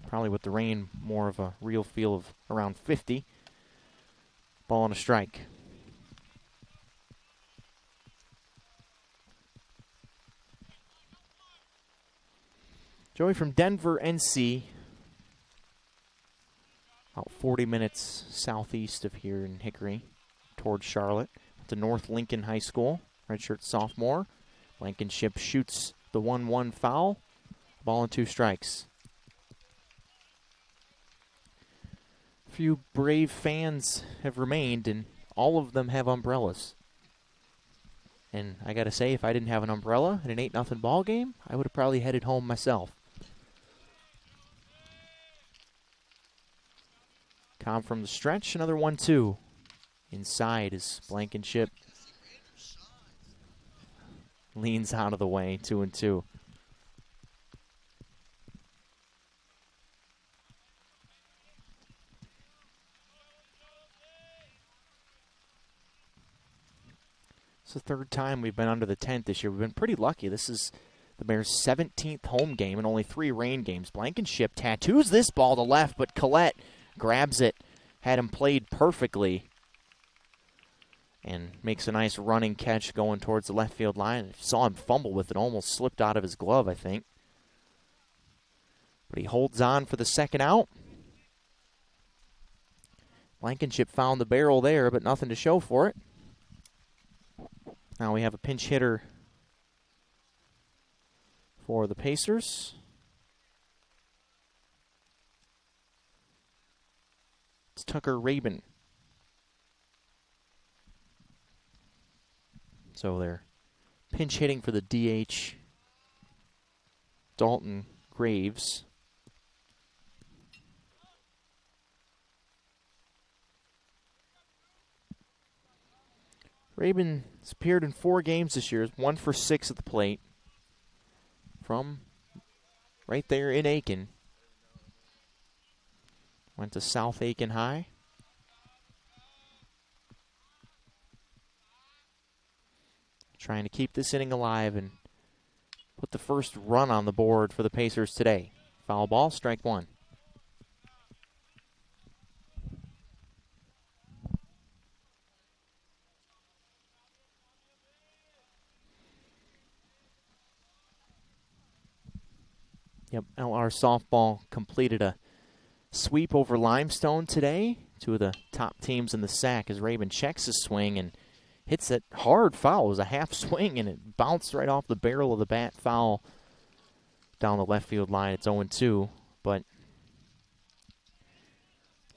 A: Probably with the rain, more of a real feel of around 50. Ball and a strike. Joey from Denver, NC. About 40 minutes southeast of here in Hickory, towards Charlotte. To North Lincoln High School, redshirt sophomore. Blankenship shoots the 1-1 foul. Ball and 2 strikes. A few brave fans have remained, and all of them have umbrellas. And I got to say, if I didn't have an umbrella in an 8-0 ball game, I would have probably headed home myself. Cobb from the stretch, another 1-2. Inside is Blankenship. Leans out of the way, 2-2. It's the 3rd time we've been under the tent this year. We've been pretty lucky. This is the Bears' 17th home game and only 3 rain games. Blankenship tattoos this ball to left, but Collette grabs it. Had him played perfectly. and makes a nice running catch going towards the left field line. Saw him fumble with it, almost slipped out of his glove, I think. But he holds on for the second out. Blankenship found the barrel there, but nothing to show for it. Now we have a pinch hitter for the Pacers. It's Tucker Rabin. So they're pinch hitting for the DH, Dalton Graves. Rabin has appeared in 4 games this year, 1 for 6 at the plate from right there in Aiken. Went to South Aiken High. Trying to keep this inning alive and put the first run on the board for the Pacers today. Foul ball, strike 1. Yep, LR softball completed a sweep over Limestone today. 2 of the top teams in the SAC as Rabin checks his swing and hits it hard foul. It was a half swing and it bounced right off the barrel of the bat, foul down the left field line. It's 0-2, but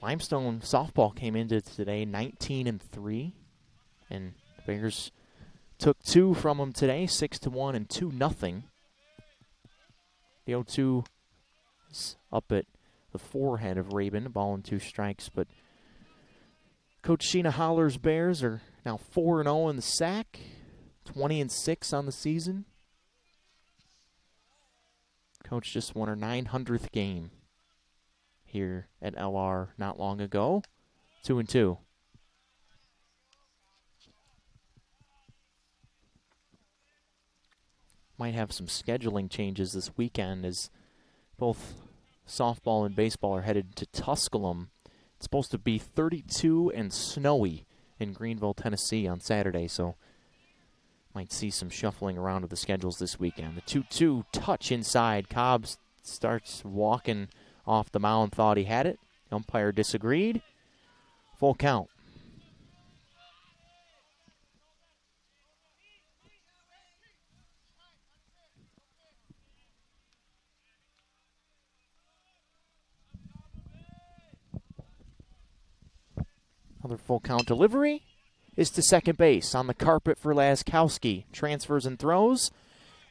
A: Limestone softball came into today 19-3, and the Bears took 2 from them today, 6-1 and 2-0. The 0-2 is up at the forehead of Rabin, ball and 2 strikes. But Coach Sheena Holler's Bears are now 4-0 in the SAC, 20-6 on the season. Coach just won her 900th game here at LR not long ago, 2-2. Might have some scheduling changes this weekend as both softball and baseball are headed to Tusculum. It's supposed to be 32 and snowy in Greenville, Tennessee on Saturday, so might see some shuffling around of the schedules this weekend. The 2-2 touch inside. Cobb starts walking off the mound, thought he had it. The umpire disagreed. Full count. Another full count delivery is to second base on the carpet for Laskowski. Transfers and throws,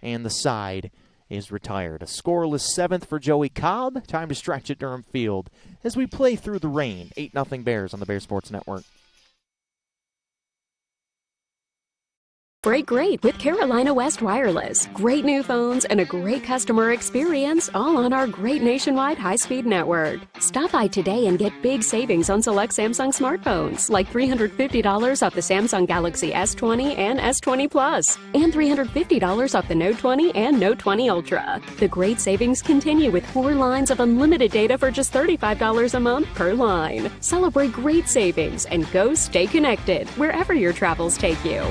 A: and the side is retired. A scoreless 7th for Joey Cobb. Time to stretch at Durham Field as we play through the rain. 8-0 Bears on the Bear Sports Network.
J: Break great with Carolina West Wireless. Great new phones and a great customer experience, all on our great nationwide high-speed network. Stop by today and get big savings on select Samsung smartphones, like $350 off the Samsung Galaxy S20 and S20 Plus, and $350 off the Note 20 and Note 20 Ultra. The great savings continue with 4 lines of unlimited data for just $35 a month per line. Celebrate great savings and go stay connected wherever your travels take you.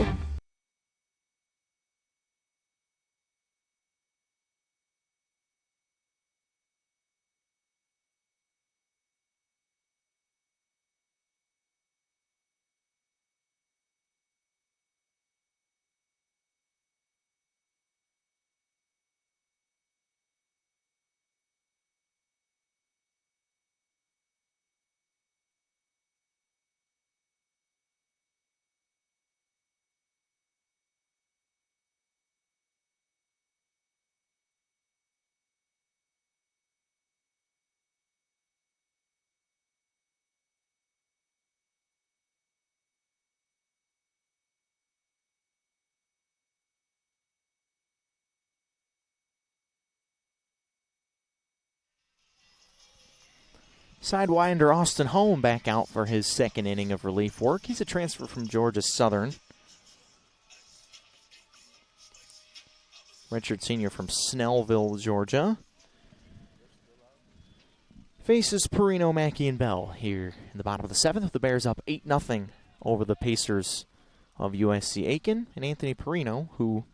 A: Sidewinder Austin Holm back out for his second inning of relief work. He's a transfer from Georgia Southern. Redshirt senior from Snellville, Georgia. Faces Perino, Mackey, and Bell here in the bottom of the 7th. The Bears up 8-0 over the Pacers of USC Aiken, and Anthony Perino, who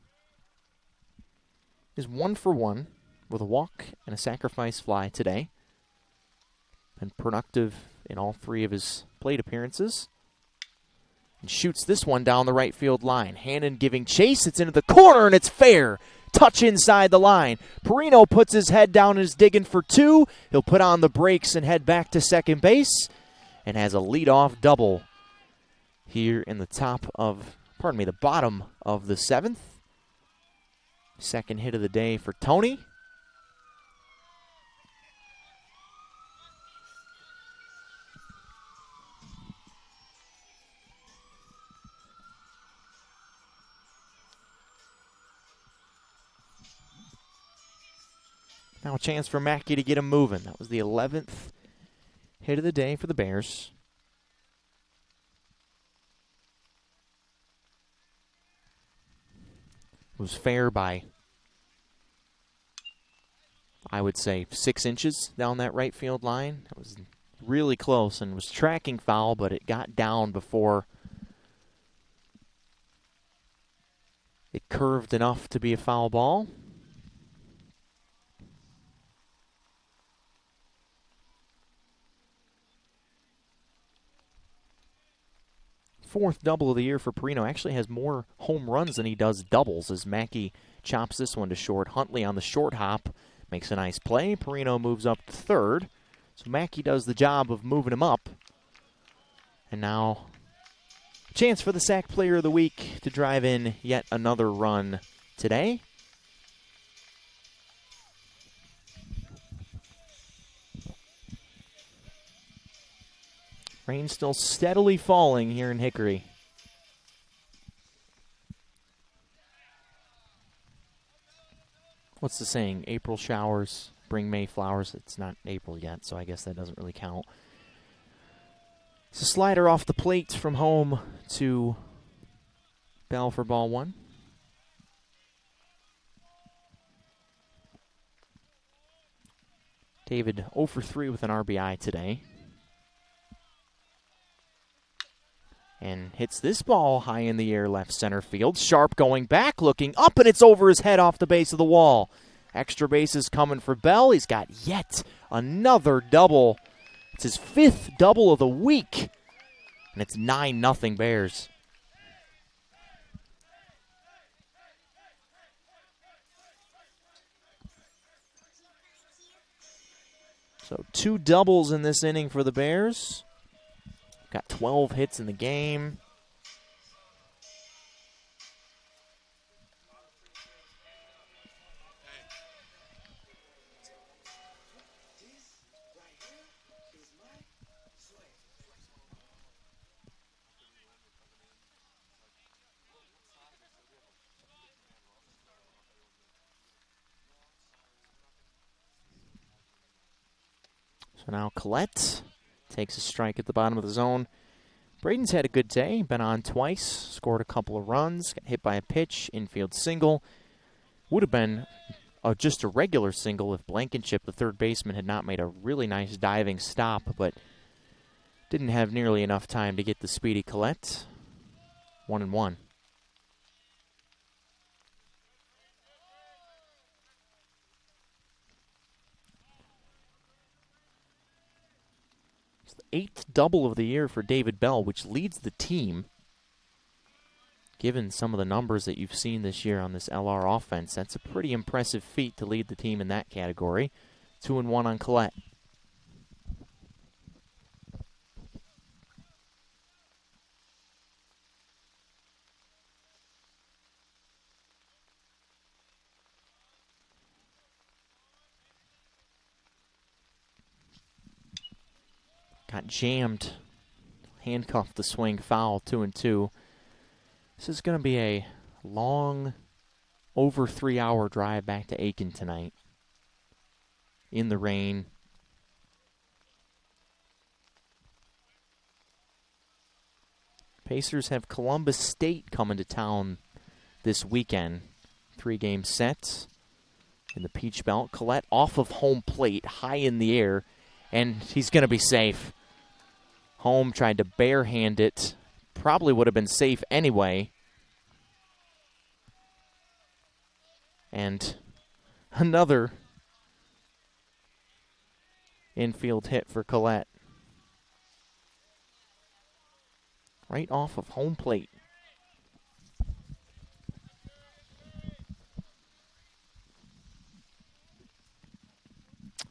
A: is 1 for 1 with a walk and a sacrifice fly today. Been productive in all 3 of his plate appearances. And shoots this one down the right field line. Hannon giving chase. It's into the corner, and it's fair. Touch inside the line. Perino puts his head down and is digging for 2. He'll put on the brakes and head back to second base and has a leadoff double here in the the bottom of the 7th. Second hit of the day for Tony. Now a chance for Mackey to get him moving. That was the 11th hit of the day for the Bears. It was fair by, I would say, 6 inches down that right field line. That was really close and was tracking foul, but it got down before it curved enough to be a foul ball. Fourth double of the year for Perino. Actually has more home runs than he does doubles as Mackey chops this one to short. Huntley on the short hop makes a nice play. Perino moves up to third. So Mackey does the job of moving him up. And now chance for the sack player of the week to drive in yet another run today. Rain still steadily falling here in Hickory. What's the saying? April showers bring May flowers. It's not April yet, so I guess that doesn't really count. It's a slider off the plate from home to Bell for ball 1. David 0 for 3 with an RBI today. And hits this ball high in the air left center field. Sharp going back, looking up, and it's over his head off the base of the wall. Extra bases coming for Bell. He's got yet another double. It's his 5th double of the week. And it's 9-0 Bears. So 2 doubles in this inning for the Bears. Got 12 hits in the game. So now Collette takes a strike at the bottom of the zone. Braden's had a good day, been on twice, scored a couple of runs, got hit by a pitch, infield single. Would have been just a regular single if Blankenship, the third baseman, had not made a really nice diving stop, but didn't have nearly enough time to get the speedy Collette. 1-1. It's the 8th double of the year for David Bell, which leads the team. Given some of the numbers that you've seen this year on this LR offense, that's a pretty impressive feat to lead the team in that category. 2-1 on Collette. Got jammed, handcuffed the swing, foul, 2-2. This is going to be a long, over 3-hour drive back to Aiken tonight. In the rain. Pacers have Columbus State coming to town this weekend. 3-game sets in the Peach Belt. Collette off of home plate, high in the air, and he's going to be safe. Home tried to barehand it probably would have been safe anyway. And another infield hit for Collette. Right off of home plate.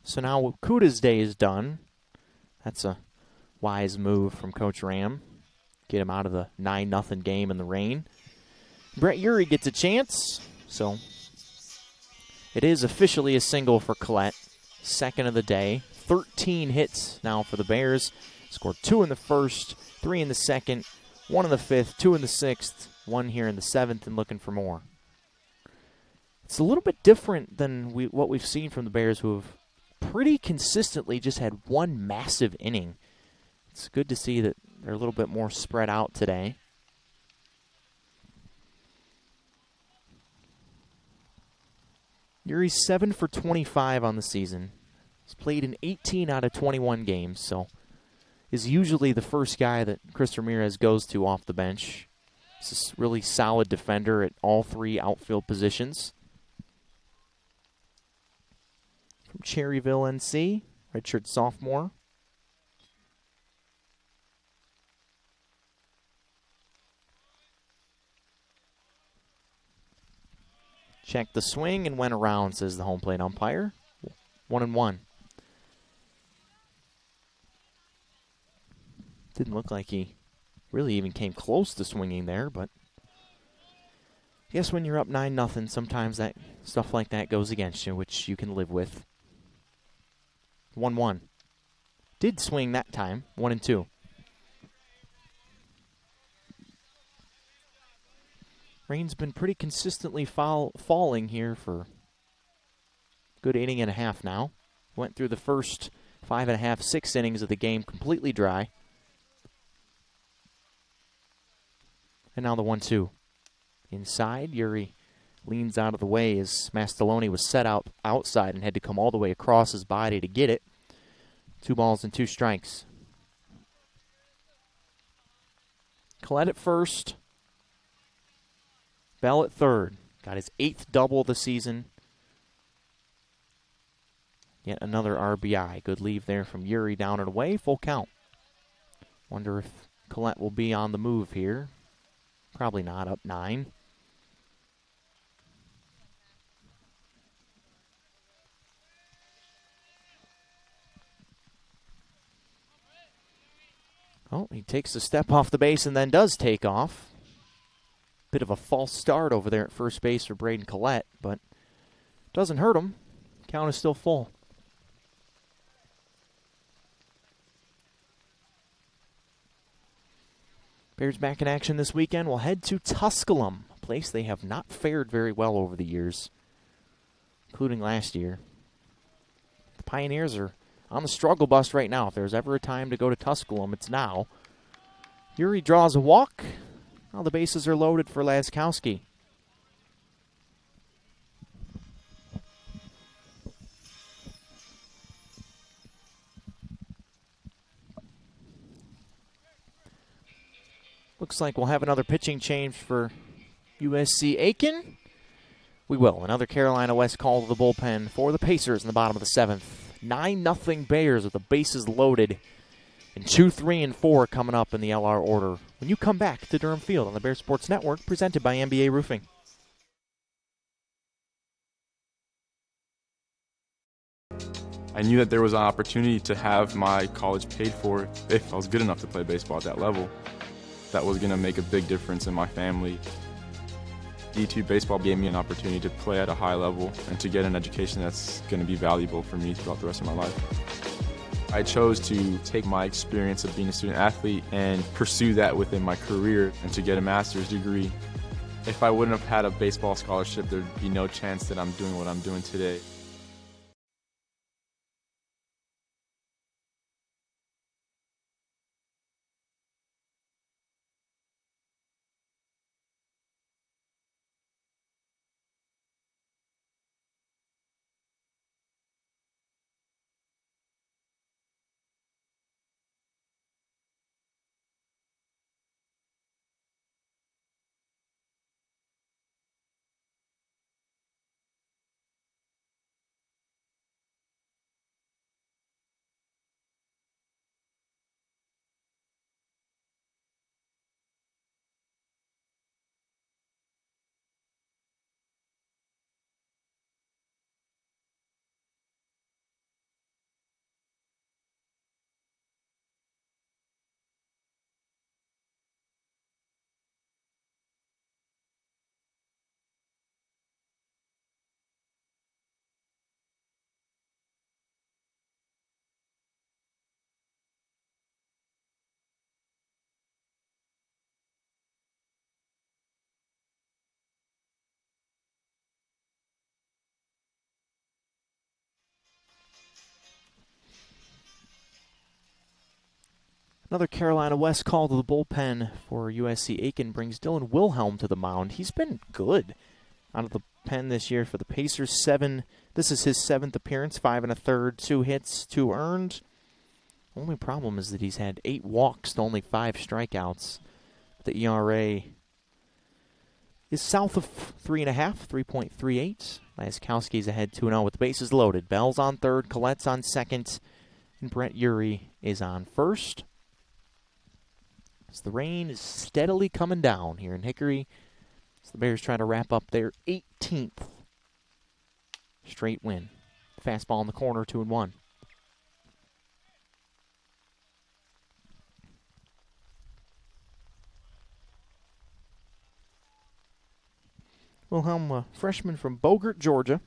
A: So now Kuda's day is done. That's a wise move from Coach Ram. Get him out of the 9-0 game in the rain. Brett Urey gets a chance. So it is officially a single for Collette. Second of the day. 13 hits now for the Bears. Scored 2 in the first, 3 in the second, 1 in the fifth, 2 in the sixth, 1 here in the seventh, and looking for more. It's a little bit different than what we've seen from the Bears, who have pretty consistently just had one massive inning. It's good to see that they're a little bit more spread out today. Urey's 7 for 25 on the season. He's played in 18 out of 21 games, so is usually the first guy that Chris Ramirez goes to off the bench. He's a really solid defender at all 3 outfield positions. From Cherryville, NC, redshirt sophomore. Checked the swing and went around, says the home plate umpire. 1-1. Didn't look like he really even came close to swinging there, but I guess when you're up 9-0, sometimes that stuff like that goes against you, which you can live with. 1-1. Did swing that time. 1-2. Rain's been pretty consistently falling here for a good inning and a half now. Went through the first 5.5, 6 innings of the game completely dry. And now the 1-2. Inside, Urey leans out of the way as Mastaloni was set out outside and had to come all the way across his body to get it. 2 balls and 2 strikes. Collette at first. Bell at third. Got his 8th double of the season. Yet another RBI. Good leave there from Urey down and away. Full count. Wonder if Collette will be on the move here. Probably not, up 9. Oh, he takes a step off the base and then does take off. Bit of a false start over there at first base for Braden Collette, but doesn't hurt him. Count is still full. Bears back in action this weekend. We'll head to Tusculum, a place they have not fared very well over the years, including last year. The Pioneers are on the struggle bus right now. If there's ever a time to go to Tusculum, it's now. Urey draws a walk. Now the bases are loaded for Laskowski. Looks like we'll have another pitching change for USC Aiken. We will. Another Carolina West call to the bullpen for the Pacers in the bottom of the 7th. 9-0 Bears with the bases loaded. And 2, 3, and 4 coming up in the LR order when you come back to Durham Field on the Bear Sports Network, presented by NBA Roofing.
D: I knew that there was an opportunity to have my college paid for if I was good enough to play baseball at that level. That was going to make a big difference in my family. D2 baseball gave me an opportunity to play at a high level and to get an education that's going to be valuable for me throughout the rest of my life. I chose to take my experience of being a student athlete and pursue that within my career and to get a master's degree. If I wouldn't have had a baseball scholarship, there'd be no chance that I'm doing what I'm doing today.
A: Another Carolina West call to the bullpen for USC Aiken brings Dylan Wilhelm to the mound. He's been good out of the pen this year for the Pacers. This is his 7th appearance, 5 1/3, 2 hits, 2 earned. Only problem is that he's had 8 walks to only 5 strikeouts. The ERA is south of 3.5, 3.38. Laskowski's ahead 2-0 with the bases loaded. Bell's on third, Collette's on second, and Brett Urey is on first. As the rain is steadily coming down here in Hickory, as the Bears try to wrap up their 18th straight win. Fastball in the corner, 2-1. Wilhelm, a freshman from Bogert, Georgia.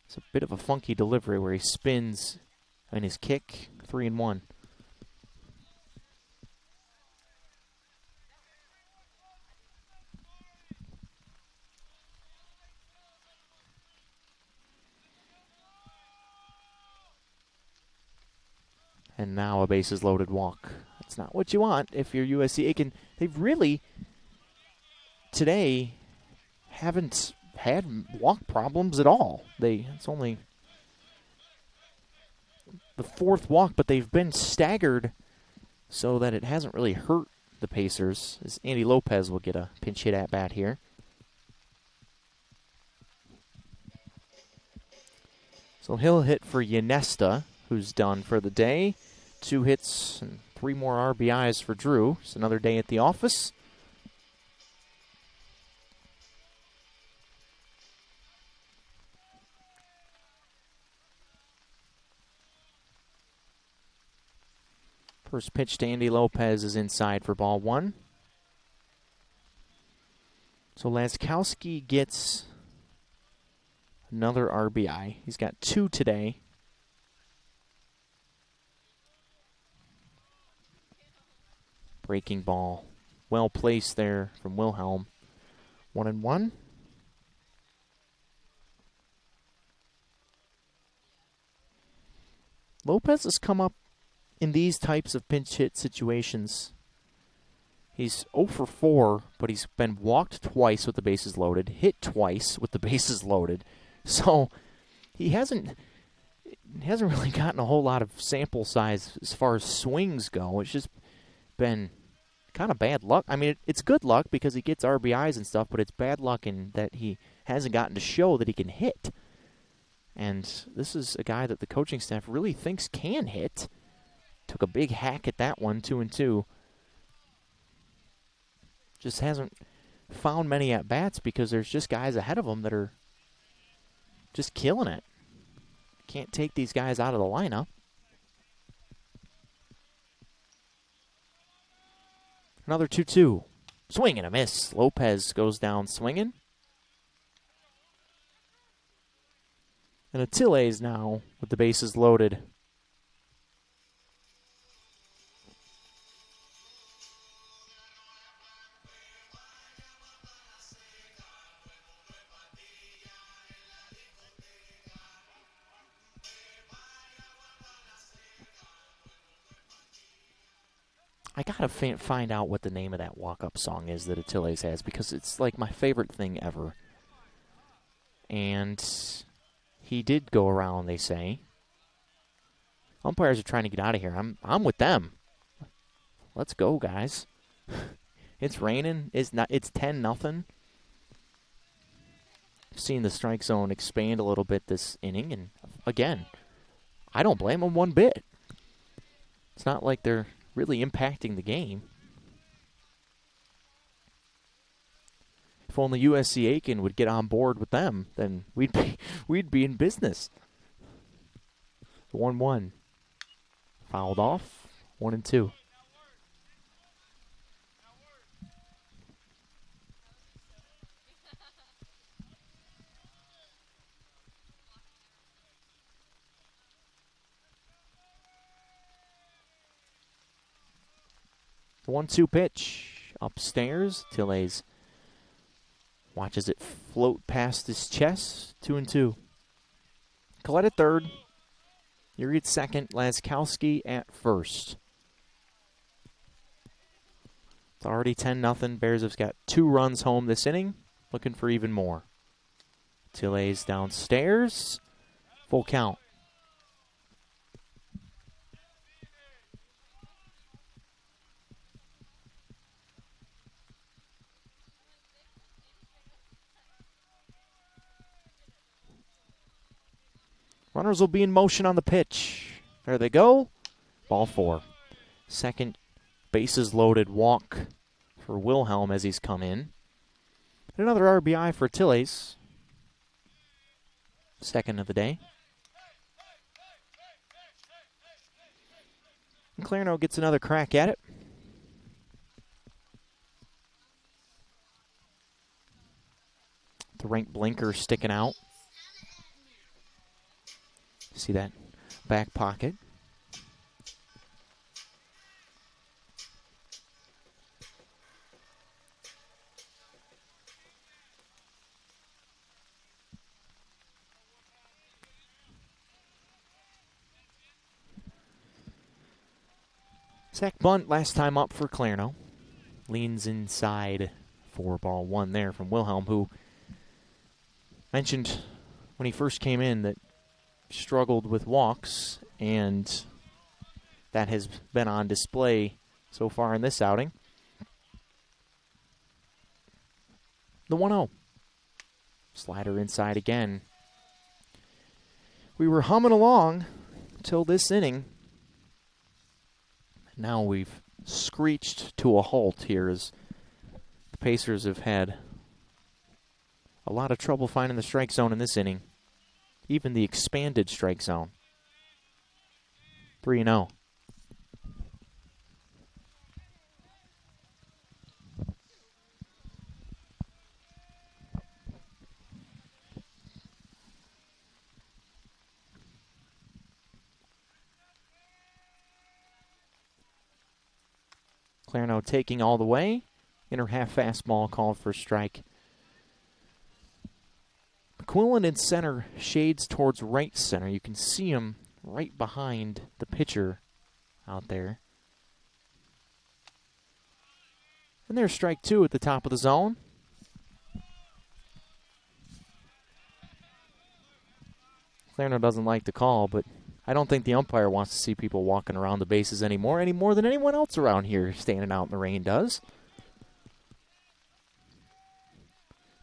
A: It's a bit of a funky delivery where he spins in his kick, 3-1. And now a bases loaded walk. That's not what you want if you're USC Aiken. They've really, today, haven't had walk problems at all. It's only the 4th walk, but they've been staggered so that it hasn't really hurt the Pacers. As Andy Lopez will get a pinch hit at bat here. So he'll hit for Yanesta, who's done for the day. 2 hits and 3 more RBIs for Drew. It's another day at the office. First pitch to Andy Lopez is inside for ball 1. So Laskowski gets another RBI. He's got 2 today. Breaking ball. Well placed there from Wilhelm. 1-1. Lopez has come up in these types of pinch hit situations. He's 0 for 4, but he's been walked twice with the bases loaded, hit twice with the bases loaded. So he hasn't really gotten a whole lot of sample size as far as swings go. It's just been kind of bad luck. I mean, it's good luck because he gets RBIs and stuff, but it's bad luck in that he hasn't gotten to show that he can hit. And this is a guy that the coaching staff really thinks can hit. Took a big hack at that one, 2-2. Just hasn't found many at-bats because there's just guys ahead of him that are just killing it. Can't take these guys out of the lineup. Another 2-2. Swing and a miss. Lopez goes down swinging. And Attiles now with the bases loaded. I gotta find out what the name of that walk-up song is that Attiles has because it's like my favorite thing ever. And he did go around, they say. Umpires are trying to get out of here. I'm with them. Let's go, guys. It's raining. It's 10-0. Seen the strike zone expand a little bit this inning, and again, I don't blame them one bit. It's not like they're really impacting the game. If only USC Aiken would get on board with them, then we'd be in business. 1-1. Fouled off. 1-2. The 1-2 pitch upstairs. Attiles watches it float past his chest. 2-2. Collette at third. Yuri at second. Laskowski at first. It's already 10-0. Bears have got 2 runs home this inning. Looking for even more. Tille's downstairs. Full count. Runners will be in motion on the pitch. There they go. Ball 4. Second bases loaded walk for Wilhelm as he's come in. Another RBI for Tille's. Second of the day. And Clarno gets another crack at it. The rank blinker sticking out. See that back pocket. Sack bunt last time up for Clarno. Leans inside for ball 1 there from Wilhelm, who mentioned when he first came in that struggled with walks, and that has been on display so far in this outing. The 1-0. Slider inside again. We were humming along until this inning. Now we've screeched to a halt here as the Pacers have had a lot of trouble finding the strike zone in this inning. Even the expanded strike zone. 3-0. Clarno taking all the way. Inner half fastball called for strike. McQuillan in center shades towards right center. You can see him right behind the pitcher out there. And there's strike 2 at the top of the zone. Clarno doesn't like the call, but I don't think the umpire wants to see people walking around the bases any more than anyone else around here standing out in the rain does.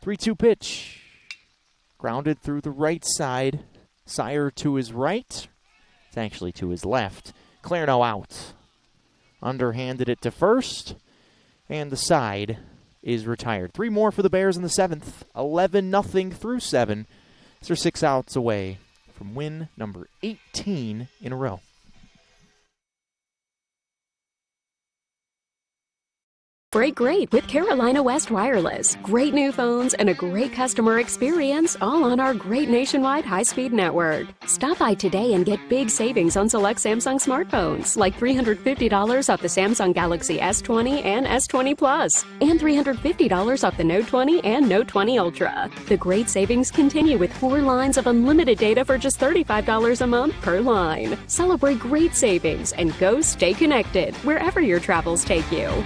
A: 3-2 pitch. Grounded through the right side. Sire to his right. It's actually to his left. Clarno out. Underhanded it to first. And the side is retired. 3 more for the Bears in the 7th. 11-0 through 7. They're 6 outs away from win number 18 in a row.
J: Break great with Carolina West Wireless. Great new phones and a great customer experience, all on our great nationwide high-speed network. Stop by today and get big savings on select Samsung smartphones, like $350 off the Samsung Galaxy S20 and S20 Plus, and $350 off the Note 20 and Note 20 Ultra. The great savings continue with 4 lines of unlimited data for just $35 a month per line. Celebrate great savings and go stay connected wherever your travels take you.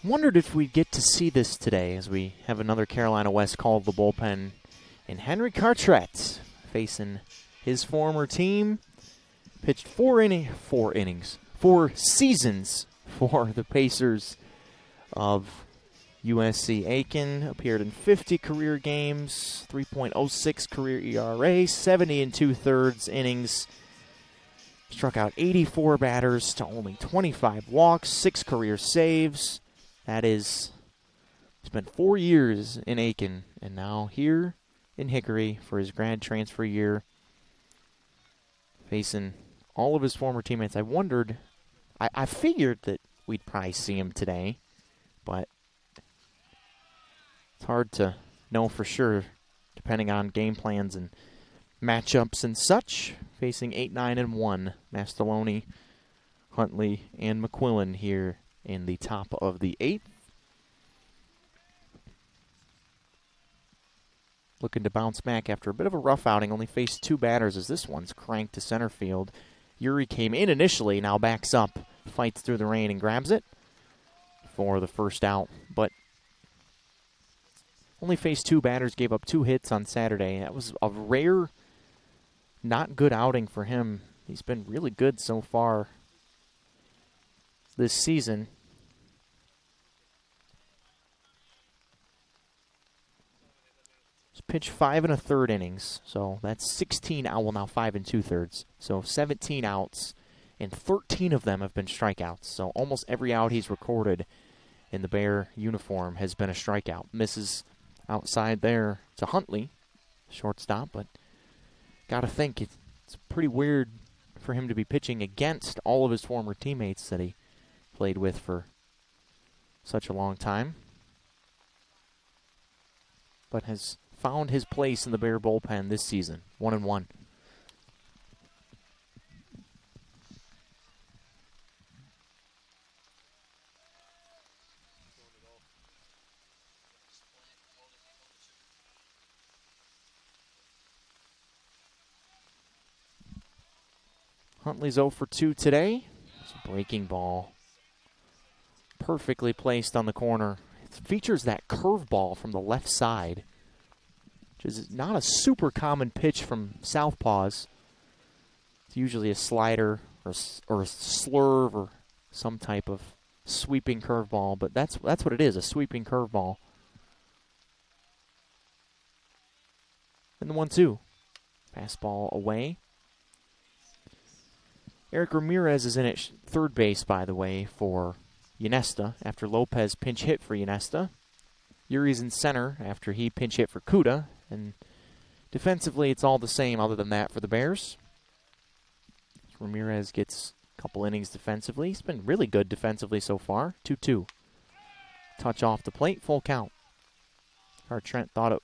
A: Wondered if we'd get to see this today as we have another Carolina West call of the bullpen. And Henry Cartret facing his former team. Pitched 4 seasons for the Pacers of USC Aiken. Appeared in 50 career games, 3.06 career ERA, 70 2/3 innings. Struck out 84 batters to only 25 walks, 6 career saves. That is, spent 4 years in Aiken, and now here in Hickory for his grad transfer year, facing all of his former teammates. I wondered, I figured that we'd probably see him today, but it's hard to know for sure, depending on game plans and matchups and such. Facing 8-9-1, Mastaloni, Huntley, and McQuillan here in the top of the 8th. Looking to bounce back after a bit of a rough outing. Only faced 2 batters as this one's cranked to center field. Yuri came in initially, now backs up, fights through the rain and grabs it for the first out. But only faced 2 batters, gave up 2 hits on Saturday. That was a rare, not good outing for him. He's been really good so far this season. He's pitched 5 1/3 innings, so that's 16 out. Well, now 5 2/3. So 17 outs, and 13 of them have been strikeouts. So almost every out he's recorded in the Bear uniform has been a strikeout. Misses outside there to Huntley, shortstop, but gotta think it's pretty weird for him to be pitching against all of his former teammates that he played with for such a long time, but has found his place in the Bear bullpen this season. 1-1. Huntley's 0 for 2 today. It's a breaking ball. Perfectly placed on the corner. It features that curveball from the left side, which is not a super common pitch from southpaws. It's usually a slider or a slurve or some type of sweeping curveball, but that's what it is, a sweeping curveball. And the 1-2. Fastball away. Eric Ramirez is in at third base, by the way, for Ynesta after Lopez pinch hit for Ynesta. Yuri's in center after he pinch hit for Kuda. And defensively, it's all the same other than that for the Bears. Ramirez gets a couple innings defensively. He's been really good defensively so far. 2-2. Touch off the plate, full count. Trent thought it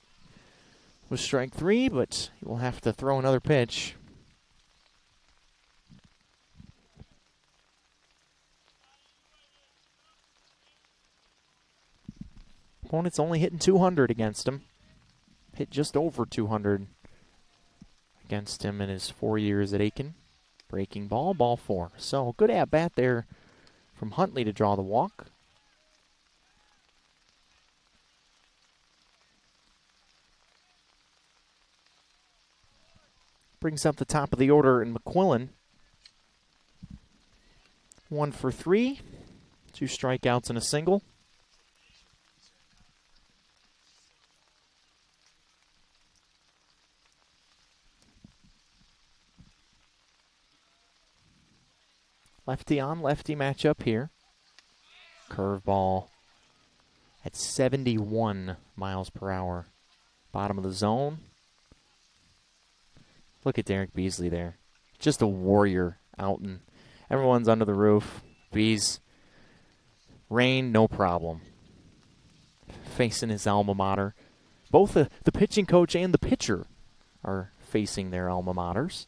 A: was strike 3, but he will have to throw another pitch. Opponent's only hitting 200 against him. Hit just over 200 against him in his 4 years at Aiken. Breaking ball, ball 4. So good at bat there from Huntley to draw the walk. Brings up the top of the order in McQuillan. 1 for 3. 2 strikeouts and a single. Lefty on lefty matchup here. Curveball at 71 miles per hour. Bottom of the zone. Look at Derek Beasley there. Just a warrior out, and everyone's under the roof. Bees, rain, no problem. Facing his alma mater. Both the pitching coach and the pitcher are facing their alma maters.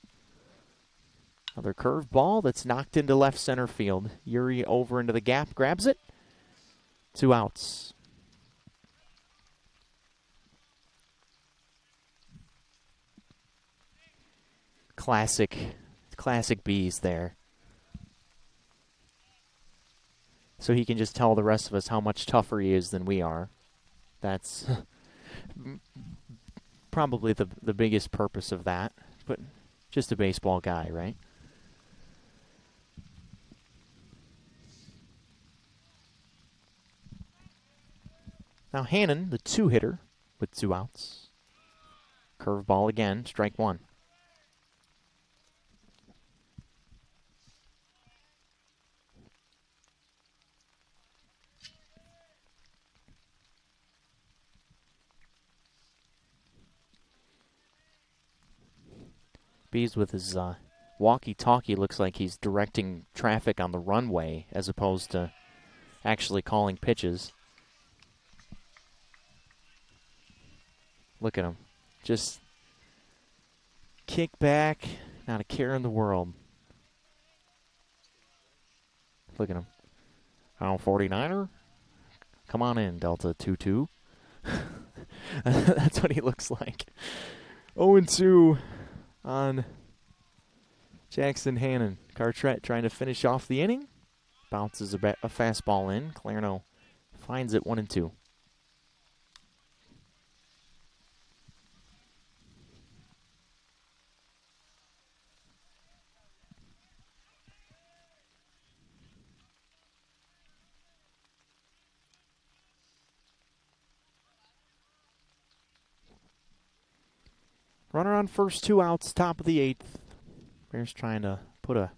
A: Another curved ball that's knocked into left center field. Yuri over into the gap, grabs it. 2 outs. Classic Bees there. so he can just tell the rest of us how much tougher he is than we are. That's probably the biggest purpose of that, but just a baseball guy, right? Now Hannon, the 2-hitter, with 2 outs. Curveball again, strike 1. Bees with his walkie-talkie looks like he's directing traffic on the runway as opposed to actually calling pitches. Look at him. Just kick back, not a care in the world. Look at him. Oh, 49er? Come on in, Delta 2-2. That's what he looks like. 0-2 on Jackson Hannon. Cartret trying to finish off the inning. Bounces a fastball in. Clarno finds it 1-2. Runner on first, 2 outs, top of the 8th. Bears trying to put a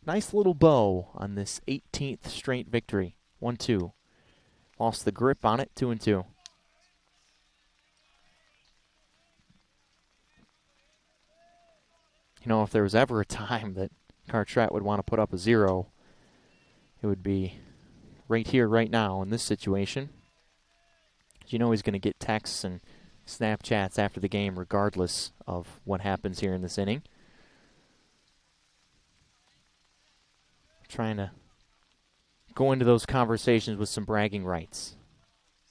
A: nice little bow on this 18th straight victory. 1-2. Lost the grip on it, 2-2. You know, if there was ever a time that Cartret would want to put up a 0, it would be right here, right now, in this situation. You know he's going to get texts and Snapchats after the game regardless of what happens here in this inning. Trying to go into those conversations with some bragging rights.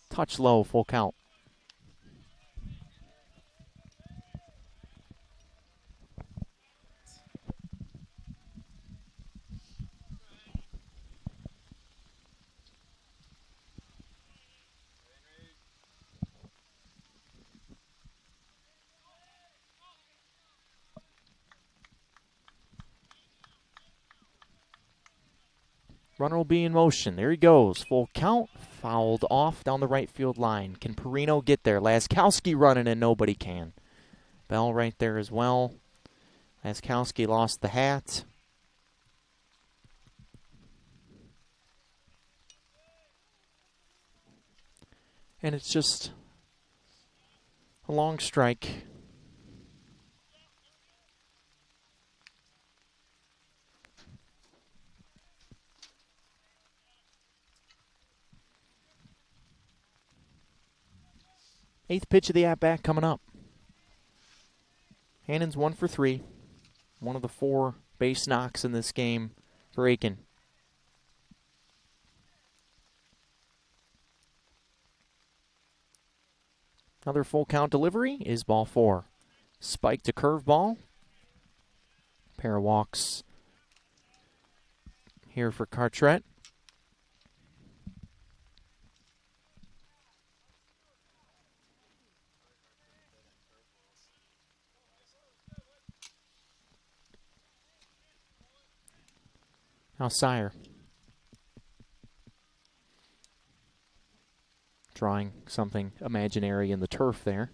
A: Touch low, full count. Runner will be in motion. There he goes. Full count. Fouled off down the right field line. Can Perino get there? Laskowski running and nobody can. Bell right there as well. Laskowski lost the hat. And it's just a long strike. Eighth pitch of the at-bat coming up. Hannon's 1 for 3. One of the 4 base knocks in this game for Aiken. Another full count delivery is ball 4. Spike to curveball. Pair of walks here for Cartret. Now Sire. Drawing something imaginary in the turf there.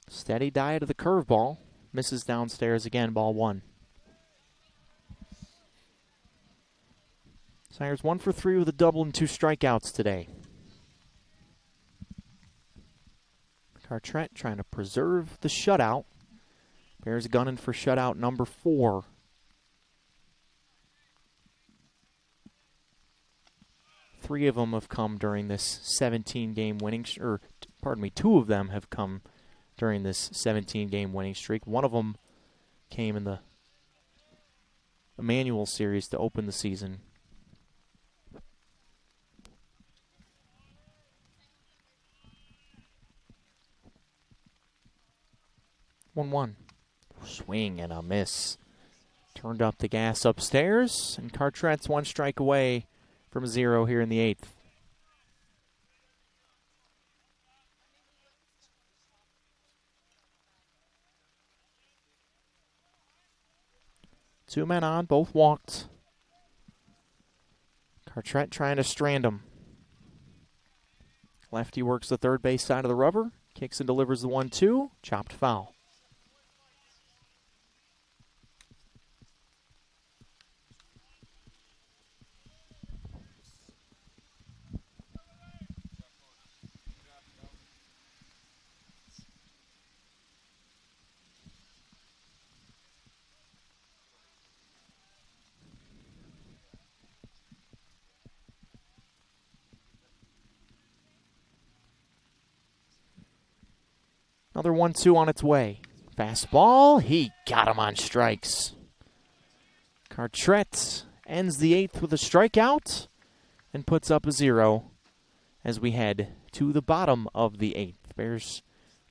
A: Steady diet of the curveball. Misses downstairs again, ball 1. Sire's 1 for 3 with a double and 2 strikeouts today. Cartret trying to preserve the shutout. Bears gunning for shutout number 4. Three of them have come during this 17-game winning, two of them have come during this 17-game winning streak. One of them came in the Emmanuel series to open the season. 1-1. Swing and a miss. Turned up the gas upstairs, and Cartret's one strike away from 0 here in the 8th. Two men on, both walked. Cartret trying to strand him. Lefty works the third base side of the rubber, kicks and delivers the 1-2, chopped foul. Another 1-2 on its way. Fastball, he got him on strikes. Cartret ends the 8th with a strikeout and puts up a 0 as we head to the bottom of the 8th. Bears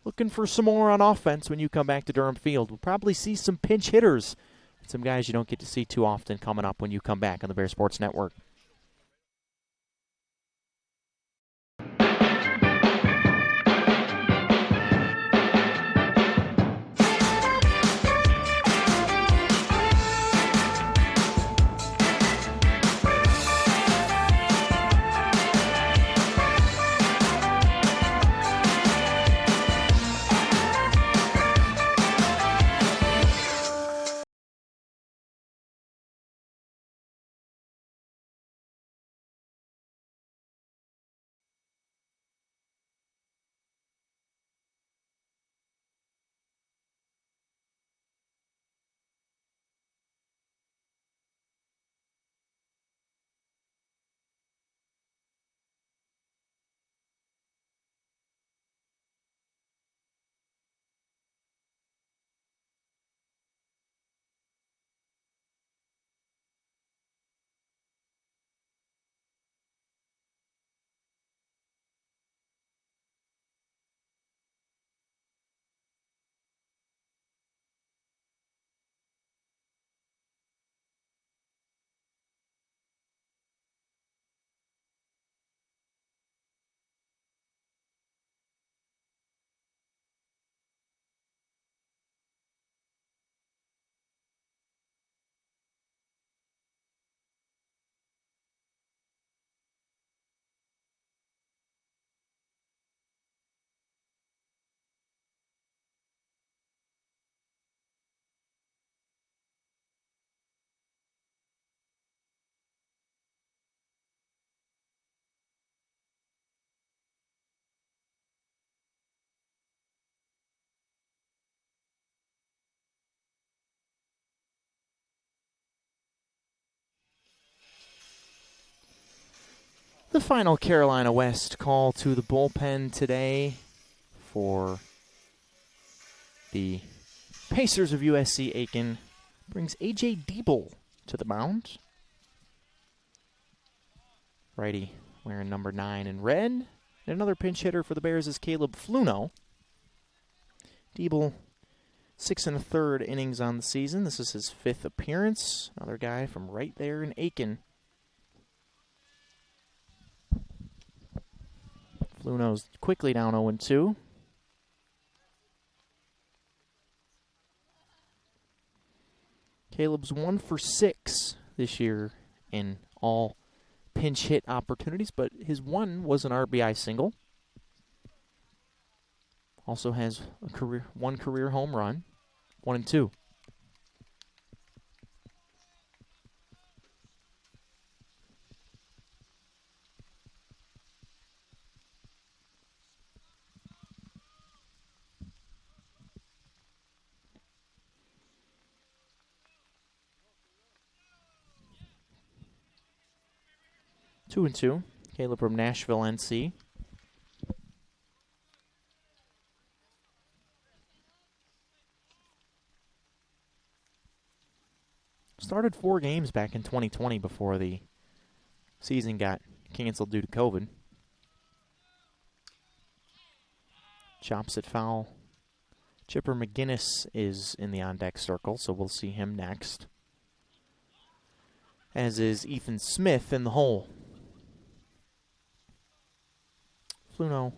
A: looking for some more on offense when you come back to Durham Field. We'll probably see some pinch hitters, some guys you don't get to see too often coming up when you come back on the Bear Sports Network. The final Carolina West call to the bullpen today for the Pacers of USC Aiken brings A.J. Diebel to the mound. Righty wearing number 9 in red. And another pinch hitter for the Bears is Caleb Fluno. Diebel, 6 1/3 innings on the season. This is his 5th appearance. Another guy from right there in Aiken. Fluno's quickly down 0-2. Caleb's 1 for 6 this year in all pinch hit opportunities, but his one was an RBI single. Also has one career home run, 1-2. Two and two. Caleb from Nashville, NC. Started 4 games back in 2020 before the season got canceled due to COVID. Chops it foul Chipper McGinnis is in the on-deck circle, so we'll see him next. As is Ethan Smith in the hole. Fluno,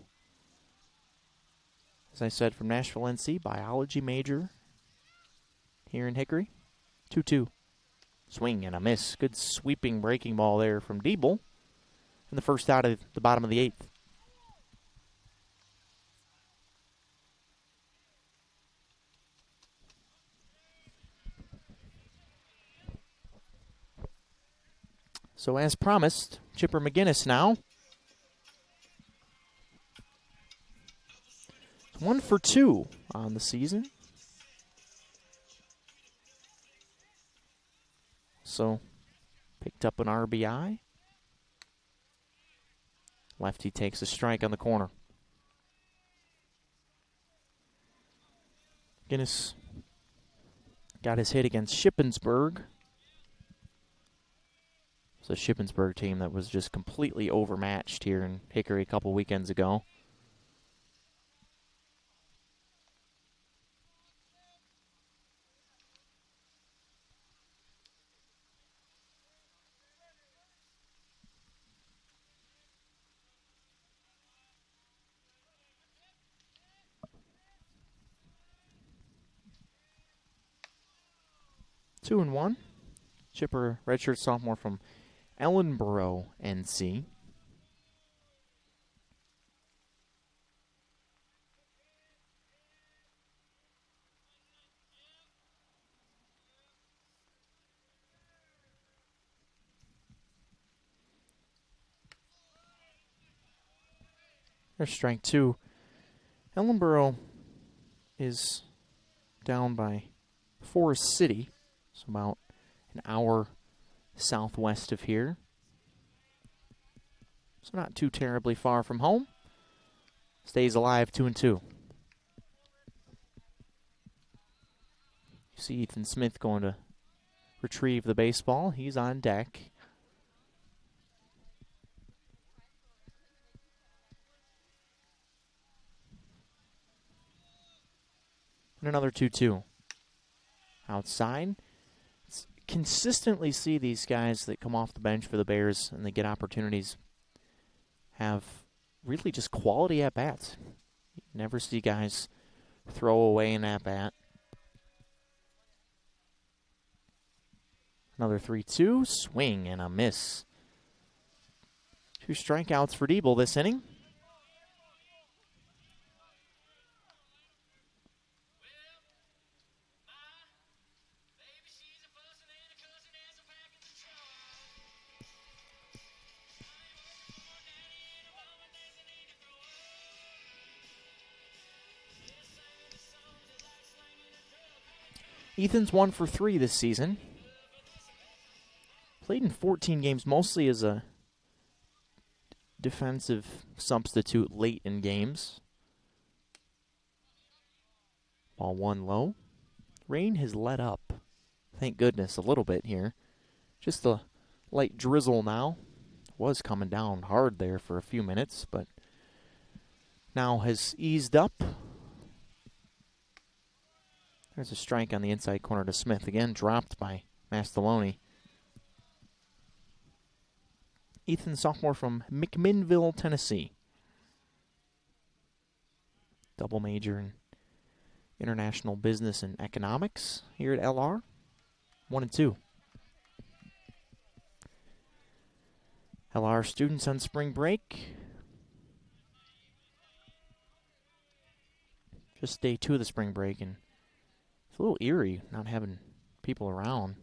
A: as I said, from Nashville, NC, biology major here in Hickory. 2-2. Swing and a miss. Good sweeping breaking ball there from Diebel. And the first out of the bottom of the 8th. So as promised, Chipper McGinnis now. 1 for 2 on the season. So picked up an RBI. Lefty takes a strike on the corner. Guinness got his hit against Shippensburg. It's a Shippensburg team that was just completely overmatched here in Hickory a couple weekends ago. Two and one. Chipper, redshirt sophomore from Ellenboro, NC. There's strike 2. Ellenboro is down by Forest City. So about an hour southwest of here. So not too terribly far from home. Stays alive, 2-2. You see Ethan Smith going to retrieve the baseball. He's on deck. And another 2-2. Outside. Consistently see these guys that come off the bench for the Bears and they get opportunities have really just quality at-bats. You never see guys throw away an at-bat. Another 3-2, swing and a miss. 2 strikeouts for Diebel this inning. Ethan's 1 for 3 this season. Played in 14 games, mostly as a defensive substitute late in games. Ball 1 low. Rain has let up, thank goodness, a little bit here. Just a light drizzle now. Was coming down hard there for a few minutes, but now has eased up. There's a strike on the inside corner to Smith. Again, dropped by Mastaloni. Ethan, sophomore from McMinnville, Tennessee. Double major in international business and economics here at LR. 1 and 2. LR students on spring break. Just day 2 of the spring break, and it's a little eerie not having people around.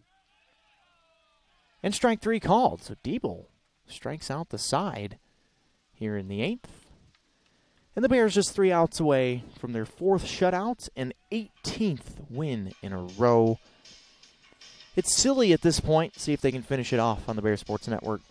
A: And strike 3 called, so Diebel strikes out the side here in the 8th. And the Bears just 3 outs away from their 4th shutout and 18th win in a row. It's silly at this point. See if they can finish it off on the Bears Sports Network.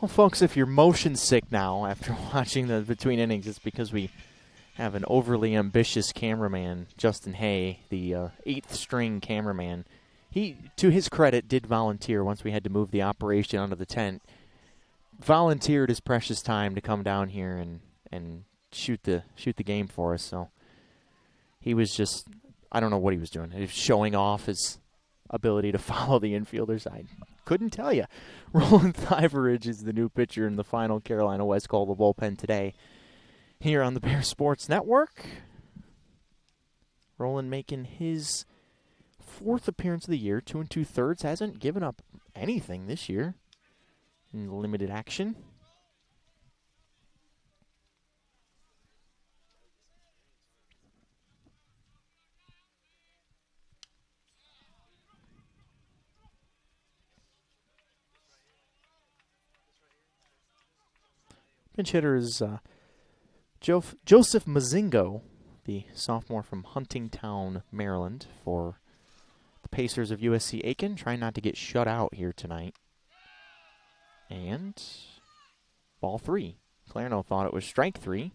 A: Well, folks, if you're motion sick now after watching the between innings, it's because we have an overly ambitious cameraman, Justin Hay, the eighth string cameraman. He, to his credit, did volunteer once we had to move the operation onto the tent. Volunteered his precious time to come down here and shoot the game for us. So he was just, I don't know what he was doing. He was showing off his ability to follow the infielders. I couldn't tell you. Roland Thiveridge is the new pitcher in the final Carolina West Call the bullpen today here on the Bear Sports Network. Roland making his fourth appearance of the year, 2 2/3. Hasn't given up anything this year in limited action. Pinch hitter is Joseph Mazingo, the sophomore from Huntingtown, Maryland, for the Pacers of USC Aiken, trying not to get shut out here tonight. And ball 3. Clarno thought it was strike 3.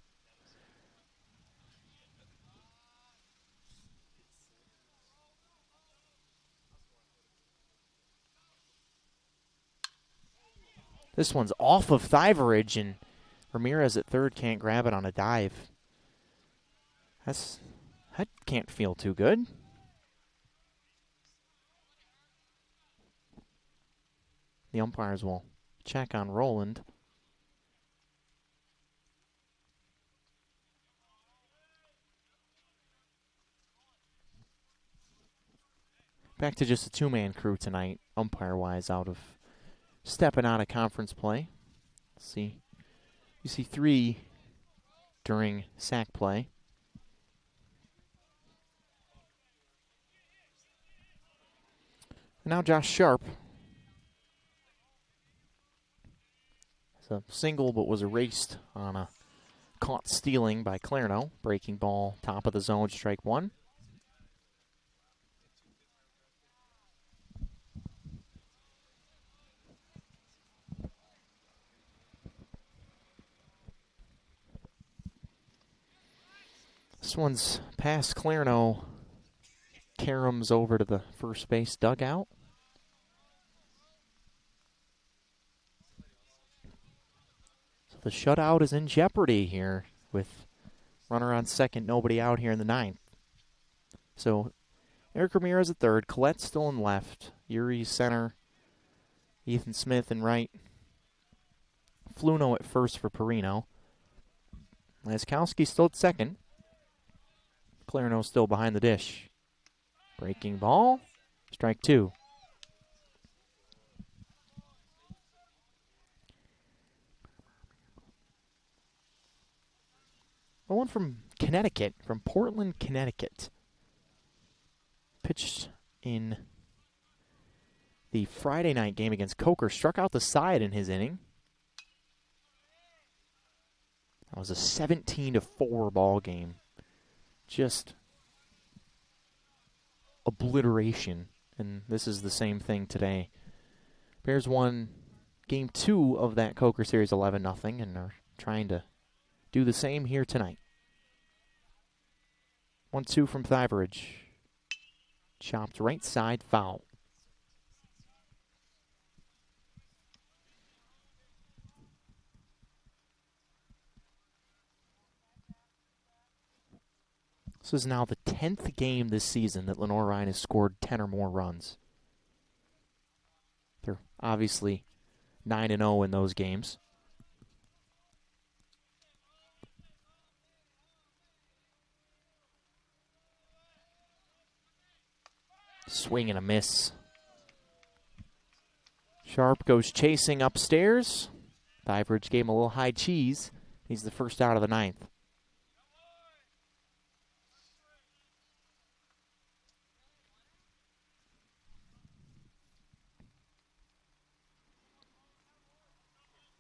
A: This one's off of Thiveridge, and Ramirez at third can't grab it on a dive. That can't feel too good. The umpires will check on Roland. Back to just a two-man crew tonight, umpire-wise, stepping out of conference play. Let's see. You see 3 during sack play. And now Josh Sharp. It's a single, but was erased on a caught stealing by Clarno. Breaking ball, top of the zone, strike 1. This one's past Clarno. Karams over to the first base dugout. So the shutout is in jeopardy here with runner on second, nobody out here in the 9th. So Eric Ramirez at third, Collette still in left, Yuri center, Ethan Smith in right, Fluno at first for Perino. Laskowski still at second. Clarno still behind the dish. Breaking ball, strike 2. The one from Connecticut, from Portland, Connecticut. Pitched in the Friday night game against Coker. Struck out the side in his inning. That was a 17-4 ball game. Just obliteration. And this is the same thing today. Bears won game 2 of that Coker series 11-0 and are trying to do the same here tonight. 1-2 from Thiveridge. Chopped right side, foul. This is now the 10th game this season that Lenoir-Rhyne has scored 10 or more runs. They're obviously 9-0 in those games. Swing and a miss. Sharp goes chasing upstairs. Thiveridge gave him a little high cheese. He's the first out of the 9th.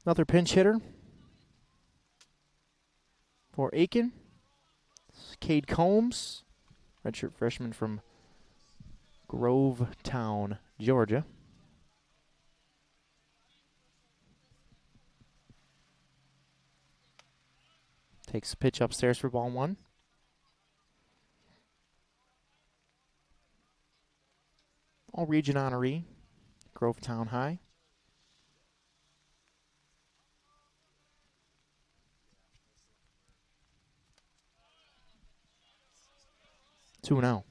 A: Another pinch hitter for Aiken. Cade Combs, redshirt freshman from Grovetown, Georgia. Takes the pitch upstairs for ball one. All-region honoree, Grovetown High. Two and out.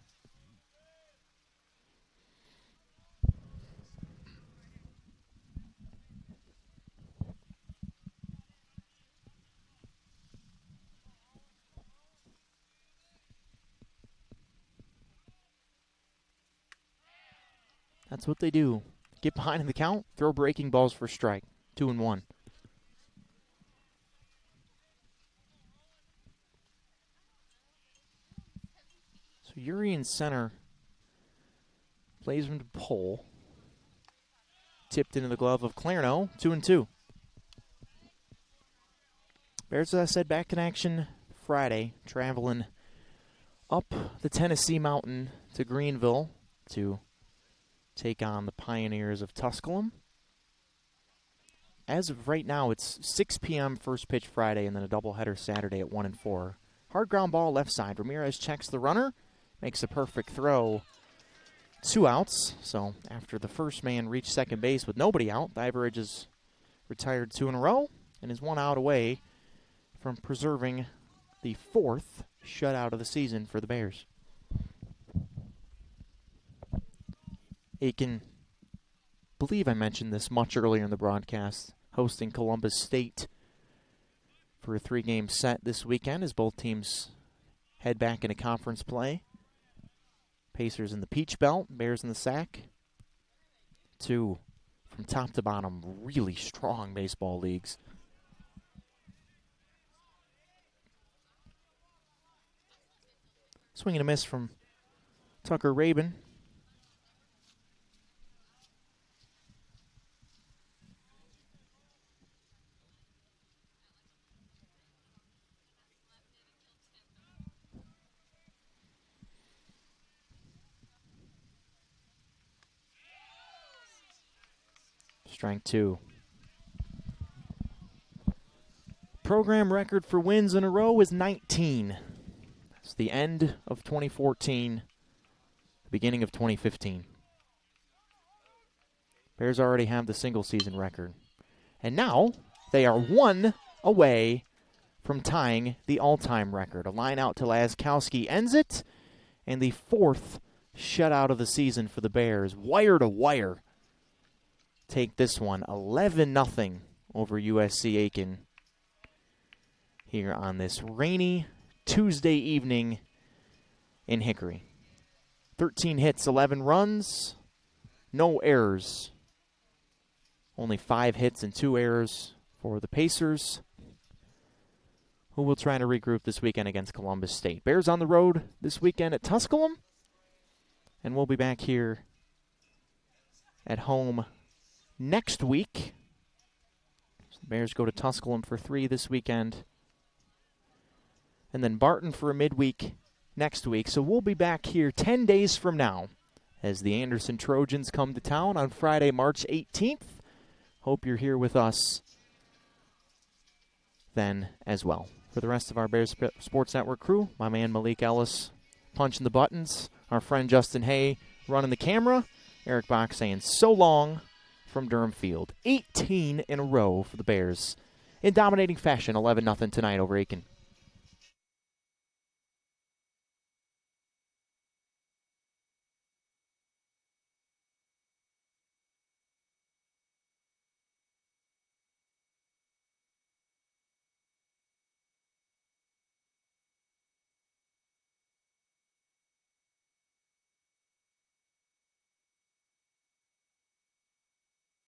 A: That's what they do. Get behind in the count, throw breaking balls for strike. 2-1. So Yuri in center plays him to pole. Tipped into the glove of Clarno. 2-2. Bears, as I said, back in action Friday, traveling up the Tennessee mountain to Greenville to take on the Pioneers of Tusculum. As of right now, it's 6 p.m. first pitch Friday and then a doubleheader Saturday at 1 and 4. Hard ground ball left side. Ramirez checks the runner, makes a perfect throw. 2 outs. So after the first man reached second base with nobody out, the Ivory Ridge is retired 2 in a row and is 1 out away from preserving the 4th shutout of the season for the Bears. Aiken, believe I mentioned this much earlier in the broadcast, hosting Columbus State for a 3-game set this weekend as both teams head back into conference play. Pacers in the Peach Belt, Bears in the Sac. 2 from top to bottom, really strong baseball leagues. Swing and a miss from Tucker Rabin. Strike 2. Program record for wins in a row is 19. That's the end of 2014, the beginning of 2015. Bears already have the single season record. And now they are 1 away from tying the all-time record. A line out to Laskowski ends it, and the 4th shutout of the season for the Bears. Wire to wire. Take this one, 11-0 over USC Aiken here on this rainy Tuesday evening in Hickory. 13 hits, 11 runs, no errors. Only 5 hits and 2 errors for the Pacers, who will try to regroup this weekend against Columbus State. Bears on the road this weekend at Tusculum, and we'll be back here at home next week. So the Bears go to Tusculum for 3 this weekend. And then Barton for a midweek next week. So we'll be back here 10 days from now as the Anderson Trojans come to town on Friday, March 18th. Hope you're here with us then as well. For the rest of our Bears Sports Network crew, my man Malik Ellis punching the buttons, our friend Justin Hay running the camera, Eric Bach saying so long from Durham Field. 18 in a row for the Bears in dominating fashion, 11-0 tonight over Aiken.